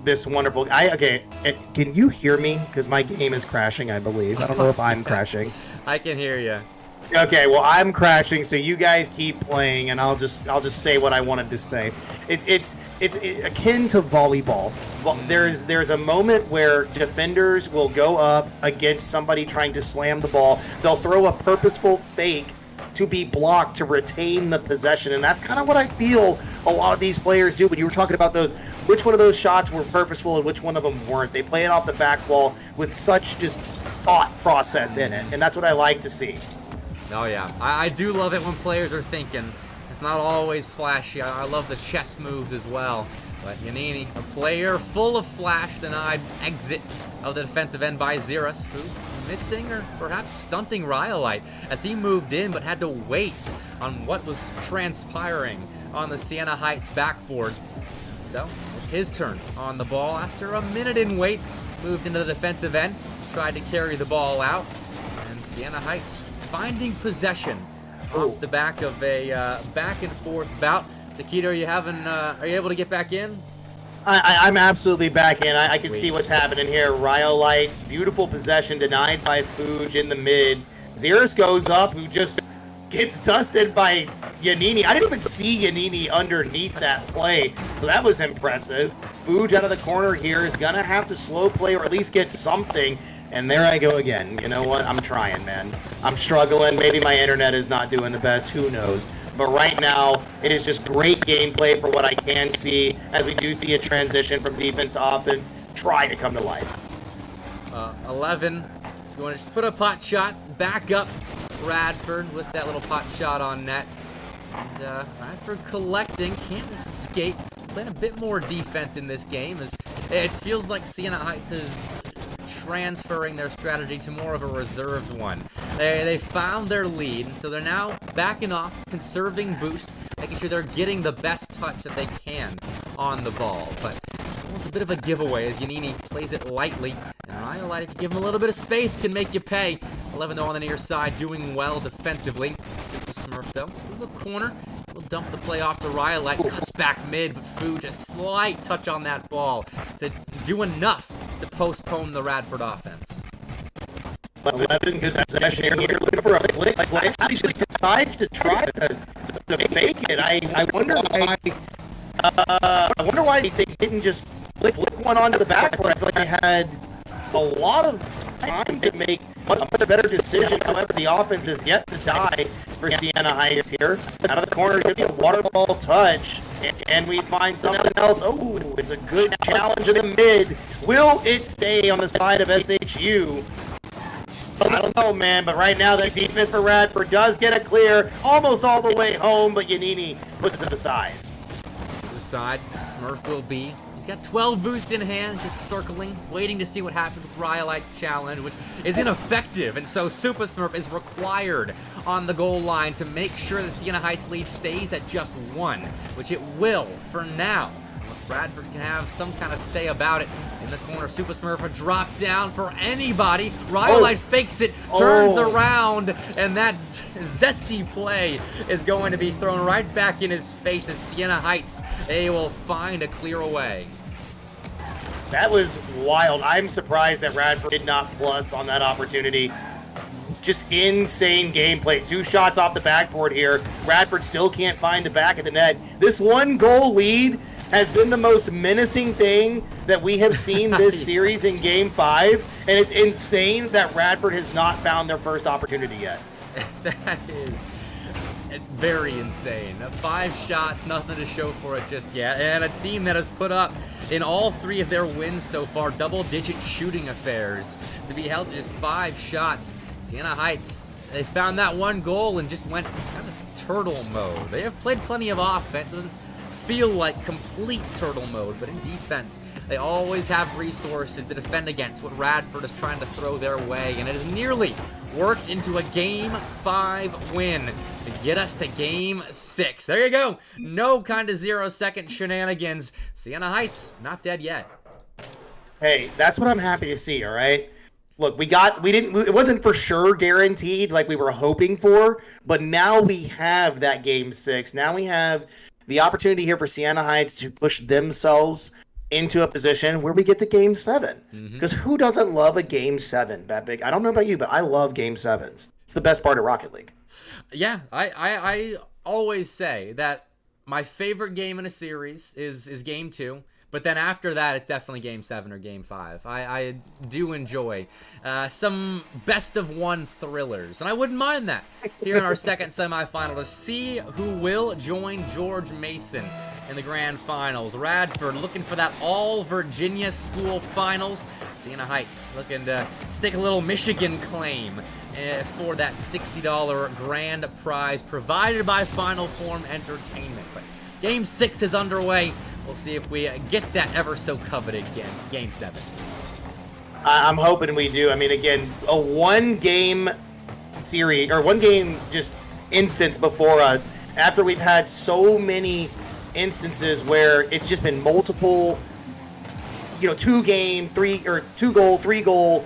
this wonderful... can you hear me? Because my game is crashing, I believe. I don't know if I'm crashing. I can hear you. Okay, well, I'm crashing, so you guys keep playing, and I'll just say what I wanted to say. It's akin to volleyball. There's a moment where defenders will go up against somebody trying to slam the ball. They'll throw a purposeful fake to be blocked to retain the possession, and that's kind of what I feel a lot of these players do. When you were talking about those, which one of those shots were purposeful and which one of them weren't? They play it off the back wall with such just thought process in it, and that's what I like to see. Oh yeah, I do love it when players are thinking. It's not always flashy. I love the chess moves as well. But Yanini, a player full of flash, denied exit of the defensive end by Xeris, who missing or perhaps stunting Rhyolite as he moved in but had to wait on what was transpiring on the Siena Heights backboard. So it's his turn on the ball after a minute in wait. Moved into the defensive end, tried to carry the ball out, and Siena Heights finding possession off the back of a back and forth bout. Taquito, are you able to get back in? I'm absolutely back in. I can see what's happening here. Rhyolite, beautiful possession denied by Fuge in the mid. Xeris goes up, who just gets dusted by Yanini. I didn't even see Yanini underneath that play, so that was impressive. Fuge out of the corner here is going to have to slow play or at least get something. And there I go again. You know what? I'm trying, man. I'm struggling. Maybe my internet is not doing the best. Who knows? But right now, it is just great gameplay for what I can see as we do see a transition from defense to offense try to come to life. 11 is going to just put a pot shot back up Radford with that little pot shot on net. And Radford collecting, can't escape. Playing a bit more defense in this game as it feels like Siena Heights is transferring their strategy to more of a reserved one. They found their lead, and so they're now backing off, conserving boost, making sure they're getting the best touch that they can on the ball. But it's a bit of a giveaway as Yanini plays it lightly, and Rhyolite, if you give him a little bit of space, can make you pay. 11 though on the near side, doing well defensively. Super Smurf though, through the corner. He'll dump the play off to Rhyolite, cuts back mid, but Fu just slight touch on that ball to do enough to postpone the Radford offense. 11 gets possession here, looking for a flick. Like he just decides to try to fake it. I wonder why. I wonder why they didn't just flick one onto the backboard. I feel like they had a lot of time to make a much better decision. However, the offense is yet to die for Siena Heights here. Out of the corner, it's going to be a water ball touch. And we find something else. Oh, it's a good challenge in the mid. Will it stay on the side of SHU? I don't know, man, but right now the defense for Radford does get a clear almost all the way home, but Yanini puts it to the side. To the side, Smurf will be. He's got 12 boost in hand, just circling, waiting to see what happens with Rhyolite's challenge, which is ineffective, and so Super Smurf is required on the goal line to make sure the Siena Heights lead stays at just 1, which it will for now. Radford can have some kind of say about it. In the corner, Super Smurf a drop down for anybody. Rhyolite fakes it, turns around, and that zesty play is going to be thrown right back in his face as Siena Heights, they will find a clear away. That was wild. I'm surprised that Radford did not plus on that opportunity. Just insane gameplay. 2 shots off the backboard here. Radford still can't find the back of the net. This 1-goal lead has been the most menacing thing that we have seen this series in Game 5, and it's insane that Radford has not found their first opportunity yet. That is very insane. 5 shots, nothing to show for it just yet, and a team that has put up in all 3 of their wins so far double-digit shooting affairs to be held to just 5 shots. Siena Heights, they found that 1 goal and just went kind of turtle mode. They have played plenty of offense. Doesn't feel like complete turtle mode, but in defense, they always have resources to defend against what Radford is trying to throw their way, and it has nearly worked into a Game 5 win to get us to Game 6. There you go. No kind of 0-second shenanigans. Siena Heights, not dead yet. Hey, that's what I'm happy to see, all right? Look, it wasn't for sure guaranteed like we were hoping for, but now we have that Game 6. Now we have the opportunity here for Siena Heights to push themselves into a position where we get to Game 7. Because who doesn't love a Game 7, Bepic? I don't know about you, but I love Game 7s. It's the best part of Rocket League. Yeah, I always say that my favorite game in a series is Game 2. But then after that, it's definitely Game 7 or Game 5. I do enjoy some best-of-1 thrillers, and I wouldn't mind that here in our second semifinal to see who will join George Mason in the grand finals. Radford looking for that all-Virginia school finals. Siena Heights looking to stick a little Michigan claim for that $60 grand prize provided by Final Form Entertainment. But Game 6 is underway. We'll see if we get that ever so coveted Game 7. I'm hoping we do. I mean, again, a 1-game series, or 1-game just instance before us, after we've had so many instances where it's just been multiple, 2-game, 2-goal, 3-goal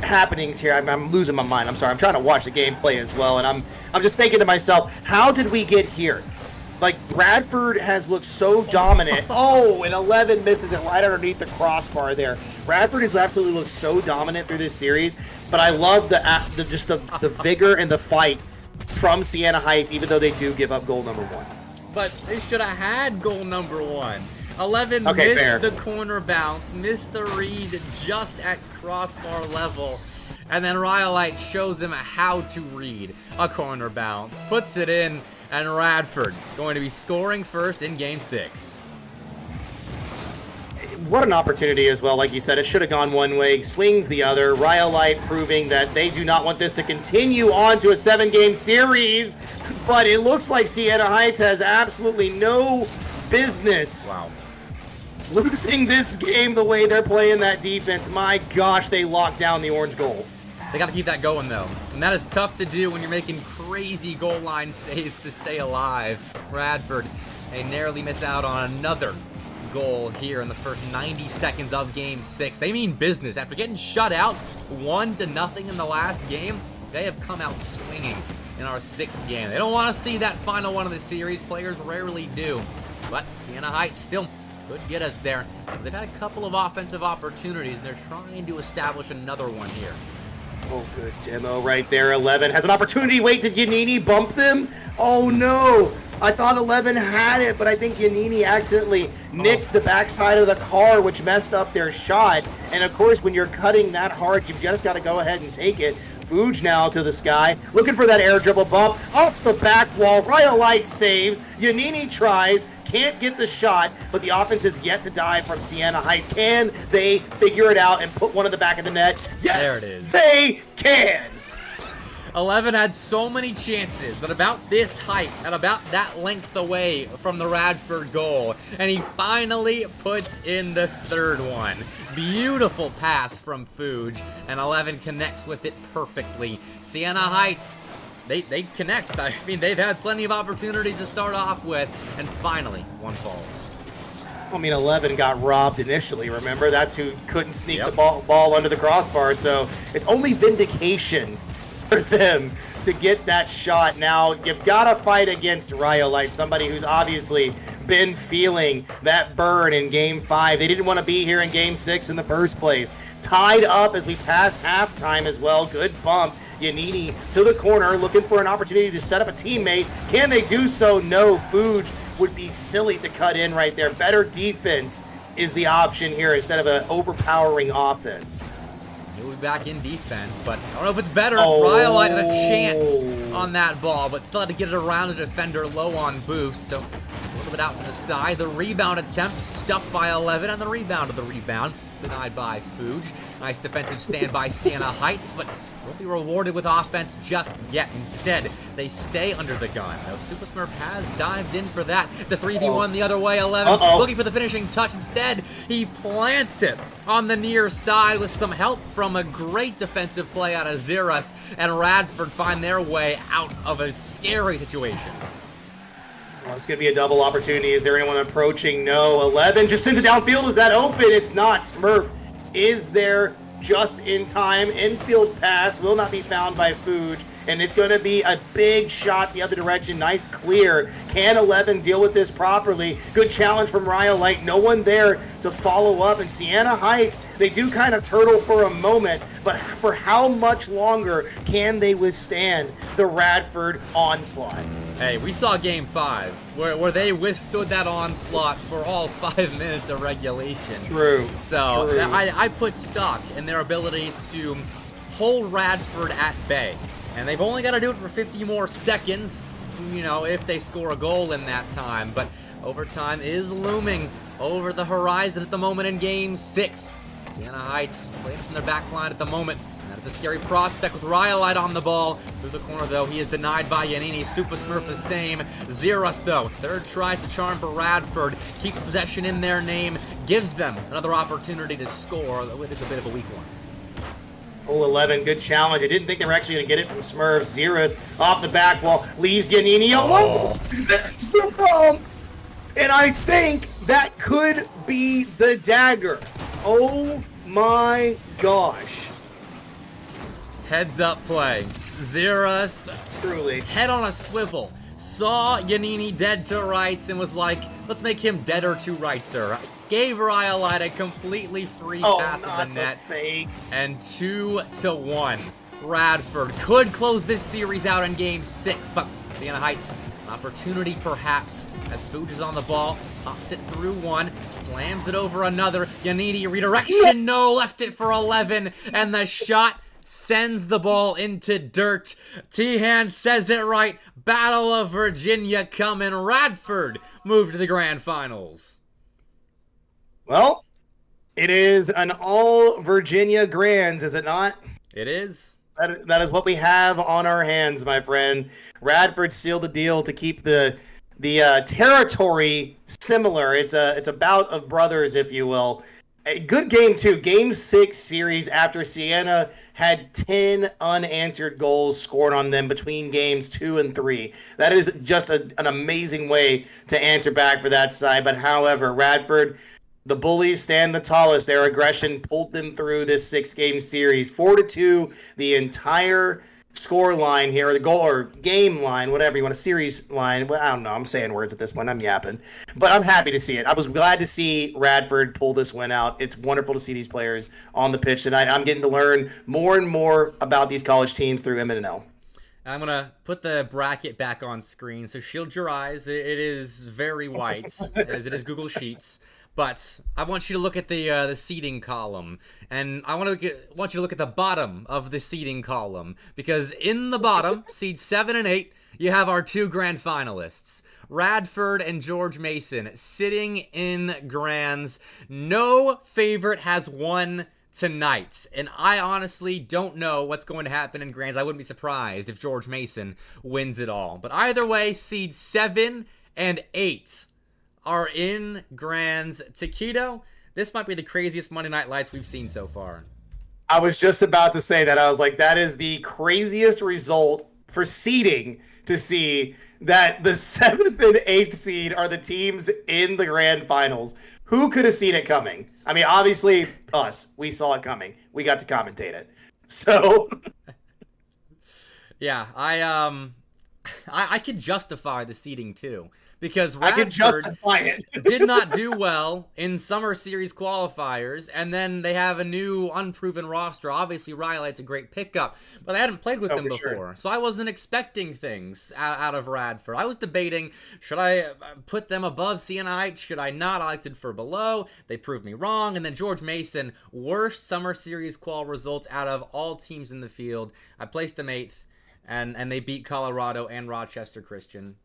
happenings here. I'm losing my mind. I'm sorry. I'm trying to watch the gameplay as well, and I'm just thinking to myself, how did we get here? Like, Radford has looked so dominant. Oh, and 11 misses it right underneath the crossbar there. Radford has absolutely looked so dominant through this series, but I love the vigor and the fight from Siena Heights, even though they do give up goal number 1. But they should have had goal number 1. 11 missed fair. the corner bounce, missed the read just at crossbar level, and then Rhyolite shows him how to read a corner bounce, puts it in, and Radford going to be scoring first in Game 6. What an opportunity as well. Like you said, it should have gone one way, swings the other. Rhyolite proving that they do not want this to continue on to a 7-game series, but it looks like Siena Heights has absolutely no business losing this game the way they're playing that defense. My gosh, they locked down the orange goal. They got to keep that going, though. And that is tough to do when you're making crazy goal line saves to stay alive. Radford, they narrowly miss out on another goal here in the first 90 seconds of Game 6. They mean business. After getting shut out 1-0 in the last game, they have come out swinging in our 6th game. They don't want to see that final one of the series. Players rarely do. But Siena Heights still could get us there. They've had a couple of offensive opportunities, and they're trying to establish another one here. Oh, good demo right there. 11 has an opportunity. Wait, did Yanini bump them? Oh, no. I thought 11 had it, but I think Yanini accidentally nicked the backside of the car, which messed up their shot. And, of course, when you're cutting that hard, you've just got to go ahead and take it. Fuge now to the sky, looking for that air dribble bump. Off the back wall, Rhyolite saves. Yanini tries, can't get the shot, but the offense is yet to die from Siena Heights. Can they figure it out and put one in the back of the net? Yes, there it is. They can. 11 had so many chances at about this height and about that length away from the Radford goal, and he finally puts in the 3rd one. Beautiful pass from Fuge, and 11 connects with it perfectly. Siena Heights, they connect. I mean, they've had plenty of opportunities to start off with, and finally, one falls. I mean, 11 got robbed initially, remember? That's who couldn't sneak the ball under the crossbar, so it's only vindication for them to get that shot. Now, you've got to fight against Rhyolite, somebody who's obviously been feeling that burn in Game 5. They didn't want to be here in Game 6 in the first place. Tied up as we pass halftime as well. Good bump. Yanini to the corner, looking for an opportunity to set up a teammate. Can they do so? No. Fuge would be silly to cut in right there. Better defense is the option here instead of an overpowering offense. He'll be back in defense, but I don't know if it's better. Rhyolite had a chance on that ball, but still had to get it around the defender low on boost, so a little bit out to the side. The rebound attempt stuffed by 11, and the rebound of the rebound denied by Fuge. Nice defensive stand by Siena Heights, but won't be rewarded with offense just yet. Instead, they stay under the gun. Though Super Smurf has dived in for that. It's a 3v1 the other way. 11 looking for the finishing touch. Instead, he plants it on the near side with some help from a great defensive play out of Xeris, and Radford find their way out of a scary situation. Well, it's going to be a double opportunity. Is there anyone approaching? No. 11 just sends it downfield. Is that open? It's not. Smurf is there just in time. Infield pass will not be found by Fuge, and it's going to be a big shot the other direction. Nice clear. Can 11 deal with this properly? Good challenge from Rhyolite. No one there to follow up. And Siena Heights, they do kind of turtle for a moment, but for how much longer can they withstand the Radford onslaught? Hey, we saw Game 5, where they withstood that onslaught for all 5 minutes of regulation. True. So True. I put stock in their ability to hold Radford at bay. And they've only got to do it for 50 more seconds, you know, if they score a goal in that time. But overtime is looming over the horizon at the moment in Game 6. Siena Heights playing from their back line at the moment. That is a scary prospect with Rhyolite on the ball. Through the corner, though, he is denied by Yanini. Super Smurf the same. Xeris, though, 3rd tries to charm for Radford. Keep possession in their name. Gives them another opportunity to score, though it is a bit of a weak one. Oh, 11, good challenge. I didn't think they were actually going to get it from Smurf. Xeris off the back wall, leaves Yanini alone. That's the problem. And I think that could be the dagger. Oh my gosh. Heads up play. Xeris, Truly. head on a swivel, saw Yanini dead to rights and was like, let's make him deader to rights, sir. Gave Rhyolite a completely free path to the net. Fake. And 2-1. Radford could close this series out in Game 6, but Siena Heights, an opportunity perhaps, as Fuge is on the ball, pops it through one, slams it over another. Yanini redirection, no, left it for 11, and the shot sends the ball into dirt. T-Han says it right. Battle of Virginia coming. Radford moved to the grand finals. Well, it is an all Virginia Grands, is it not? It is. That is what we have on our hands, my friend. Radford sealed the deal to keep the territory similar. It's a bout of brothers, if you will. A good game, too. Game 6 series after Sienna had 10 unanswered goals scored on them between games 2 and 3. That is just an amazing way to answer back for that side. But however, Radford, the bullies stand the tallest. Their aggression pulled them through this 6-game series. 4-2, the entire score line here, or the goal or game line, whatever you want, a series line. Well, I don't know. I'm saying words at this point. I'm yapping. But I'm happy to see it. I was glad to see Radford pull this win out. It's wonderful to see these players on the pitch tonight. I'm getting to learn more and more about these college teams through M&L. I'm going to put the bracket back on screen, so shield your eyes. It is very white, as it is Google Sheets. But I want you to look at the seeding column, and I want you to look at the bottom of the seeding column, because in the bottom, seeds 7 and 8, you have our 2 grand finalists, Radford and George Mason, sitting in grands. No favorite has won tonight, and I honestly don't know what's going to happen in grands. I wouldn't be surprised if George Mason wins it all. But either way, seeds 7 and 8 are in grands. Taquito, this might be the craziest Monday Night Lights we've seen so far. I was just about to say that. I was like, that is the craziest result for seeding to see that the 7th and 8th seed are the teams in the grand finals. Who could have seen it coming? I mean, obviously, us. We saw it coming. We got to commentate it. So... yeah, I could justify the seeding too, because I can Radford justify it. did not do well in summer series qualifiers, and then they have a new unproven roster. Obviously, Rylight's a great pickup, but I hadn't played with them before, sure. so I wasn't expecting things out of Radford. I was debating, should I put them above Sienna Heights? Should I not? I liked it for below. They proved me wrong, and then George Mason, worst summer series qual results out of all teams in the field. I placed them 8th. And they beat Colorado and Rochester Christian.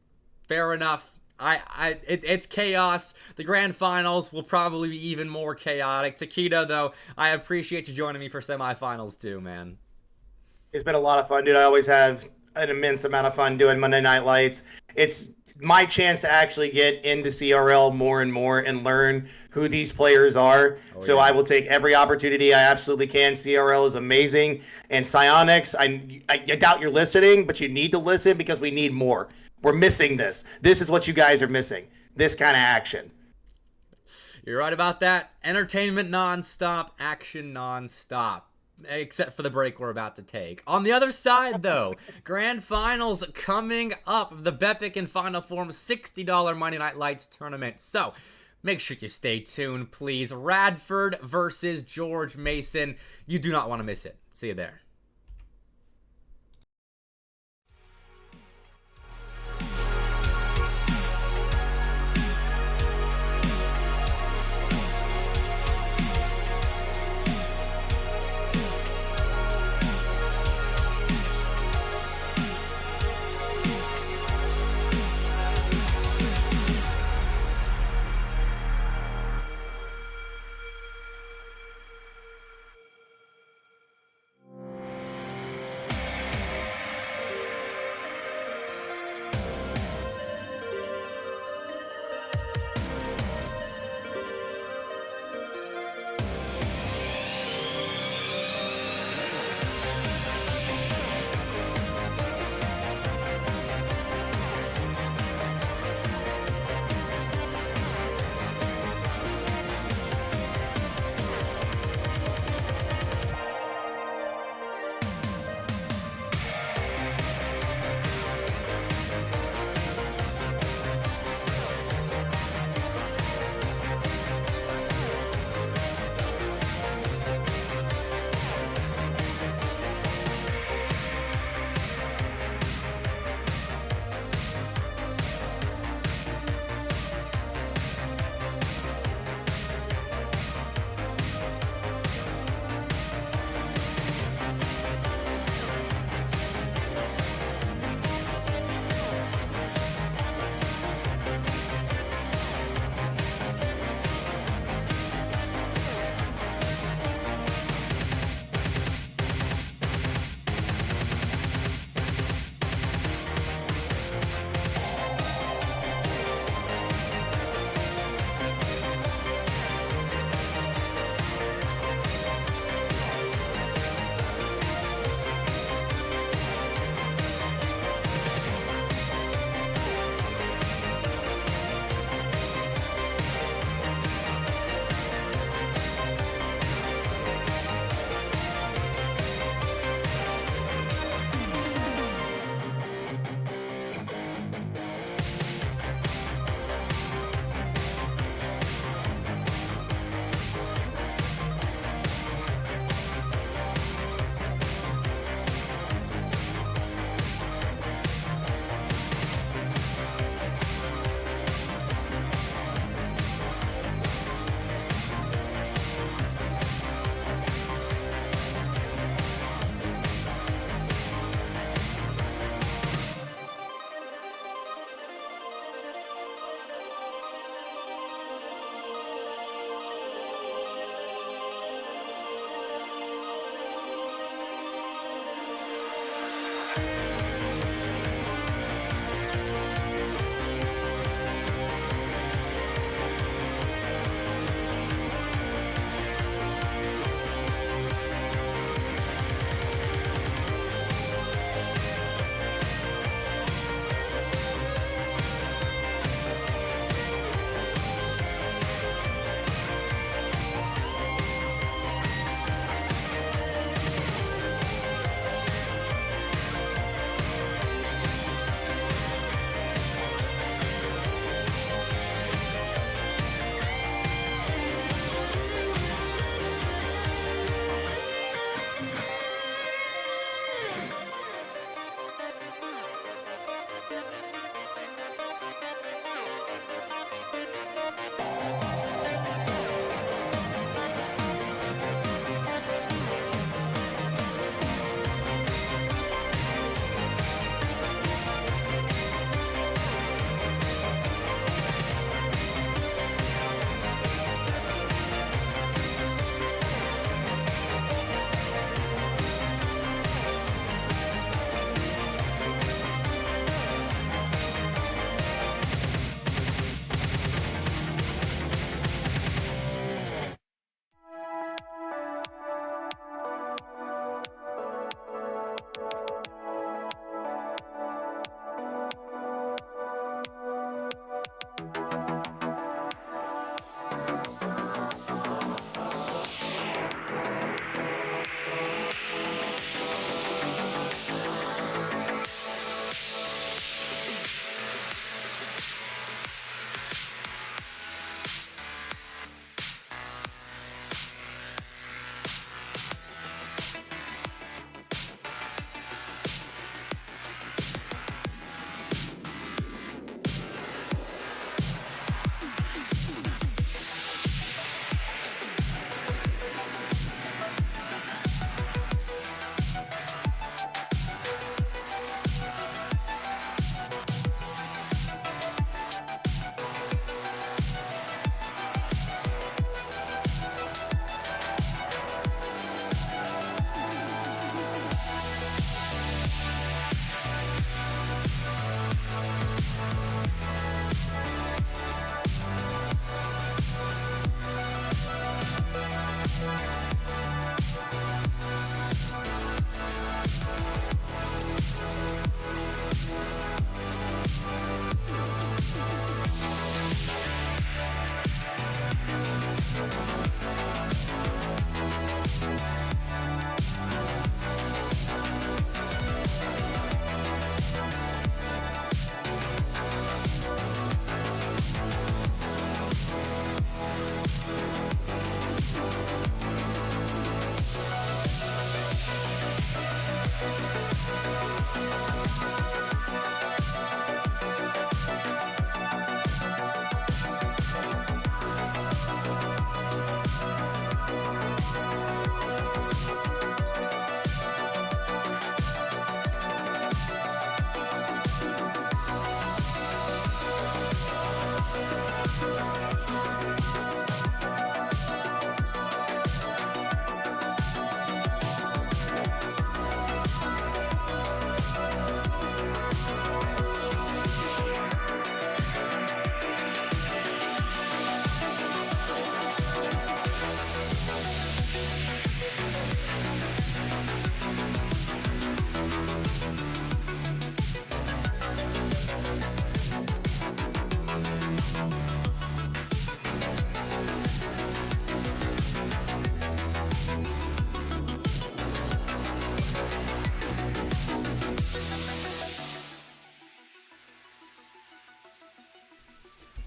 Fair enough. It's chaos. The grand finals will probably be even more chaotic. Taquito, though, I appreciate you joining me for semifinals too, man. It's been a lot of fun, dude. I always have an immense amount of fun doing Monday Night Lights. It's my chance to actually get into CRL more and more and learn who these players are. So I will take every opportunity I absolutely can. CRL is amazing. And Psionics, I doubt you're listening, but you need to listen because we need more. We're missing this. This is what you guys are missing. This kind of action. You're right about that. Entertainment nonstop, action nonstop. Except for the break we're about to take. On the other side, though, grand finals coming up. The Bepic and Final Form $60 Monday Night Lights tournament. So, make sure you stay tuned, please. Radford versus George Mason. You do not want to miss it. See you there.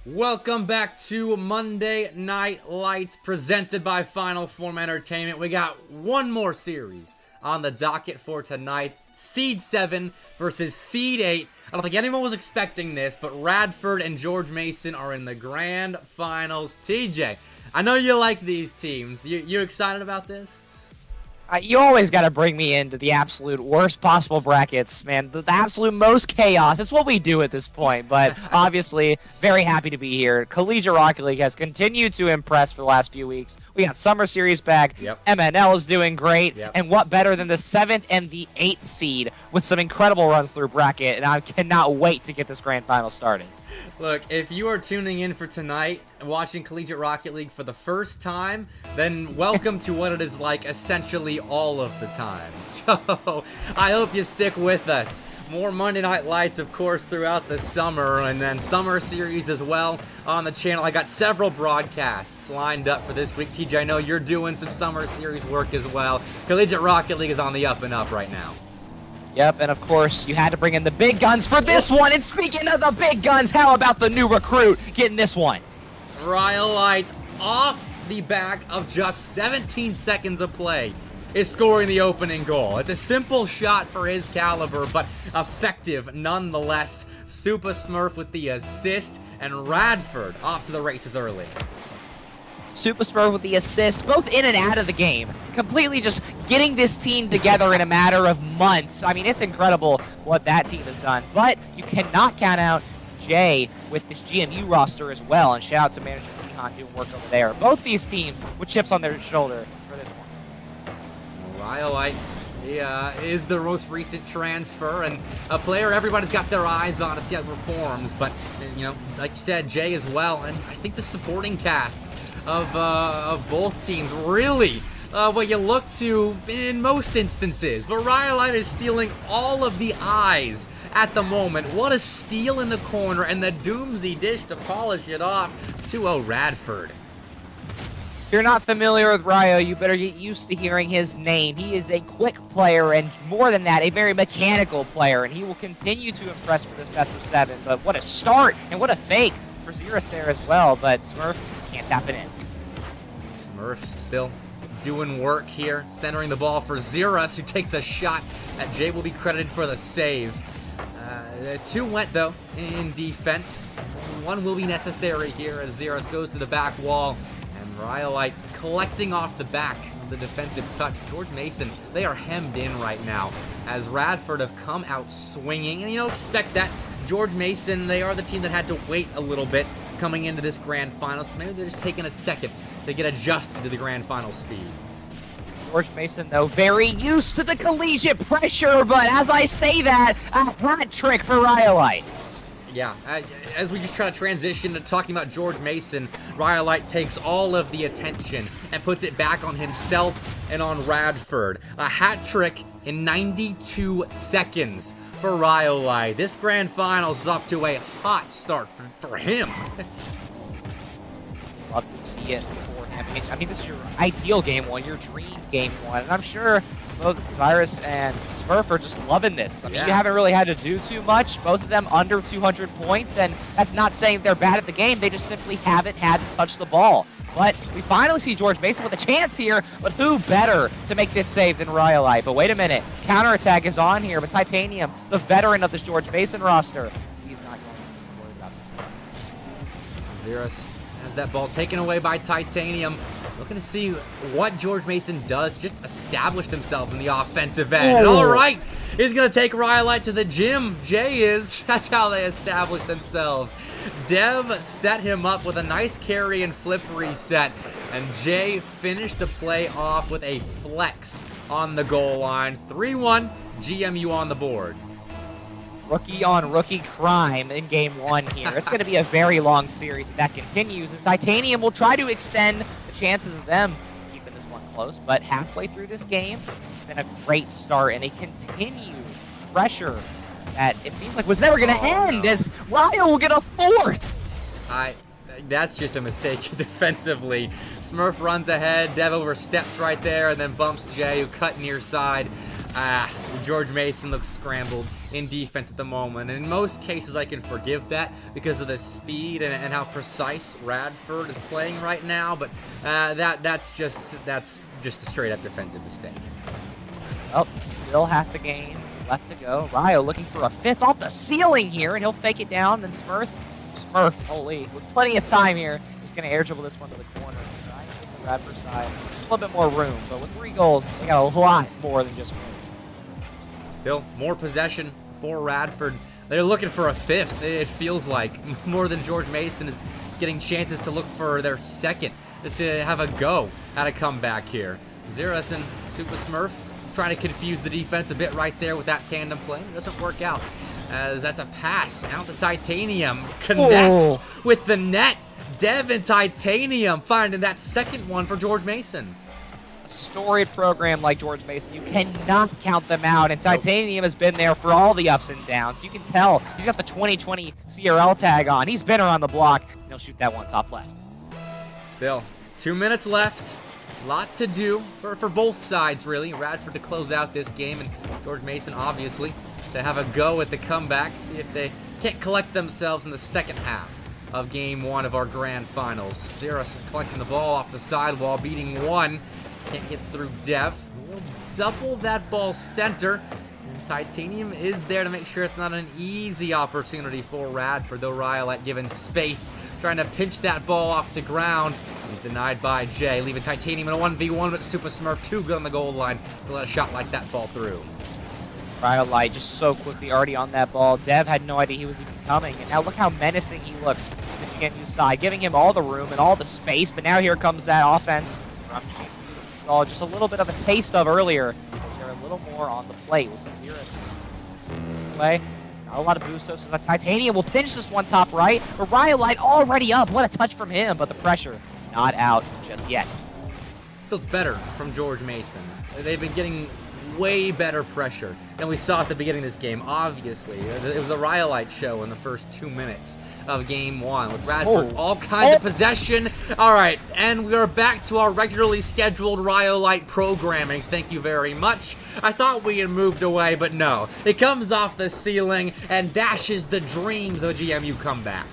Welcome back to Monday Night Lights, presented by Final Form Entertainment. We got one more series on the docket for tonight. Seed 7 versus Seed 8. I don't think anyone was expecting this, but Radford and George Mason are in the grand finals. TJ, I know you like these teams. You excited about this? You always got to bring me into the absolute worst possible brackets, man. The absolute most chaos. It's what we do at this point, but obviously very happy to be here. Collegiate Rocket League has continued to impress for the last few weeks. We got Summer Series back. Yep. MNL is doing great. Yep. And what better than the 7th and the 8th seed with some incredible runs through bracket, and I cannot wait to get this grand final started. Look, if you are tuning in for tonight, watching Collegiate Rocket League for the first time, then welcome to what it is like essentially all of the time. So, I hope you stick with us. More Monday Night Lights, of course, throughout the summer, and then Summer Series as well on the channel. I got several broadcasts lined up for this week. TJ, I know you're doing some Summer Series work as well. Collegiate Rocket League is on the up and up right now. Yep, and of course, you had to bring in the big guns for this one. And speaking of the big guns, how about the new recruit getting this one? Rhyolite, off the back of just 17 seconds of play, is scoring the opening goal. It's a simple shot for his caliber, but effective nonetheless. Super Smurf with the assist, and Radford off to the races early. Super Smurf with the assist, both in and out of the game. Completely just getting this team together in a matter of months. I mean, it's incredible what that team has done. But you cannot count out Jay with this GMU roster as well. And shout out to manager Tihan doing work over there. Both these teams with chips on their shoulder for this one. Rhyolite is the most recent transfer, and a player everybody's got their eyes on to see how it performs. But, you know, like you said, Jay as well. And I think the supporting casts of both teams really what you look to in most instances. But Rhyolite is stealing all of the eyes at the moment. What a steal in the corner, and the Doomsy dish to polish it off. 2-0 Radford. If you're not familiar with Ryo, you better get used to hearing his name. He is a quick player, and more than that, a very mechanical player, and he will continue to impress for this best of 7. But what a start, and what a fake for Xerus there as well, but Smurf can't tap it in. Smurf still doing work here, centering the ball for Xerus, who takes a shot that Jay will be credited for the save. 2 went, though, in defense. 1 will be necessary here as Xerus goes to the back wall, and Rhyolite collecting off the back of the defensive touch. George Mason, they are hemmed in right now as Radford have come out swinging, and you know, expect that. George Mason, they are the team that had to wait a little bit coming into this grand final, so maybe they're just taking a second to get adjusted to the grand final speed. George Mason, though, very used to the collegiate pressure, but as I say that, a hat trick for Rhyolite. Yeah, as we just try to transition to talking about George Mason, Rhyolite takes all of the attention and puts it back on himself and on Radford. A hat trick in 92 seconds for Rhyolite. This grand finals is off to a hot start for him. Love to see it for him. I mean, this is your ideal game 1, your dream game 1, and I'm sure both Xerus and Smurf are just loving this. I mean, Yeah. You haven't really had to do too much. Both of them under 200 points, and that's not saying they're bad at the game. They just simply haven't had to touch the ball. But we finally see George Mason with a chance here, but who better to make this save than Rhyolite? But wait a minute, counterattack is on here, but Titanium, the veteran of this George Mason roster, he's not going to worry about this. Xerus has that ball taken away by Titanium. Looking to see what George Mason does, just establish themselves in the offensive end. And all right, he's going to take Rhyolite to the gym. Jay is. That's how they establish themselves. Dev set him up with a nice carry and flip reset, and Jay finished the play off with a flex on the goal line. 3-1, GMU on the board. Rookie on rookie crime in game 1 here. It's going to be a very long series if that continues, as Titanium will try to extend the chances of them keeping this one close. But halfway through this game, it's been a great start and a continued pressure that it seems like was never going to end, as Ryo will get a 4th. That's just a mistake defensively. Smurf runs ahead, Dev oversteps right there, and then bumps Jay, who cut near side. George Mason looks scrambled in defense at the moment. And in most cases, I can forgive that because of the speed and how precise Radford is playing right now. But that's just a straight up defensive mistake. Oh, still half the game left to go. Ryo looking for a fifth off the ceiling here, and he'll fake it down. Then Smurf, holy, with plenty of time here, he's going to air dribble this one to the corner. Trying to get the Radford side just a little bit more room, but with 3 goals, they got a lot more than just one. Still, more possession for Radford. They're looking for a fifth, it feels like. More than George Mason is getting chances to look for their second, just to have a go at a comeback here. Xeris and Super Smurf trying to confuse the defense a bit right there with that tandem play. It doesn't work out, as that's a pass out to Titanium. Connects with the net. Dev and Titanium finding that second one for George Mason. A storied program like George Mason, you cannot count them out, and Titanium has been there for all the ups and downs. You can tell he's got the 2020 CRL tag on. He's been around the block, and he'll shoot that one top left. Still, 2 minutes left. Lot to do for both sides, really. Radford to close out this game, and George Mason, obviously, to have a go at the comeback, see if they can't collect themselves in the second half of Game 1 of our grand finals. Xeris collecting the ball off the sidewall, beating one. Can't get through Dev. We'll double that ball center. And Titanium is there to make sure it's not an easy opportunity for Radford, though Rhyolite given space, trying to pinch that ball off the ground. He's denied by Jay, leaving Titanium in a 1v1, but Super Smurf too good on the goal line to let a shot like that fall through. Rhyolite just so quickly already on that ball. Dev had no idea he was even coming, and now look how menacing he looks to the GMU side, giving him all the room and all the space, but now here comes that offense from GMU. We saw just a little bit of a taste of earlier. Is there a little more on the plate? We'll see Xeris play. Not a lot of boost, so the Titanium will pinch this one top right, but Rhyolite already up. What a touch from him, but the pressure not out just yet. Still, it's better from George Mason. They've been getting way better pressure than we saw at the beginning of this game, obviously. It was a Rhyolite show in the first 2 minutes of Game 1 with Radford, all kinds of possession. All right, and we are back to our regularly scheduled Rhyolite programming. Thank you very much. I thought we had moved away, but no. It comes off the ceiling and dashes the dreams of a GMU comeback.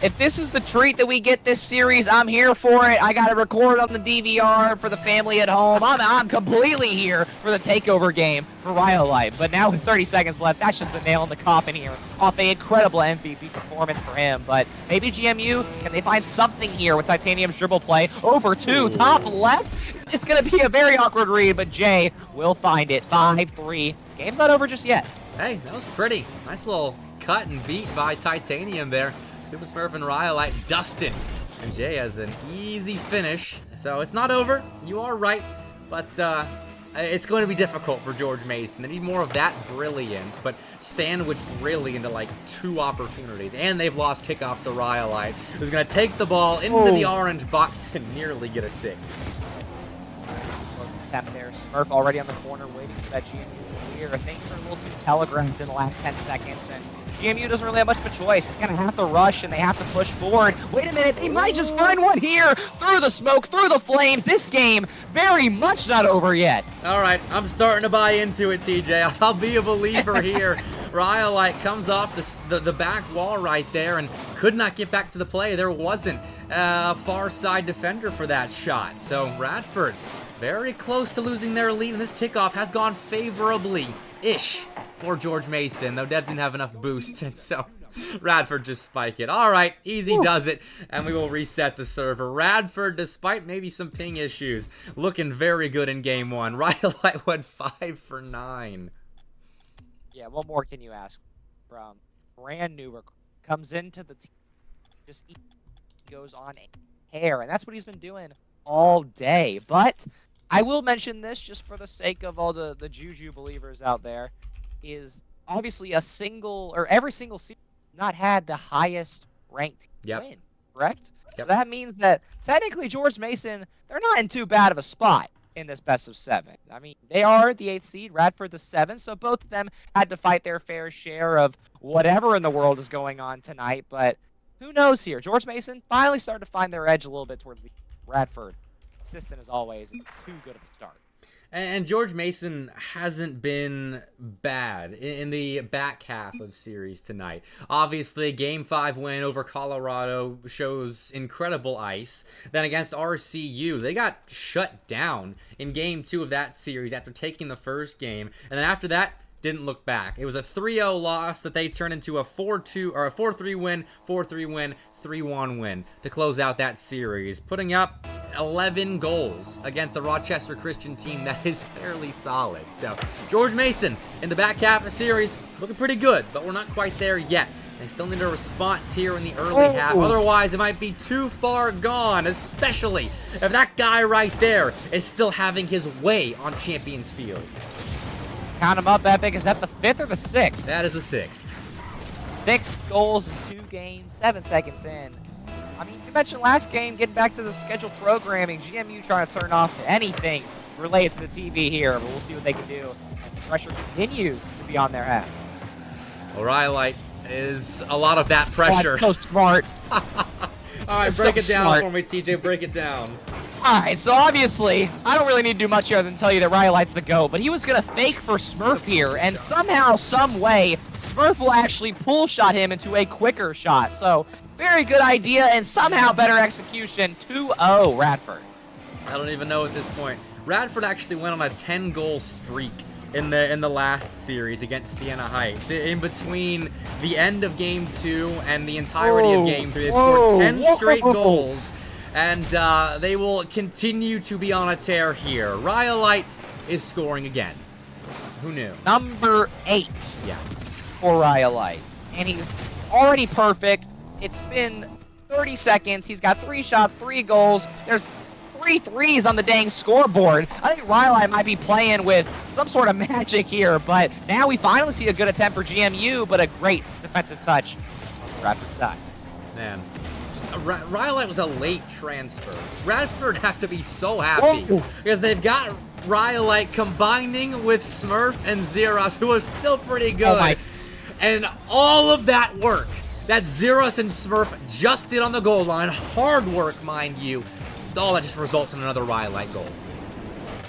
If this is the treat that we get this series, I'm here for it. I got to record on the DVR for the family at home. I'm completely here for the takeover game for Rhyolite. But now with 30 seconds left, that's just the nail in the coffin here. Off an incredible MVP performance for him. But maybe GMU, can they find something here with Titanium's dribble play over two, top left? It's going to be a very awkward read, but Jay will find it. 5-3. Game's not over just yet. Hey, that was pretty. Nice little cut and beat by Titanium there. Super Smurf and Rhyolite dusted. And Jay has an easy finish. So it's not over. You are right. But it's going to be difficult for George Mason. They need more of that brilliance, but sandwiched really into like 2 opportunities. And they've lost kickoff to Rhyolite, who's going to take the ball into the orange box and nearly get a 6. Close attempt there. Smurf already on the corner waiting for that GMU clear. Things are a little too telegraphed in the last 10 seconds, and GMU doesn't really have much of a choice. They kind of have to rush and they have to push forward. Wait a minute, they might just find one here! Through the smoke, through the flames. This game very much not over yet. All right, I'm starting to buy into it, TJ. I'll be a believer here. Rhyolite comes off the back wall right there and could not get back to the play. There wasn't a far side defender for that shot. So Radford very close to losing their lead, and this kickoff has gone favorably-ish for George Mason, though Dev didn't have enough boost, and so Radford just spike it. All right, easy does it, and we will reset the server. Radford, despite maybe some ping issues, looking very good in Game 1. Rhyolite went 5 for 9. Yeah, what more can you ask from brand new recruit? Comes into the team, just goes on a tear, and that's what he's been doing all day. But I will mention this just for the sake of all the Juju believers out there, is obviously every single season not had the highest ranked win, correct? Yep. So that means that technically George Mason, they're not in too bad of a spot in this best of 7. I mean, they are the 8th seed, Radford the 7th, so both of them had to fight their fair share of whatever in the world is going on tonight, but who knows here? George Mason finally started to find their edge a little bit towards the Radford. Consistent as always, and too good of a start. And George Mason hasn't been bad in the back half of series tonight. Obviously, Game 5 win over Colorado shows incredible ice. Then against RCU, they got shut down in Game 2 of that series after taking the first game. And then after that, didn't look back. It was a 3-0 loss that they turned into a 4-2 or a 4-3 win, 4-3 win, 3-1 win to close out that series, putting up 11 goals against the Rochester Christian team that is fairly solid. So George Mason in the back half of the series looking pretty good, but we're not quite there yet. They still need a response here in the early half. Otherwise, it might be too far gone, especially if that guy right there is still having his way on Champions Field. Count him up, Bepic. Is that the 5th or the 6th? That is the 6th. 6 goals in 2 games, 7 seconds in. I mean, you mentioned last game, getting back to the scheduled programming, GMU trying to turn off anything related to the TV here, but we'll see what they can do. The pressure continues to be on their half. Well, Rhyolite is a lot of that pressure. Oh, so smart. All right, That's break so it down smart. for me, TJ. Break it down. All right, so obviously, I don't really need to do much here than tell you that Rhyolite's the GOAT, but he was going to fake for Smurf here, and somehow, some way, Smurf will actually pull shot him into a quicker shot. So, very good idea, and somehow better execution. 2-0 Radford. I don't even know at this point. Radford actually went on a 10-goal streak in the last series against Siena Heights. In between the end of Game 2 and the entirety of Game 3, they scored 10 straight goals. And they will continue to be on a tear here. Rhyolite is scoring again. Who knew? Number 8 Yeah. for Rhyolite. And he's already perfect. It's been 30 seconds. He's got 3 shots, 3 goals. There's 3 threes on the dang scoreboard. I think Rhyolite might be playing with some sort of magic here, but now we finally see a good attempt for GMU, but a great defensive touch on the Radford side. Man. Rhyolite was a late transfer. Radford have to be so happy because they've got Rhyolite combining with Smurf and Zeros, who are still pretty good. And all of that work that Zeros and Smurf just did on the goal line, hard work, mind you, all that just results in another Rhyolite goal.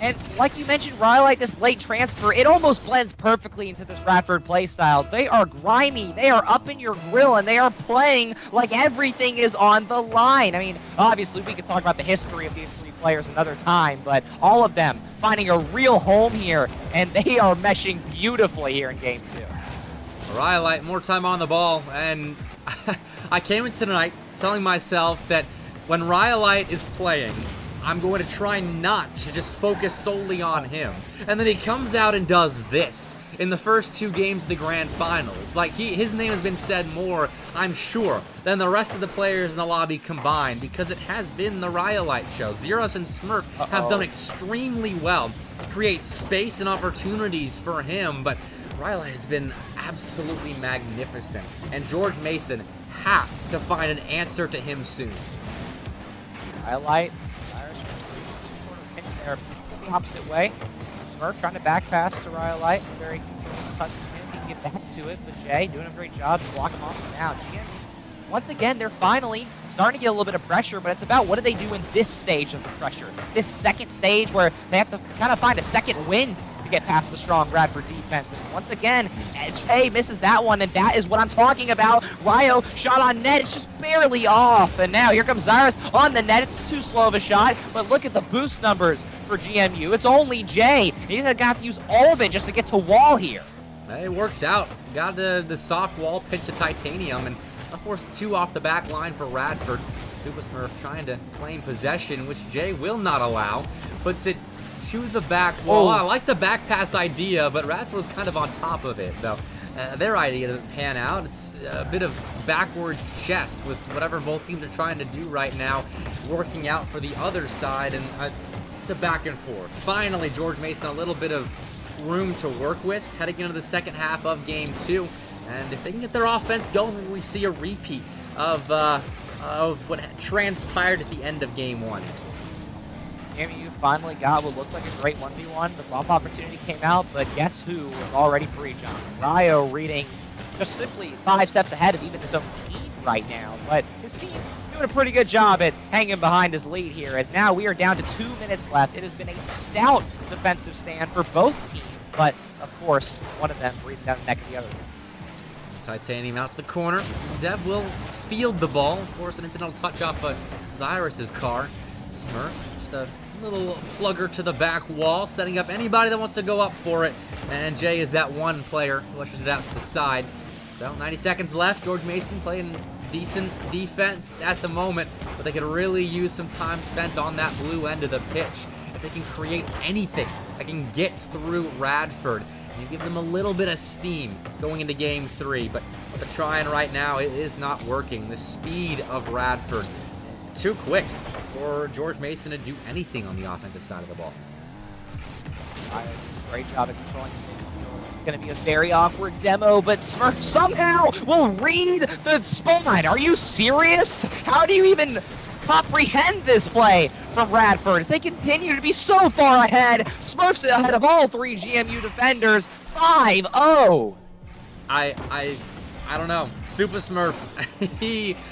And like you mentioned, Rhyolite, this late transfer, it almost blends perfectly into this Radford playstyle. They are grimy, they are up in your grill, and they are playing like everything is on the line. I mean, obviously, we could talk about the history of these 3 players another time, but all of them finding a real home here, and they are meshing beautifully here in Game 2. Rhyolite, more time on the ball, and I came into tonight telling myself that when Rhyolite is playing, I'm going to try not to just focus solely on him. And then he comes out and does this in the first 2 games of the Grand Finals. Like, his name has been said more, I'm sure, than the rest of the players in the lobby combined, because it has been the Rhyolite show. Zeros and Smurf have done extremely well to create space and opportunities for him, but Rhyolite has been absolutely magnificent. And George Mason have to find an answer to him soon. Rhyolite, there the opposite way. Smurf trying to back pass to Rhyolite. Very touch from him. He can get back to it, but Jay doing a great job to block him off now. Once again, they're finally starting to get a little bit of pressure, but it's about what do they do in this stage of the pressure. This second stage where they have to kind of find a second win to get past the strong Radford defense. And once again, Jay misses that one, and that is what I'm talking about. Ryo shot on net, it's just barely off. And now here comes Zyrus on the net. It's too slow of a shot, but look at the boost numbers for GMU. It's only Jay. He's going to have to use all of it just to get to wall here. It works out. Got the soft wall pitch to Titanium, and of course 2 off the back line for Radford. Super Smurf trying to claim possession, which Jay will not allow. Puts it to the back wall. I like the back pass idea, but Radford was kind of on top of it, though. Their idea doesn't pan out. It's a bit of backwards chess with whatever both teams are trying to do right now, working out for the other side, and it's a back and forth. Finally, George Mason a little bit of room to work with heading into the second half of Game 2, and if they can get their offense going, we see a repeat of what transpired at the end of Game 1. GMU finally got what looked like a great 1v1. The bump opportunity came out, but guess who was already pre-jumped? Ryo reading just simply 5 steps ahead of even his own team right now. But his team doing a pretty good job at hanging behind his lead here, as now we are down to 2 minutes left. It has been a stout defensive stand for both teams, but of course, one of them breathing down the neck of the other. Titanium out to the corner. Dev will field the ball, force an incidental touch off Zyrus's car. Smurf, just a little plugger to the back wall, setting up anybody that wants to go up for it. And Jay is that one player who ushers it out to the side. So 90 seconds left. George Mason playing decent defense at the moment, but they could really use some time spent on that blue end of the pitch. If they can create anything that can get through Radford and give them a little bit of steam going into game 3, but what they're trying right now, it is not working. The speed of Radford, too quick for George Mason to do anything on the offensive side of the ball. Great job at controlling the midfield. It's going to be a very awkward demo, but Smurf somehow will read the spawn. Are you serious? How do you even comprehend this play from Radford as they continue to be so far ahead? Smurf's ahead of all 3 GMU defenders, 5-0. I don't know. Super Smurf,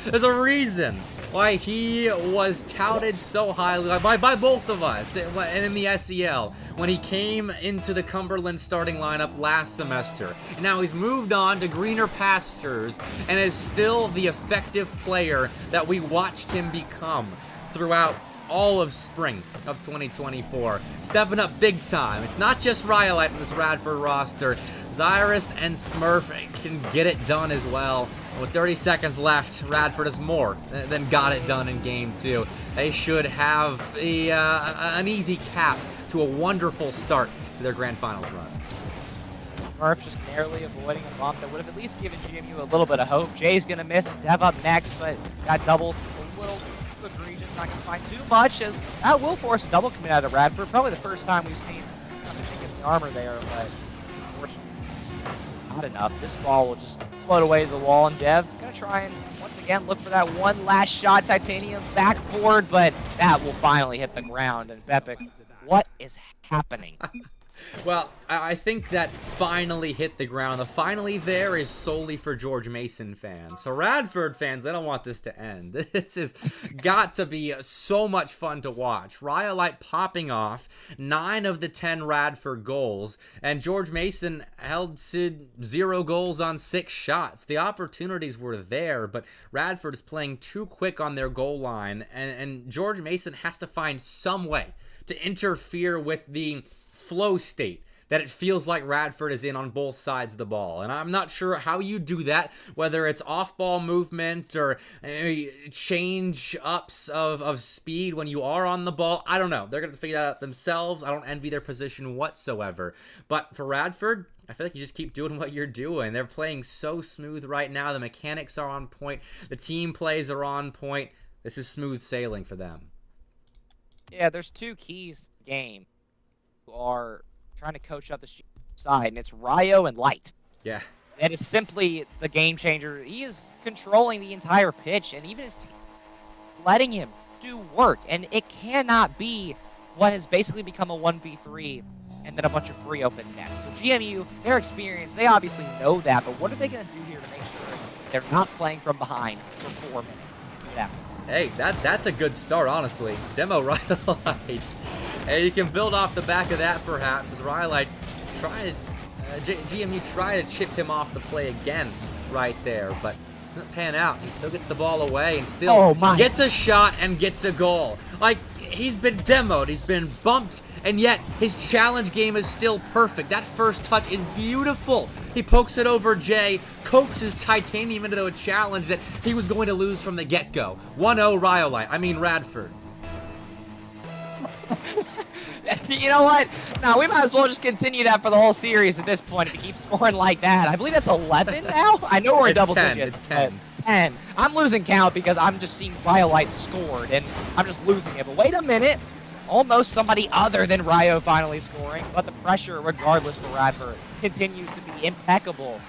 there's a reason why he was touted so highly by both of us and in the SEL when he came into the Cumberland starting lineup last semester. Now he's moved on to greener pastures and is still the effective player that we watched him become throughout all of spring of 2024. Stepping up big time. It's not just Rhyolite in this Radford roster. Zyrus and Smurf can get it done as well. With 30 seconds left, Radford has more than got it done in game 2. They should have an easy cap to a wonderful start to their grand finals run. Smurf just narrowly avoiding a bump that would have at least given GMU a little bit of hope. Jay's going to miss. Dev up next, but got doubled a little too egregious. Not going to find too much, as that will force a double commit out of Radford. Probably the first time we've seen something in the armor there, but unfortunately not enough. This ball will just float away to the wall, and Dev going to try and once again look for that one last shot. Titanium backboard, but that will finally hit the ground. And Bepic, what is happening? Well, I think that finally hit the ground. The finally there is solely for George Mason fans. So Radford fans, they don't want this to end. This has got to be so much fun to watch. Rhyolite popping off 9 of the 10 Radford goals, and George Mason held to 0 goals on 6 shots. The opportunities were there, but Radford is playing too quick on their goal line, and George Mason has to find some way to interfere with the flow state that it feels like Radford is in on both sides of the ball. And I'm not sure how you do that, whether it's off-ball movement or change ups of speed when you are on the ball. I don't know. They're going to figure that out themselves. I don't envy their position whatsoever. But for Radford, I feel like you just keep doing what you're doing. They're playing so smooth right now. The mechanics are on point. The team plays are on point. This is smooth sailing for them. Yeah, there's 2 keys to the game who are trying to coach up the side, and it's Ryo and Light. Yeah. That is simply the game changer. He is controlling the entire pitch, and even his team letting him do work. And it cannot be what has basically become a 1v3 and then a bunch of free open nets. So GMU, their experience, they obviously know that, but what are they going to do here to make sure they're not playing from behind for 4 minutes? Yeah. Hey, that's a good start, honestly. Demo Rhyolite. And you can build off the back of that, perhaps, as Rhyolite GMU try to chip him off the play again right there, but doesn't pan out. He still gets the ball away and still gets a shot and gets a goal. Like, he's been demoed, he's been bumped, and yet his challenge game is still perfect. That first touch is beautiful. He pokes it over Jay, coaxes Titanium into a challenge that he was going to lose from the get-go. 1-0 Rhyolite, I mean Radford. You know what? No, we might as well just continue that for the whole series at this point if you keep scoring like that. I believe that's 11 now? I know we're in double 10, digits. It's 10. 10. I'm losing count because I'm just seeing Rhyolite scored, and I'm just losing it. But wait a minute. Almost somebody other than Ryo finally scoring, but the pressure, regardless for Radford, continues to be impeccable.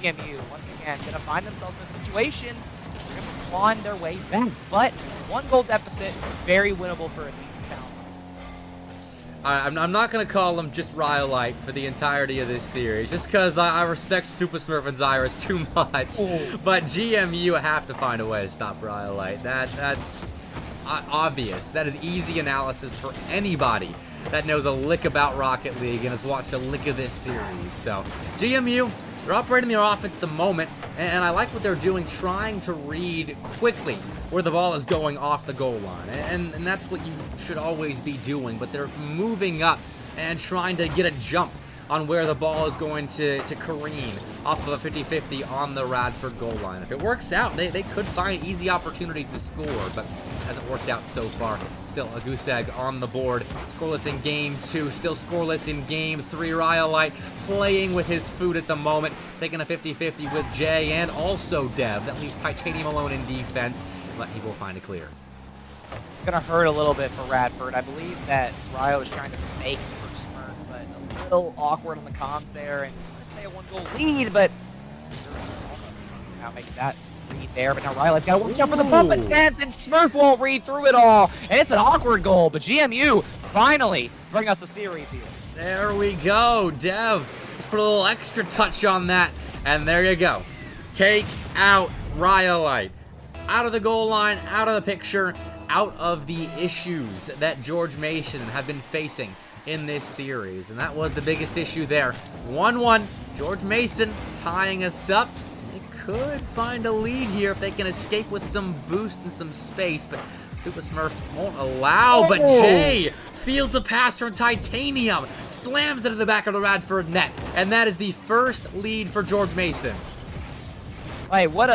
GMU, once again, going to find themselves in a situation where they're going to claw their way back. But 1 goal deficit, very winnable for a team. I'm not going to call him just Rhyolite for the entirety of this series, just because I respect Super Smurf and Zyrus too much. Oh. But GMU have to find a way to stop Rhyolite. That's obvious. That is easy analysis for anybody that knows a lick about Rocket League and has watched a lick of this series. So, GMU, they're operating their offense at the moment, and I like what they're doing, trying to read quickly where the ball is going off the goal line. And that's what you should always be doing, but they're moving up and trying to get a jump on where the ball is going to careen off of a 50-50 on the Radford goal line. If it works out, they could find easy opportunities to score, but it hasn't worked out so far. Still a goose egg on the board. Scoreless in game 2, still scoreless in game 3. Rhyolite playing with his food at the moment, taking a 50-50 with Jay and also Dev. That leaves Titanium alone in defense, but he will find a clear. It's gonna hurt a little bit for Radford. I believe that Ryo is trying to fake for Smurf, but a little awkward on the comms there, and it's gonna stay a 1-goal lead, but now makes that read there. But now Ryo's got to watch out for the bump attempt, and Smurf won't read through it all, and it's an awkward goal. But GMU finally bring us a series here. There we go, Dev. Let's put a little extra touch on that, and there you go. Take out Rhyolite. Out of the goal line, out of the picture, out of the issues that George Mason have been facing in this series. And that was the biggest issue there. 1-1, George Mason tying us up. They could find a lead here if they can escape with some boost and some space, but Super Smurf won't allow. But Jay fields a pass from Titanium, slams it in the back of the Radford net, and that is the first lead for George Mason. Hey, what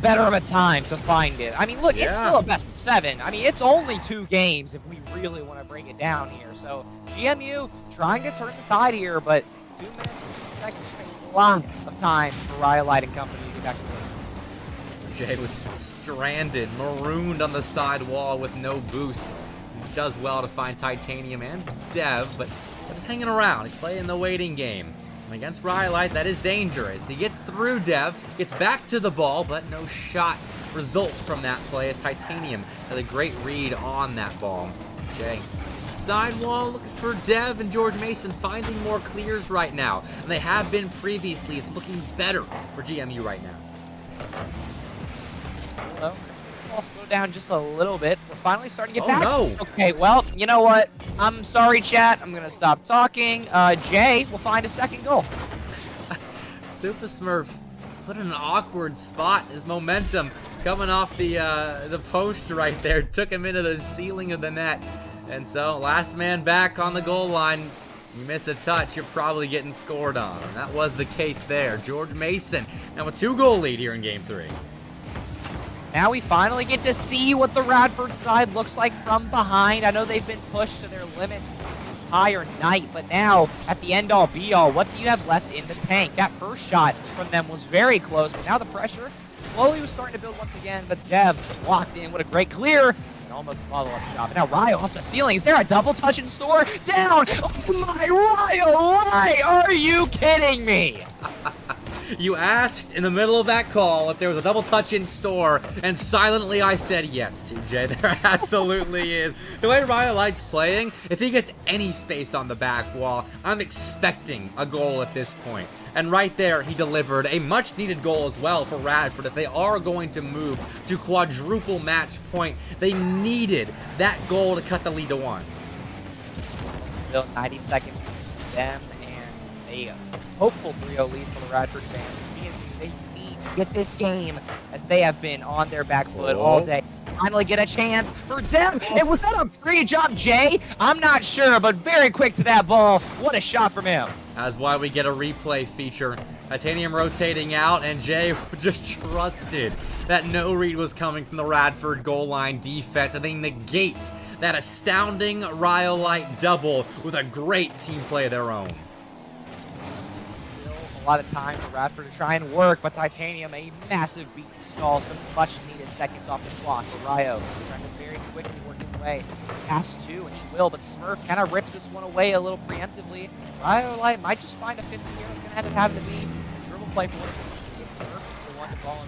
better of a time to find it? I mean, look, it's still a best of 7. I mean, it's only 2 games if we really want to bring it down here. So GMU trying to turn the tide here, but 2 minutes and 2 seconds is a lot of time for Rhyolite and company to get back to work. Jay was stranded, marooned on the side wall with no boost. He does well to find Titanium and Dev, but just hanging around. He's playing the waiting game. And against Rhyolite, that is dangerous. He gets through Dev, gets back to the ball, but no shot results from that play as Titanium has a great read on that ball. Jay, sidewall looking for Dev and George Mason finding more clears right now. And they have been previously. It's looking better for GMU right now. Well, I'll slow down just a little bit. We're finally starting to get back. No. Okay, well, you know what? I'm sorry, chat. I'm going to stop talking. Jay will find a second goal. Super Smurf put in an awkward spot. His momentum coming off the post right there took him into the ceiling of the net. And so, last man back on the goal line. You miss a touch, you're probably getting scored on. And that was the case there. George Mason now a 2-goal lead here in Game 3. Now we finally get to see what the Radford side looks like from behind. I know they've been pushed to their limits this entire night, but now, at the end-all, be-all, what do you have left in the tank? That first shot from them was very close, but now the pressure slowly was starting to build once again, but Dev walked in with a great clear, and almost a follow-up shot. But now Ryo off the ceiling. Is there a double touch in store? Down! Oh my, Ryo! Are you kidding me? You asked in the middle of that call if there was a double touch in store, and silently I said yes, TJ. There absolutely is. The way Rhyolite's playing, if he gets any space on the back wall, I'm expecting a goal at this point. And right there, he delivered a much-needed goal as well for Radford. If they are going to move to quadruple match point, they needed that goal to cut the lead to 1. Still 90 seconds between them and a hopeful 3-0 lead for the Radford fans. They need to get this game as they have been on their back foot all day. Finally get a chance for them. And was that a free jump, Jay? I'm not sure, but very quick to that ball. What a shot from him. That's why we get a replay feature. Titanium rotating out, and Jay just trusted that no read was coming from the Radford goal line defense, and they negate that astounding Rhyolite double with a great team play of their own. A lot of time for Radford to try and work, but Titanium, a massive beat stall, some much-needed seconds off the clock for Ryo. Trying to very quickly work his way past 2, and he will, but Smurf kind of rips this one away a little preemptively. Rhyolite might just find a 50 here. It's going to have to be a dribble play for it. Smurf is the one to ball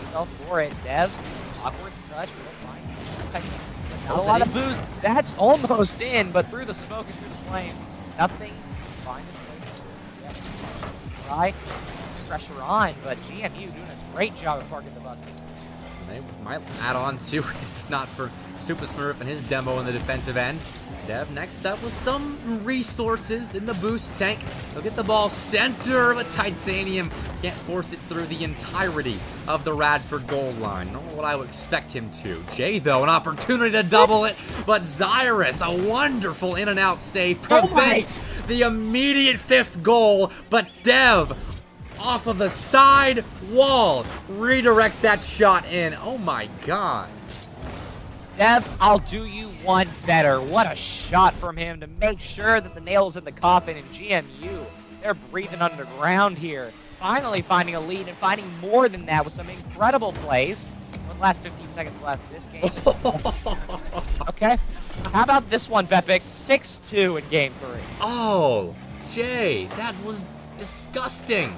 himself for it. Dev Awkward touch, we'll find it. Not a lot of booze. That's almost in, but through the smoke and through the flames, nothing. Find a place. Try pressure on, but GMU doing a great job of parking the bus. They might add on too, if not for Super Smurf and his demo in the defensive end. Dev next up with some resources in the boost tank. They'll get the ball center, but Titanium can't force it through the entirety of the Radford goal line. Not what I would expect him to. Jay, though, an opportunity to double it, but Zyrus, a wonderful in and out save, prevents the immediate 5th goal, but Dev, off of the side wall, redirects that shot in. Oh my god. Dev, I'll do you one better. What a shot from him to make sure that the nail's in the coffin. And GMU, they're breathing underground here. Finally finding a lead and finding more than that with some incredible plays. With the last 15 seconds left in this game. Okay. How about this one, Bepic? 6-2 in game 3. Oh, Jay, that was disgusting.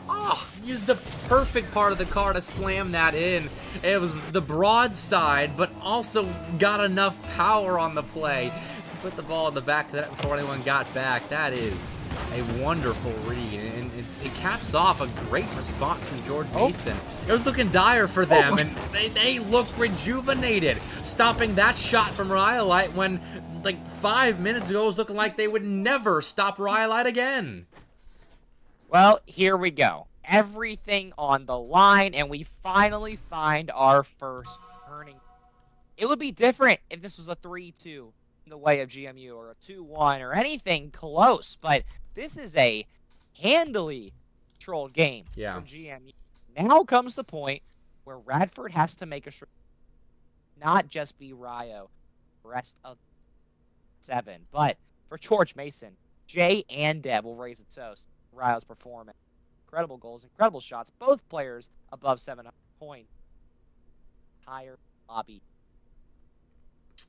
Oh, used the perfect part of the car to slam that in. It was the broadside, but also got enough power on the play to put the ball in the back of that before anyone got back. That is a wonderful read, and it caps off a great response from George Mason. It was looking dire for them, and they looked rejuvenated, stopping that shot from Rhyolite when, like, 5 minutes ago, it was looking like they would never stop Rhyolite again. Well, here we go. Everything on the line, and we finally find our first turning. It would be different if this was a 3-2 in the way of GMU or a 2-1 or anything close, but this is a handily controlled game from GMU. Now comes the point where Radford has to make a not just be Ryo, the rest of 7, but for George Mason, Jay and Dev will raise a toast. Ryo's performance. Incredible goals, incredible shots. Both players above 700 points. Higher lobby.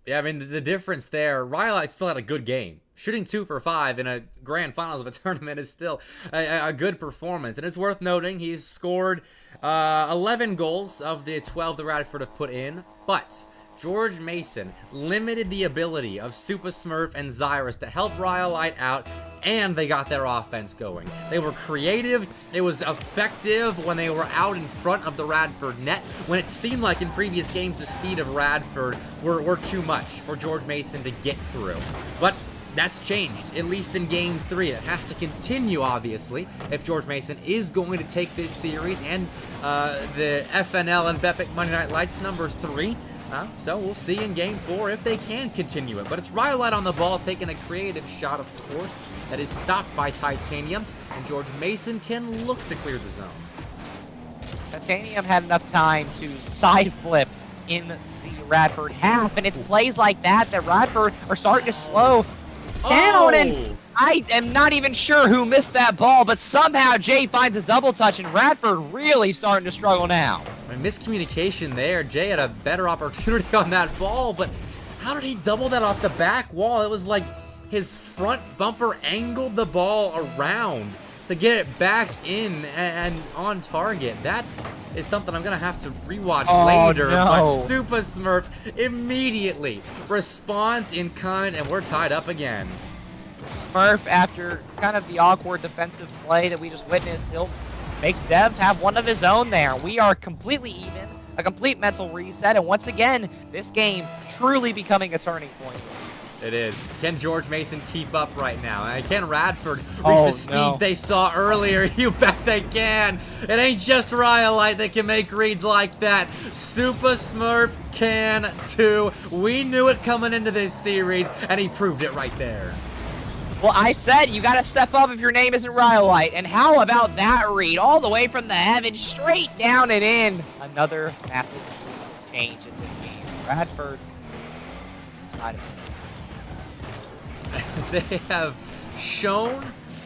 Yeah, I mean, the difference there, Rhyolite still had a good game. Shooting 2 for 5 in a grand finals of a tournament is still a good performance. And it's worth noting he's scored 11 goals of the 12 that Radford have put in. But George Mason limited the ability of Super Smurf and Zyrus to help Rhyolite out, and they got their offense going. They were creative, it was effective when they were out in front of the Radford net, when it seemed like in previous games the speed of Radford were too much for George Mason to get through. But that's changed, at least in Game 3. It has to continue, obviously, if George Mason is going to take this series and the FNL and Bepic Monday Night Lights number 3. So we'll see in Game 4 if they can continue it. But it's Rhyolite on the ball, taking a creative shot, of course, that is stopped by Titanium, and George Mason can look to clear the zone. Titanium had enough time to side flip in the Radford half, and it's plays like that that Radford are starting to slow down, and I am not even sure who missed that ball, but somehow Jay finds a double touch, and Radford really starting to struggle now. Miscommunication there. Jay had a better opportunity on that ball, but how did he double that off the back wall? It was like his front bumper angled the ball around to get it back in and on target. That is something I'm going to have to rewatch later. No. But Super Smurf immediately responds in kind, and we're tied up again. Smurf, after kind of the awkward defensive play that we just witnessed, he'll make Dev have one of his own there. We are completely even, a complete mental reset, and once again, this game truly becoming a turning point. It is. Can George Mason keep up right now? And can Radford reach the speeds they saw earlier? You bet they can. It ain't just Rhyolite that can make reads like that. Super Smurf can too. We knew it coming into this series, and he proved it right there. Well, I said you got to step up if your name isn't Rhyolite. And how about that read? All the way from the heavens, straight down and in. Another massive change in this game. Radford. They have shown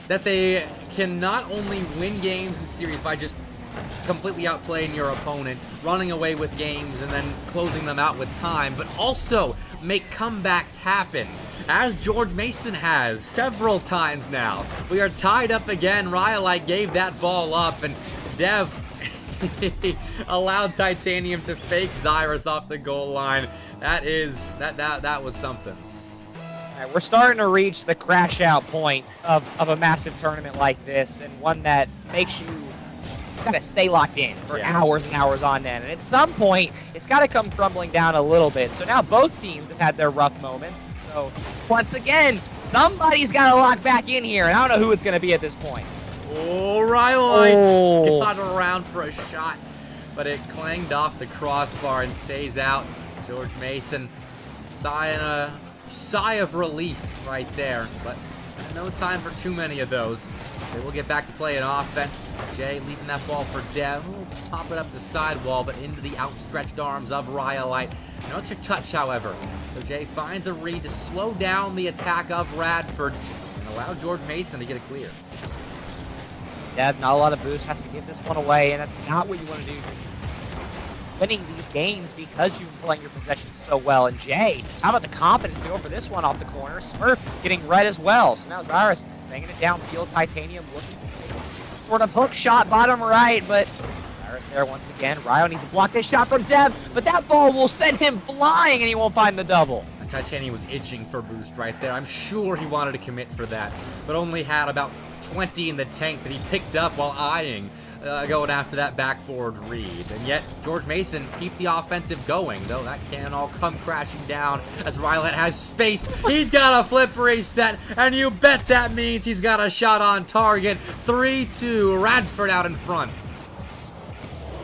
that they can not only win games in series by just completely outplaying your opponent, running away with games, and then closing them out with time, but also make comebacks happen, as George Mason has several times now. We are tied up again. Rhyolite gave that ball up, and Dev, allowed Titanium to fake Zyrus off the goal line. That was something. All right, we're starting to reach the crash out point of a massive tournament like this, and one that makes you gotta stay locked in for hours and hours on end. And at some point, it's got to come crumbling down a little bit. So now both teams have had their rough moments. So once again, somebody's got to lock back in here, and I don't know who it's going to be at this point. Oh, Rhyolite got around for a shot, but it clanged off the crossbar and stays out. George Mason sighing a sigh of relief right there, but no time for too many of those. They will get back to playing offense. Jay leaving that ball for Dev. He'll pop it up the sidewall, but into the outstretched arms of Rhyolite. No extra touch, however. So Jay finds a read to slow down the attack of Radford and allow George Mason to get it clear. Dev, not a lot of boost, has to give this one away, and that's not what you want to do. Winning these games because you've been playing your possession so well. And Jay, how about the confidence to go for this one off the corner? Smurf getting red as well. So now Zyrus banging it downfield. Titanium looking to take a sort of hook shot bottom right, but Zyrus there once again. Ryo needs to block this shot from Dev, but that ball will send him flying and he won't find the double. And Titanium was itching for boost right there. I'm sure he wanted to commit for that, but only had about 20 in the tank that he picked up while eyeing going after that backboard read. And yet, George Mason keep the offensive going, though that can all come crashing down as Rhyolite has space. He's got a flip reset, and you bet that means he's got a shot on target. 3-2, Radford out in front.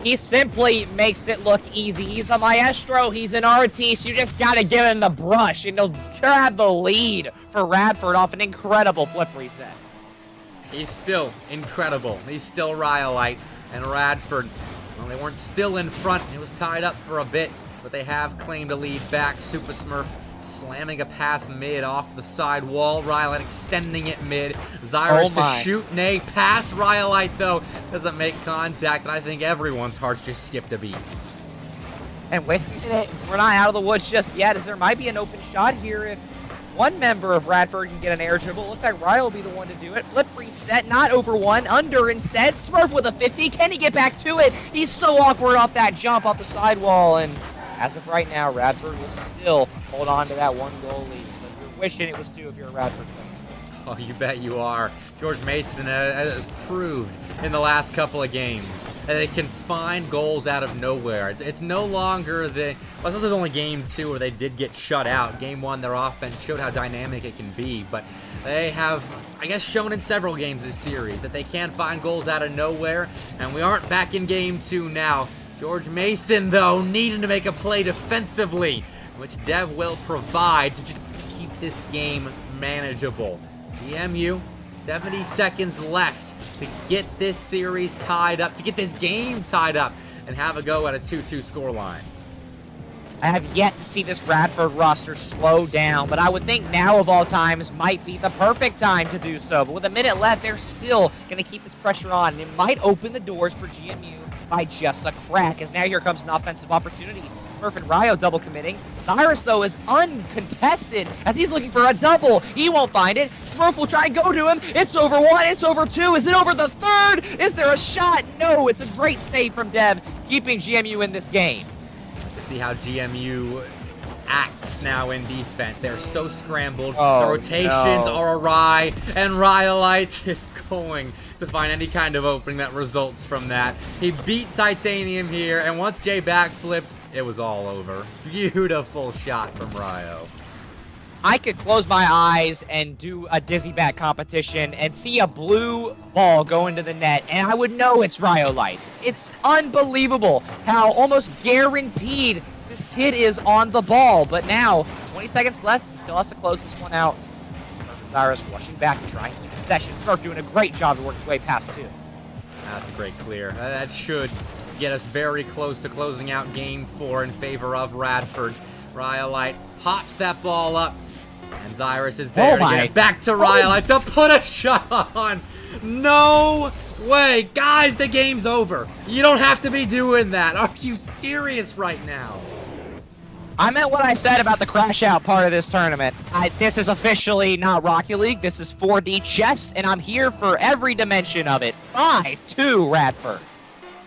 He simply makes it look easy. He's the maestro. He's an artiste. You just got to give him the brush, and he'll grab the lead for Radford off an incredible flip reset. He's still incredible. He's still Rhyolite. And Radford, well, they weren't still in front. It was tied up for a bit, but they have claimed a lead back. Super Smurf slamming a pass mid off the side wall. Rhyolite extending it mid. Zyrus to shoot. Nay, pass. Rhyolite, though, doesn't make contact. And I think everyone's hearts just skipped a beat. And wait a minute, we're not out of the woods just yet, as there might be an open shot here if one member of Radford can get an air dribble. Looks like Ryo will be the one to do it. Flip reset, not over one, under instead. Smurf with a 50. Can he get back to it? He's so awkward off that jump off the sidewall. And as of right now, Radford will still hold on to that one goal lead. But you're wishing it was two if you're a Radford fan. Oh, you bet you are. George Mason has proved in the last couple of games that they can find goals out of nowhere. It's no longer the... Well, this was only game 2 where they did get shut out. Game 1, their offense showed how dynamic it can be. But they have, I guess, shown in several games this series that they can find goals out of nowhere. And we aren't back in game 2 now. George Mason, though, needing to make a play defensively, which Dev will provide to just keep this game manageable. GMU, 70 seconds left to get this series tied up, to get this game tied up, and have a go at a 2-2 scoreline. I have yet to see this Radford roster slow down, but I would think now of all times might be the perfect time to do so. But with a minute left, they're still going to keep this pressure on, and it might open the doors for GMU by just a crack, as now here comes an offensive opportunity. Smurf and Ryo double committing. Zyrus, though, is uncontested as he's looking for a double. He won't find it. Smurf will try and go to him. It's over one. It's over two. Is it over the third? Is there a shot? No, it's a great save from Dev, keeping GMU in this game. To see how GMU acts now in defense. They're so scrambled. Oh, the rotations are awry, and Rhyolite is going to find any kind of opening that results from that. He beat Titanium here, and once Jay backflipped, it was all over. Beautiful shot from Ryo. I could close my eyes and do a dizzy bat competition and see a blue ball go into the net, and I would know it's Rhyolite. It's unbelievable how almost guaranteed this kid is on the ball. But now, 20 seconds left, he still has to close this one out. Zyrus rushing back to try and keep possession. Smurf doing a great job to work his way past two. That's a great clear. That should get us very close to closing out game 4 in favor of Radford. Rhyolite pops that ball up, and Zyrus is there to get it back to Rhyolite to put a shot on. No way. Guys, the game's over. You don't have to be doing that. Are you serious right now? I meant what I said about the crash out part of this tournament. This is officially not Rocket League. This is 4D chess, and I'm here for every dimension of it. 5-2 Radford.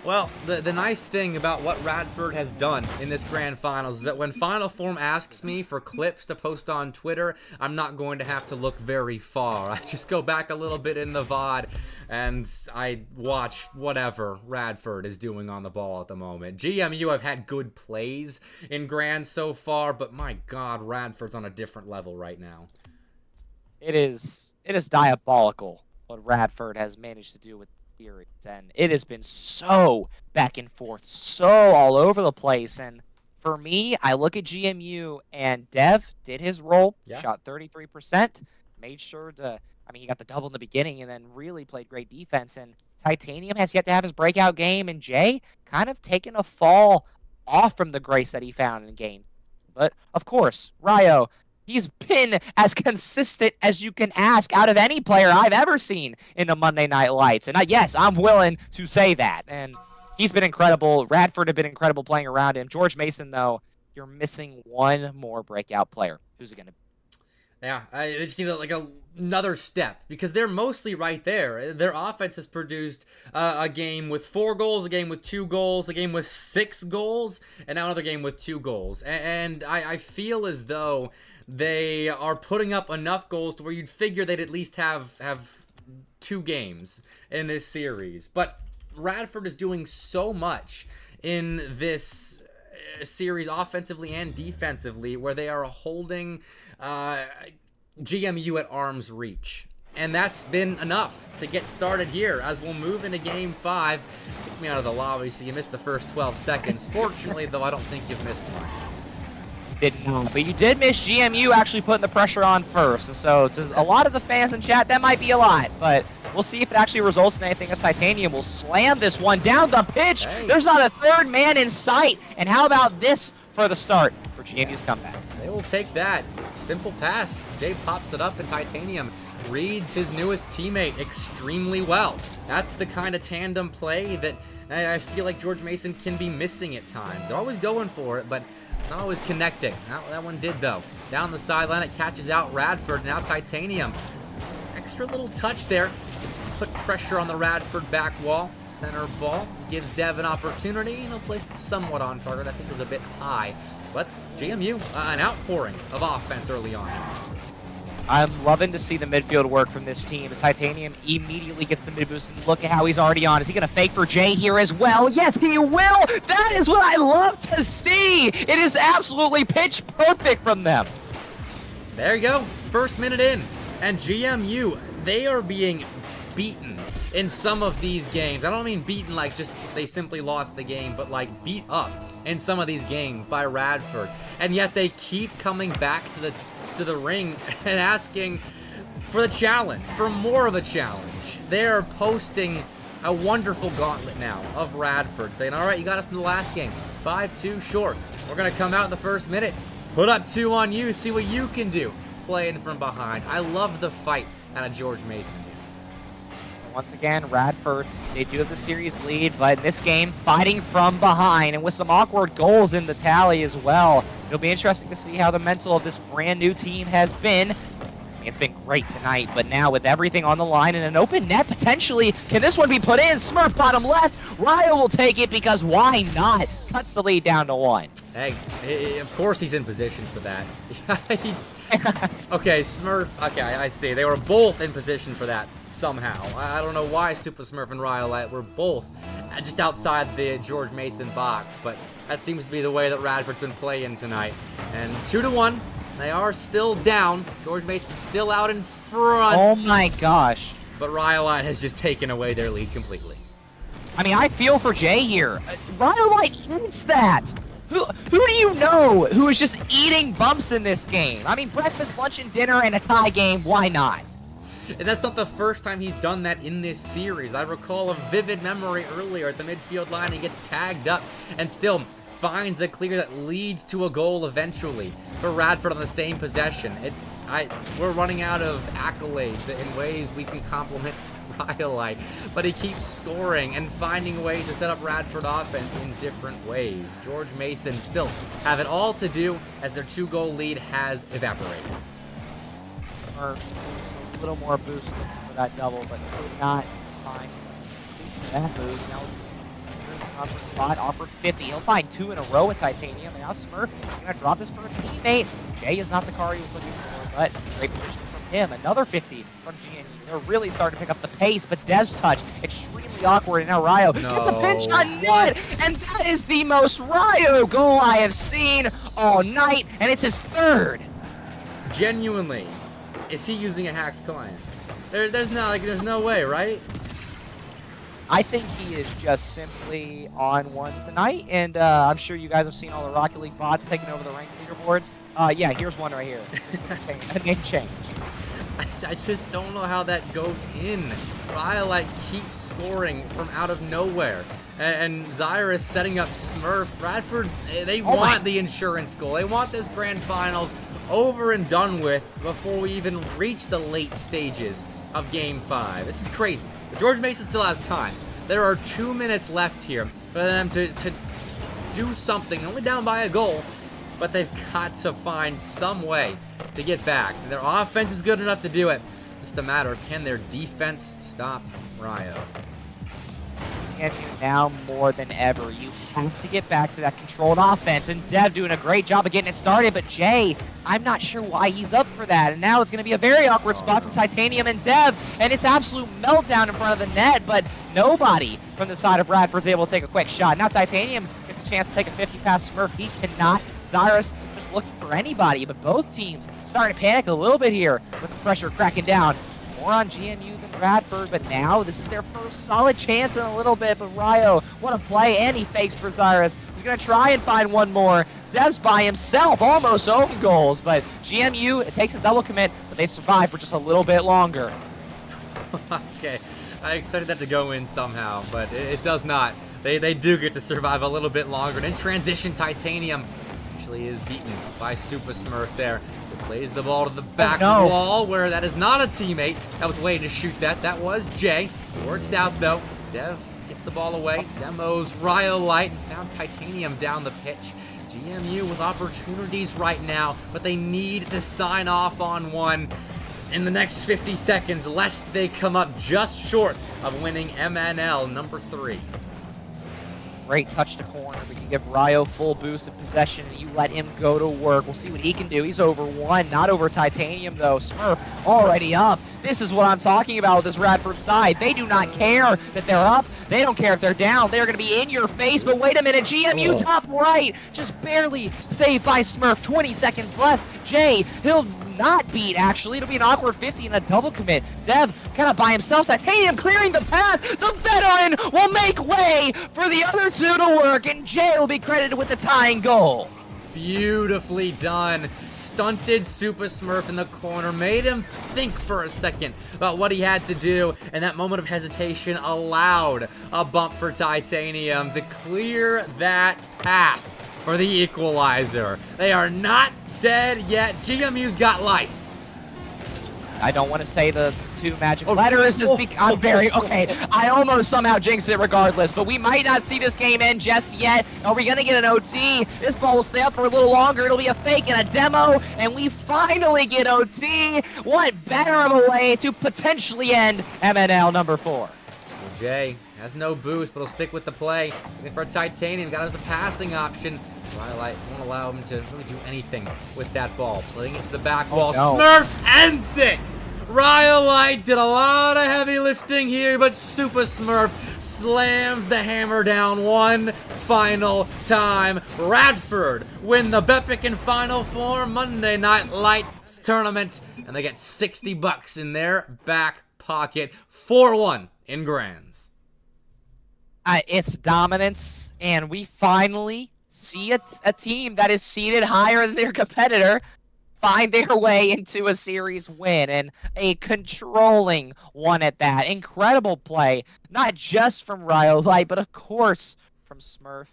Well, the nice thing about what Radford has done in this grand finals is that when Final Form asks me for clips to post on Twitter, I'm not going to have to look very far. I just go back a little bit in the VOD and I watch whatever Radford is doing on the ball at the moment. GMU have had good plays in grand so far, but my God, Radford's on a different level right now. It is diabolical what Radford has managed to do with series, and it has been so back and forth, so all over the place. And for me, I look at GMU, and Dev did his role, shot 33%, made sure to, I mean, he got the double in the beginning and then really played great defense. And Titanium has yet to have his breakout game, and Jay kind of taken a fall off from the grace that he found in game. But of course, Ryo, he's been as consistent as you can ask out of any player I've ever seen in the Monday Night Lights. And yes, I'm willing to say that. And he's been incredible. Radford have been incredible playing around him. George Mason, though, you're missing one more breakout player. Who's it going to be? Yeah, they just need another step because they're mostly right there. Their offense has produced a game with 4 goals, a game with 2 goals, a game with 6 goals, and now another game with 2 goals. And I feel as though they are putting up enough goals to where you'd figure they'd at least have 2 games in this series. But Radford is doing so much in this series offensively and defensively where they are holding GMU at arm's reach. And that's been enough to get started here as we'll move into Game 5. Kick me out of the lobby, so you missed the first 12 seconds. Fortunately, though, I don't think you've missed much. Did not, but you did miss GMU actually putting the pressure on first. And so to a lot of the fans in chat, that might be a lot, but we'll see if it actually results in anything as Titanium will slam this one down the pitch. Hey. There's not a third man in sight. And how about this for the start for GMU's comeback? They will take that. Simple pass. Jay pops it up, and Titanium reads his newest teammate extremely well. That's the kind of tandem play that I feel like George Mason can be missing at times. They're always going for it, but not always connecting. That one did, though. Down the sideline, it catches out Radford. Now Titanium. Extra little touch there. Put pressure on the Radford back wall. Center ball. Gives Dev an opportunity. He'll place it somewhat on target. I think it was a bit high. But GMU, an outpouring of offense early on. I'm loving to see the midfield work from this team as Titanium immediately gets the mid boost, and look at how he's already on. Is he going to fake for Jay here as well? Yes, he will! That is what I love to see! It is absolutely pitch perfect from them. There you go. First minute in. And GMU, they are being beaten in some of these games. I don't mean beaten like just they simply lost the game, but like beat up in some of these games by Radford. And yet they keep coming back to the ring and asking for the challenge, for more of a challenge. They're posting a wonderful gauntlet now of Radford, saying, all right, you got us in the last game. 5-2 short. We're going to come out in the first minute, put up 2 on you, see what you can do playing from behind. I love the fight out of George Mason. Once again, Radford, they do have the series lead, but in this game, fighting from behind and with some awkward goals in the tally as well. It'll be interesting to see how the mental of this brand new team has been. I mean, it's been great tonight, but now with everything on the line and an open net, potentially, can this one be put in? Smurf bottom left. Ryo will take it because why not? Cuts the lead down to 1. Hey, of course he's in position for that. Okay, Smurf. Okay, I see. They were both in position for that somehow. I don't know why Super Smurf and Ryo were both just outside the George Mason box, but that seems to be the way that Radford's been playing tonight. And 2-1. They are still down. George Mason's still out in front. Oh my gosh. But Rhyolite has just taken away their lead completely. I mean, I feel for Jay here. Rhyolite eats that. Who do you know who is just eating bumps in this game? I mean, breakfast, lunch, and dinner in a tie game, why not? And that's not the first time he's done that in this series. I recall a vivid memory earlier at the midfield line. He gets tagged up and still finds a clear that leads to a goal eventually for Radford on the same possession. We're running out of accolades in ways we can compliment Rhyolite, but he keeps scoring and finding ways to set up Radford offense in different ways. George Mason still have it all to do as their 2-goal lead has evaporated. A little more boost for that double, but could not find that move. Now we'll see on for a spot, offered 50. He'll find 2 in a row with Titanium, and now Smurf is going to drop this for a teammate. Jay is not the car he was looking for, but great position from him. Another 50 from GNU. They're really starting to pick up the pace, but Dev's touch, extremely awkward, and now Ryo gets a pinch on net, and that is the most Ryo goal I have seen all night, and it's his 3rd. Genuinely, is he using a hacked client? There's no way, right? I think he is just simply on one tonight, and I'm sure you guys have seen all the Rocket League bots taking over the ranked leaderboards. Yeah, here's one right here. A name change. I just don't know how that goes in. Rhyolite keeps scoring from out of nowhere. And Zyrus setting up Smurf. Radford, they want the insurance goal. They want this grand finals over and done with before we even reach the late stages of Game 5. This is crazy. But George Mason still has time. There are 2 minutes left here for them to do something. Only down by a goal, but they've got to find some way to get back. Their offense is good enough to do it. It's just a matter of can their defense stop Ryo. And now more than ever, you have to get back to that controlled offense. And Dev doing a great job of getting it started, but Jay, I'm not sure why he's up for that. And now it's going to be a very awkward spot from Titanium and Dev, and it's absolute meltdown in front of the net, but nobody from the side of Radford's able to take a quick shot. Now Titanium gets a chance to take a 50 past Smurf. He cannot. Zyrus just looking for anybody, but both teams starting to panic a little bit here with the pressure cracking down. More on GMU than Radford, but now this is their first solid chance in a little bit. But Ryo, what a play, and he fakes for Zyrus. He's going to try and find one more. Dev's by himself, almost own goals, but GMU, it takes a double commit, but they survive for just a little bit longer. Okay, I expected that to go in somehow, but it does not. They do get to survive a little bit longer. And in transition, Titanium actually is beaten by Super Smurf there. Plays the ball to the back wall where that is not a teammate that was waiting to shoot that. That was Jay. Works out though. Dev gets the ball away. Demos Rhyolite and found Titanium down the pitch. GMU with opportunities right now, but they need to sign off on one in the next 50 seconds, lest they come up just short of winning MNL number 3. Great touch to corner. We can give Ryo full boost of possession, and you let him go to work. We'll see what he can do. He's over 1, not over Titanium, though. Smurf already up. This is what I'm talking about with this Radford side. They do not care that they're up. They don't care if they're down. They're going to be in your face, but wait a minute. GMU top right, just barely saved by Smurf. 20 seconds left. Jay, he'll not beat, actually. It'll be an awkward 50 and a double commit. Dev kind of by himself. Titanium clearing the path. The veteran will make way for the other two to work, and Jay will be credited with the tying goal. Beautifully done. Stunted Super Smurf in the corner. Made him think for a second about what he had to do, and that moment of hesitation allowed a bump for Titanium to clear that path for the equalizer. They are not dead yet. GMU's got life. I don't want to say the 2 magic letters. I'm very okay. I almost somehow jinxed it regardless, but we might not see this game end just yet. Are we gonna get an OT? This ball will stay up for a little longer. It'll be a fake and a demo, and we finally get OT. What better of a way to potentially end MNL number 4? Well, Jay has no boost, but he'll stick with the play. Looking for Titanium, got us a passing option. Rhyolite won't allow him to really do anything with that ball. Playing it to the back wall. Smurf ends it! Rhyolite did a lot of heavy lifting here, but Super Smurf slams the hammer down one final time. Radford win the Bepic in Final Four Monday Night Lights tournament, and they get $60 in their back pocket. 4-1 in grands. It's dominance, and we finally see a team that is seated higher than their competitor find their way into a series win, and a controlling one at that. Incredible play, not just from Rhyolite, but of course from Smurf,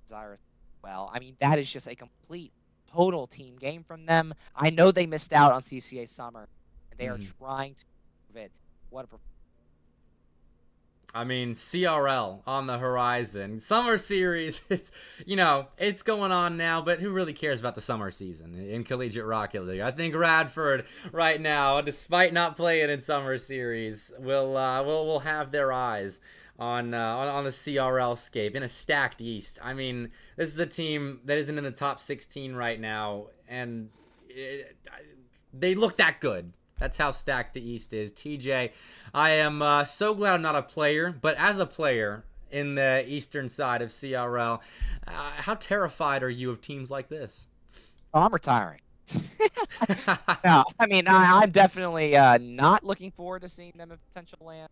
Zyrus. Well, I mean, that is just a complete, total team game from them. I know they missed out on CCA Summer, and they are trying to prove it. What a performance. I mean, CRL on the horizon. Summer series, it's going on now, but who really cares about the summer season in Collegiate Rocket League? I think Radford right now, despite not playing in summer series, will have their eyes on the CRL scape in a stacked East. I mean, this is a team that isn't in the top 16 right now, and they look that good. That's how stacked the East is. TJ, I am so glad I'm not a player, but as a player in the eastern side of CRL, how terrified are you of teams like this? Oh, I'm retiring. No, I mean, I'm definitely not looking forward to seeing them in potential land.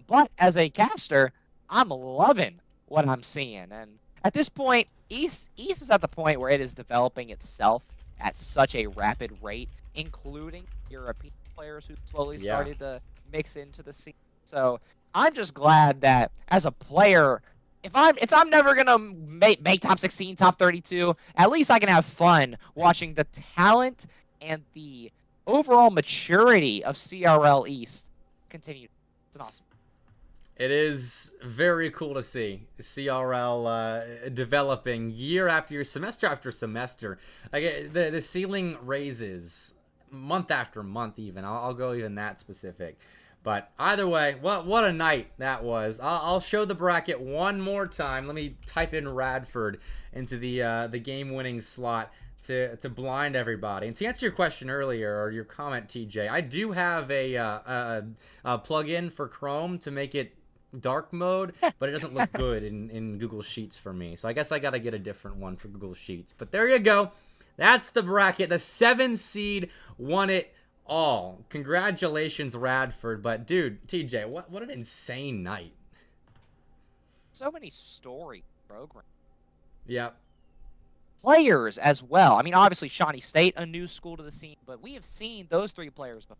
But as a caster, I'm loving what I'm seeing. And at this point, East is at the point where it is developing itself at such a rapid rate, including European players who slowly started to mix into the scene. So I'm just glad that as a player, if I'm never gonna make top 16, top 32, at least I can have fun watching the talent and the overall maturity of CRL East continue. It's an awesome. It is very cool to see CRL developing year after year, semester after semester. Like the ceiling raises month after month. Even I'll go even that specific. But either way, what a night that was. I'll show the bracket one more time. Let me type in Radford into the game-winning slot to blind everybody. And to answer your question earlier, or your comment, TJ, I do have a plug-in for Chrome to make it dark mode, but it doesn't look good in Google Sheets for me. So I guess I got to get a different one for Google Sheets. But there you go. That's the bracket. The 7 seed won it all. Congratulations, Radford. But dude, TJ, what an insane night. So many story programs. Yep. Players as well. I mean, obviously Shawnee State, a new school to the scene, but we have seen those 3 players before.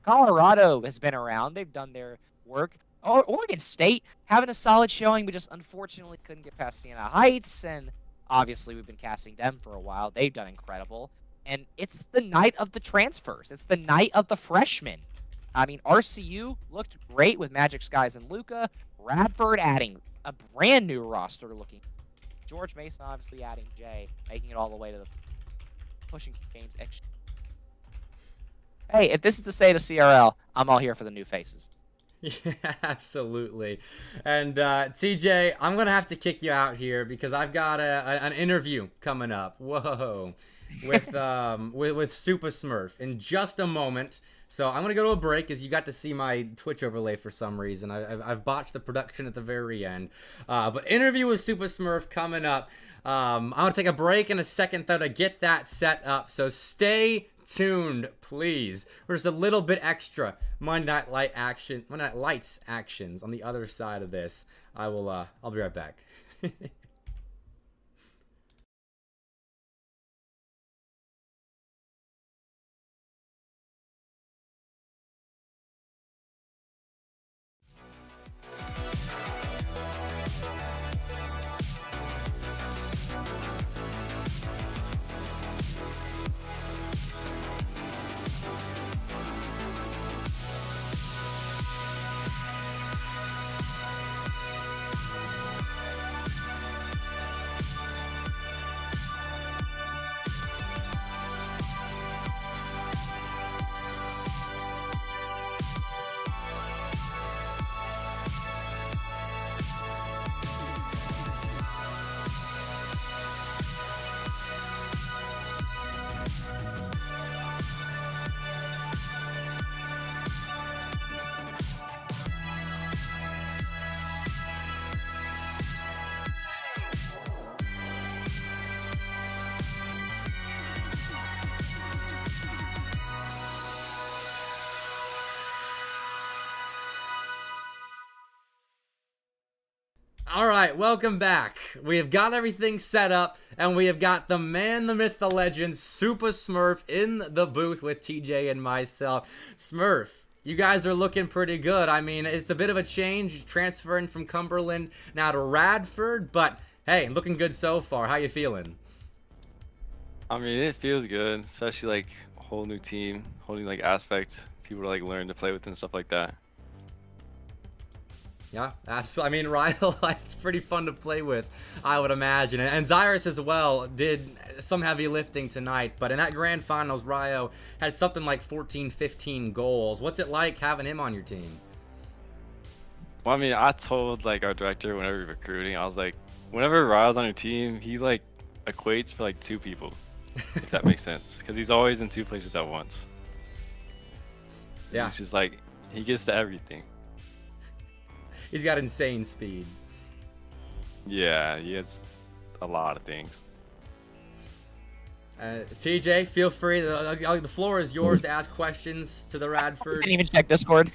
Colorado has been around. They've done their work. Oregon State having a solid showing, but just unfortunately couldn't get past Siena Heights, and obviously we've been casting them for a while. They've done incredible. And it's the night of the transfers. It's the night of the freshmen. I mean, RCU looked great with Magic Skies and Luca. Radford adding a brand new roster looking. George Mason obviously adding Jay, making it all the way to the pushing games extra. Hey, if this is the state of CRL, I'm all here for the new faces. Yeah, absolutely. And TJ, I'm gonna have to kick you out here because I've got an interview coming up. Whoa, with Super Smurf in just a moment. So I'm gonna go to a break as you got to see my Twitch overlay for some reason. I've botched the production at the very end. But interview with Super Smurf coming up. I'm gonna take a break in a second though to get that set up. So stay tuned, please. There's a little bit extra Monday Night Lights actions on the other side of this. I'll be right back. All right, welcome back. We have got everything set up, and we have got the man, the myth, the legend, Super Smurf in the booth with TJ and myself. Smurf, you guys are looking pretty good. I mean, it's a bit of a change transferring from Cumberland now to Radford, but hey, looking good so far. How you feeling? I mean, it feels good, especially like a whole new team, whole new like aspect, people to like learn to play with and stuff like that. Yeah, absolutely. I mean, Rhyolite's pretty fun to play with, I would imagine. And Zyrus as well did some heavy lifting tonight. But in that grand finals, Ryo had something like 14, 15 goals. What's it like having him on your team? Well, I mean, I told like our director whenever we were recruiting, I was like, whenever Ryle's on your team, he like equates for like 2 people, if that makes sense, because he's always in 2 places at once. Yeah. He's just like, he gets to everything. He's got insane speed. Yeah, he has a lot of things. TJ, feel free. The floor is yours to ask questions to the Radford. Didn't even check Discord.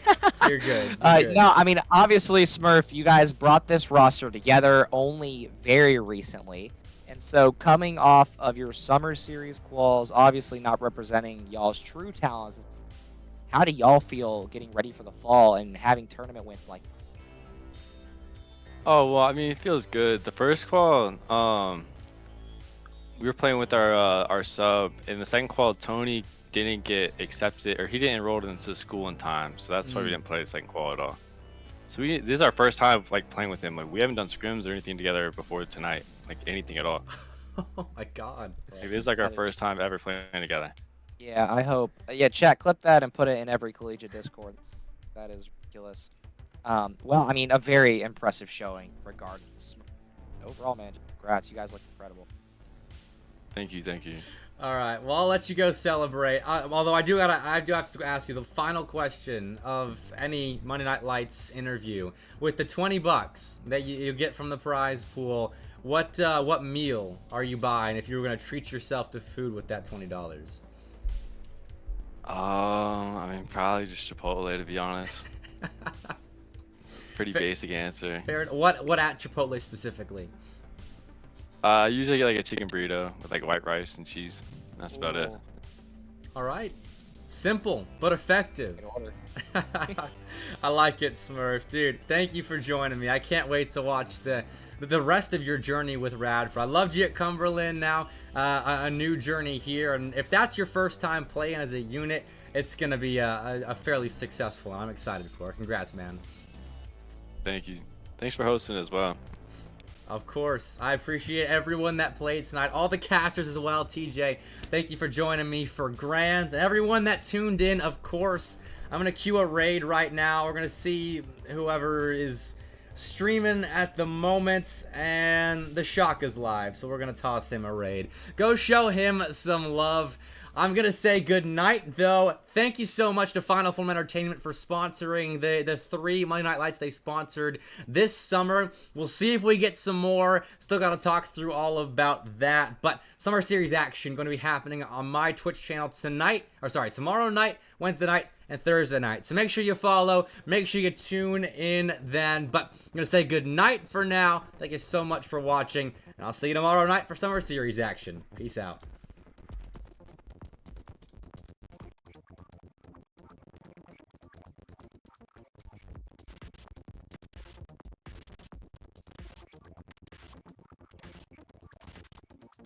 You're good. You're good. No, I mean, obviously, Smurf, you guys brought this roster together only very recently. And so coming off of your summer series quals, obviously not representing y'all's true talents, how do y'all feel getting ready for the fall and having tournament wins like that? Oh, well, I mean, it feels good. The first qual, we were playing with our sub. In the second qual, Tony didn't get accepted, or he didn't enroll into school in time, so that's why we didn't play the second qual at all. So this is our first time like playing with him. Like, we haven't done scrims or anything together before tonight, like anything at all. Oh my god. Like, this is like our first time ever playing together. Yeah, I hope. Yeah, chat, clip that and put it in every collegiate Discord. That is ridiculous. Well, I mean, a very impressive showing regardless. Overall, man, congrats. You guys look incredible. Thank you, thank you. All right. Well, I'll let you go celebrate. Although I do have to ask you the final question of any Monday Night Lights interview. With the $20 that you get from the prize pool, what meal are you buying if you were gonna treat yourself to food with that $20? I mean, probably just Chipotle, to be honest. Pretty basic answer. What at Chipotle specifically? Usually get like a chicken burrito with like white rice and cheese. That's about it. All right. Simple but effective. Good order. I like it, Smurf. Dude, thank you for joining me. I can't wait to watch the rest of your journey with Radford. I loved you at Cumberland. Now a new journey here, and if that's your first time playing as a unit, it's gonna be a fairly successful one. I'm excited for it. Congrats, man. Thank you. Thanks for hosting as well. Of course. I appreciate everyone that played tonight. All the casters as well. TJ, thank you for joining me for Grands. And everyone that tuned in, of course. I'm going to queue a raid right now. We're going to see whoever is streaming at the moment. And the Shock is live, so we're going to toss him a raid. Go show him some love. I'm going to say good night, though. Thank you so much to Final Form Entertainment for sponsoring the 3 Monday Night Lights they sponsored this summer. We'll see if we get some more. Still got to talk through all about that. But Summer Series action going to be happening on my Twitch channel tomorrow night, Wednesday night, and Thursday night. So make sure you follow. Make sure you tune in then. But I'm going to say good night for now. Thank you so much for watching. And I'll see you tomorrow night for Summer Series action. Peace out.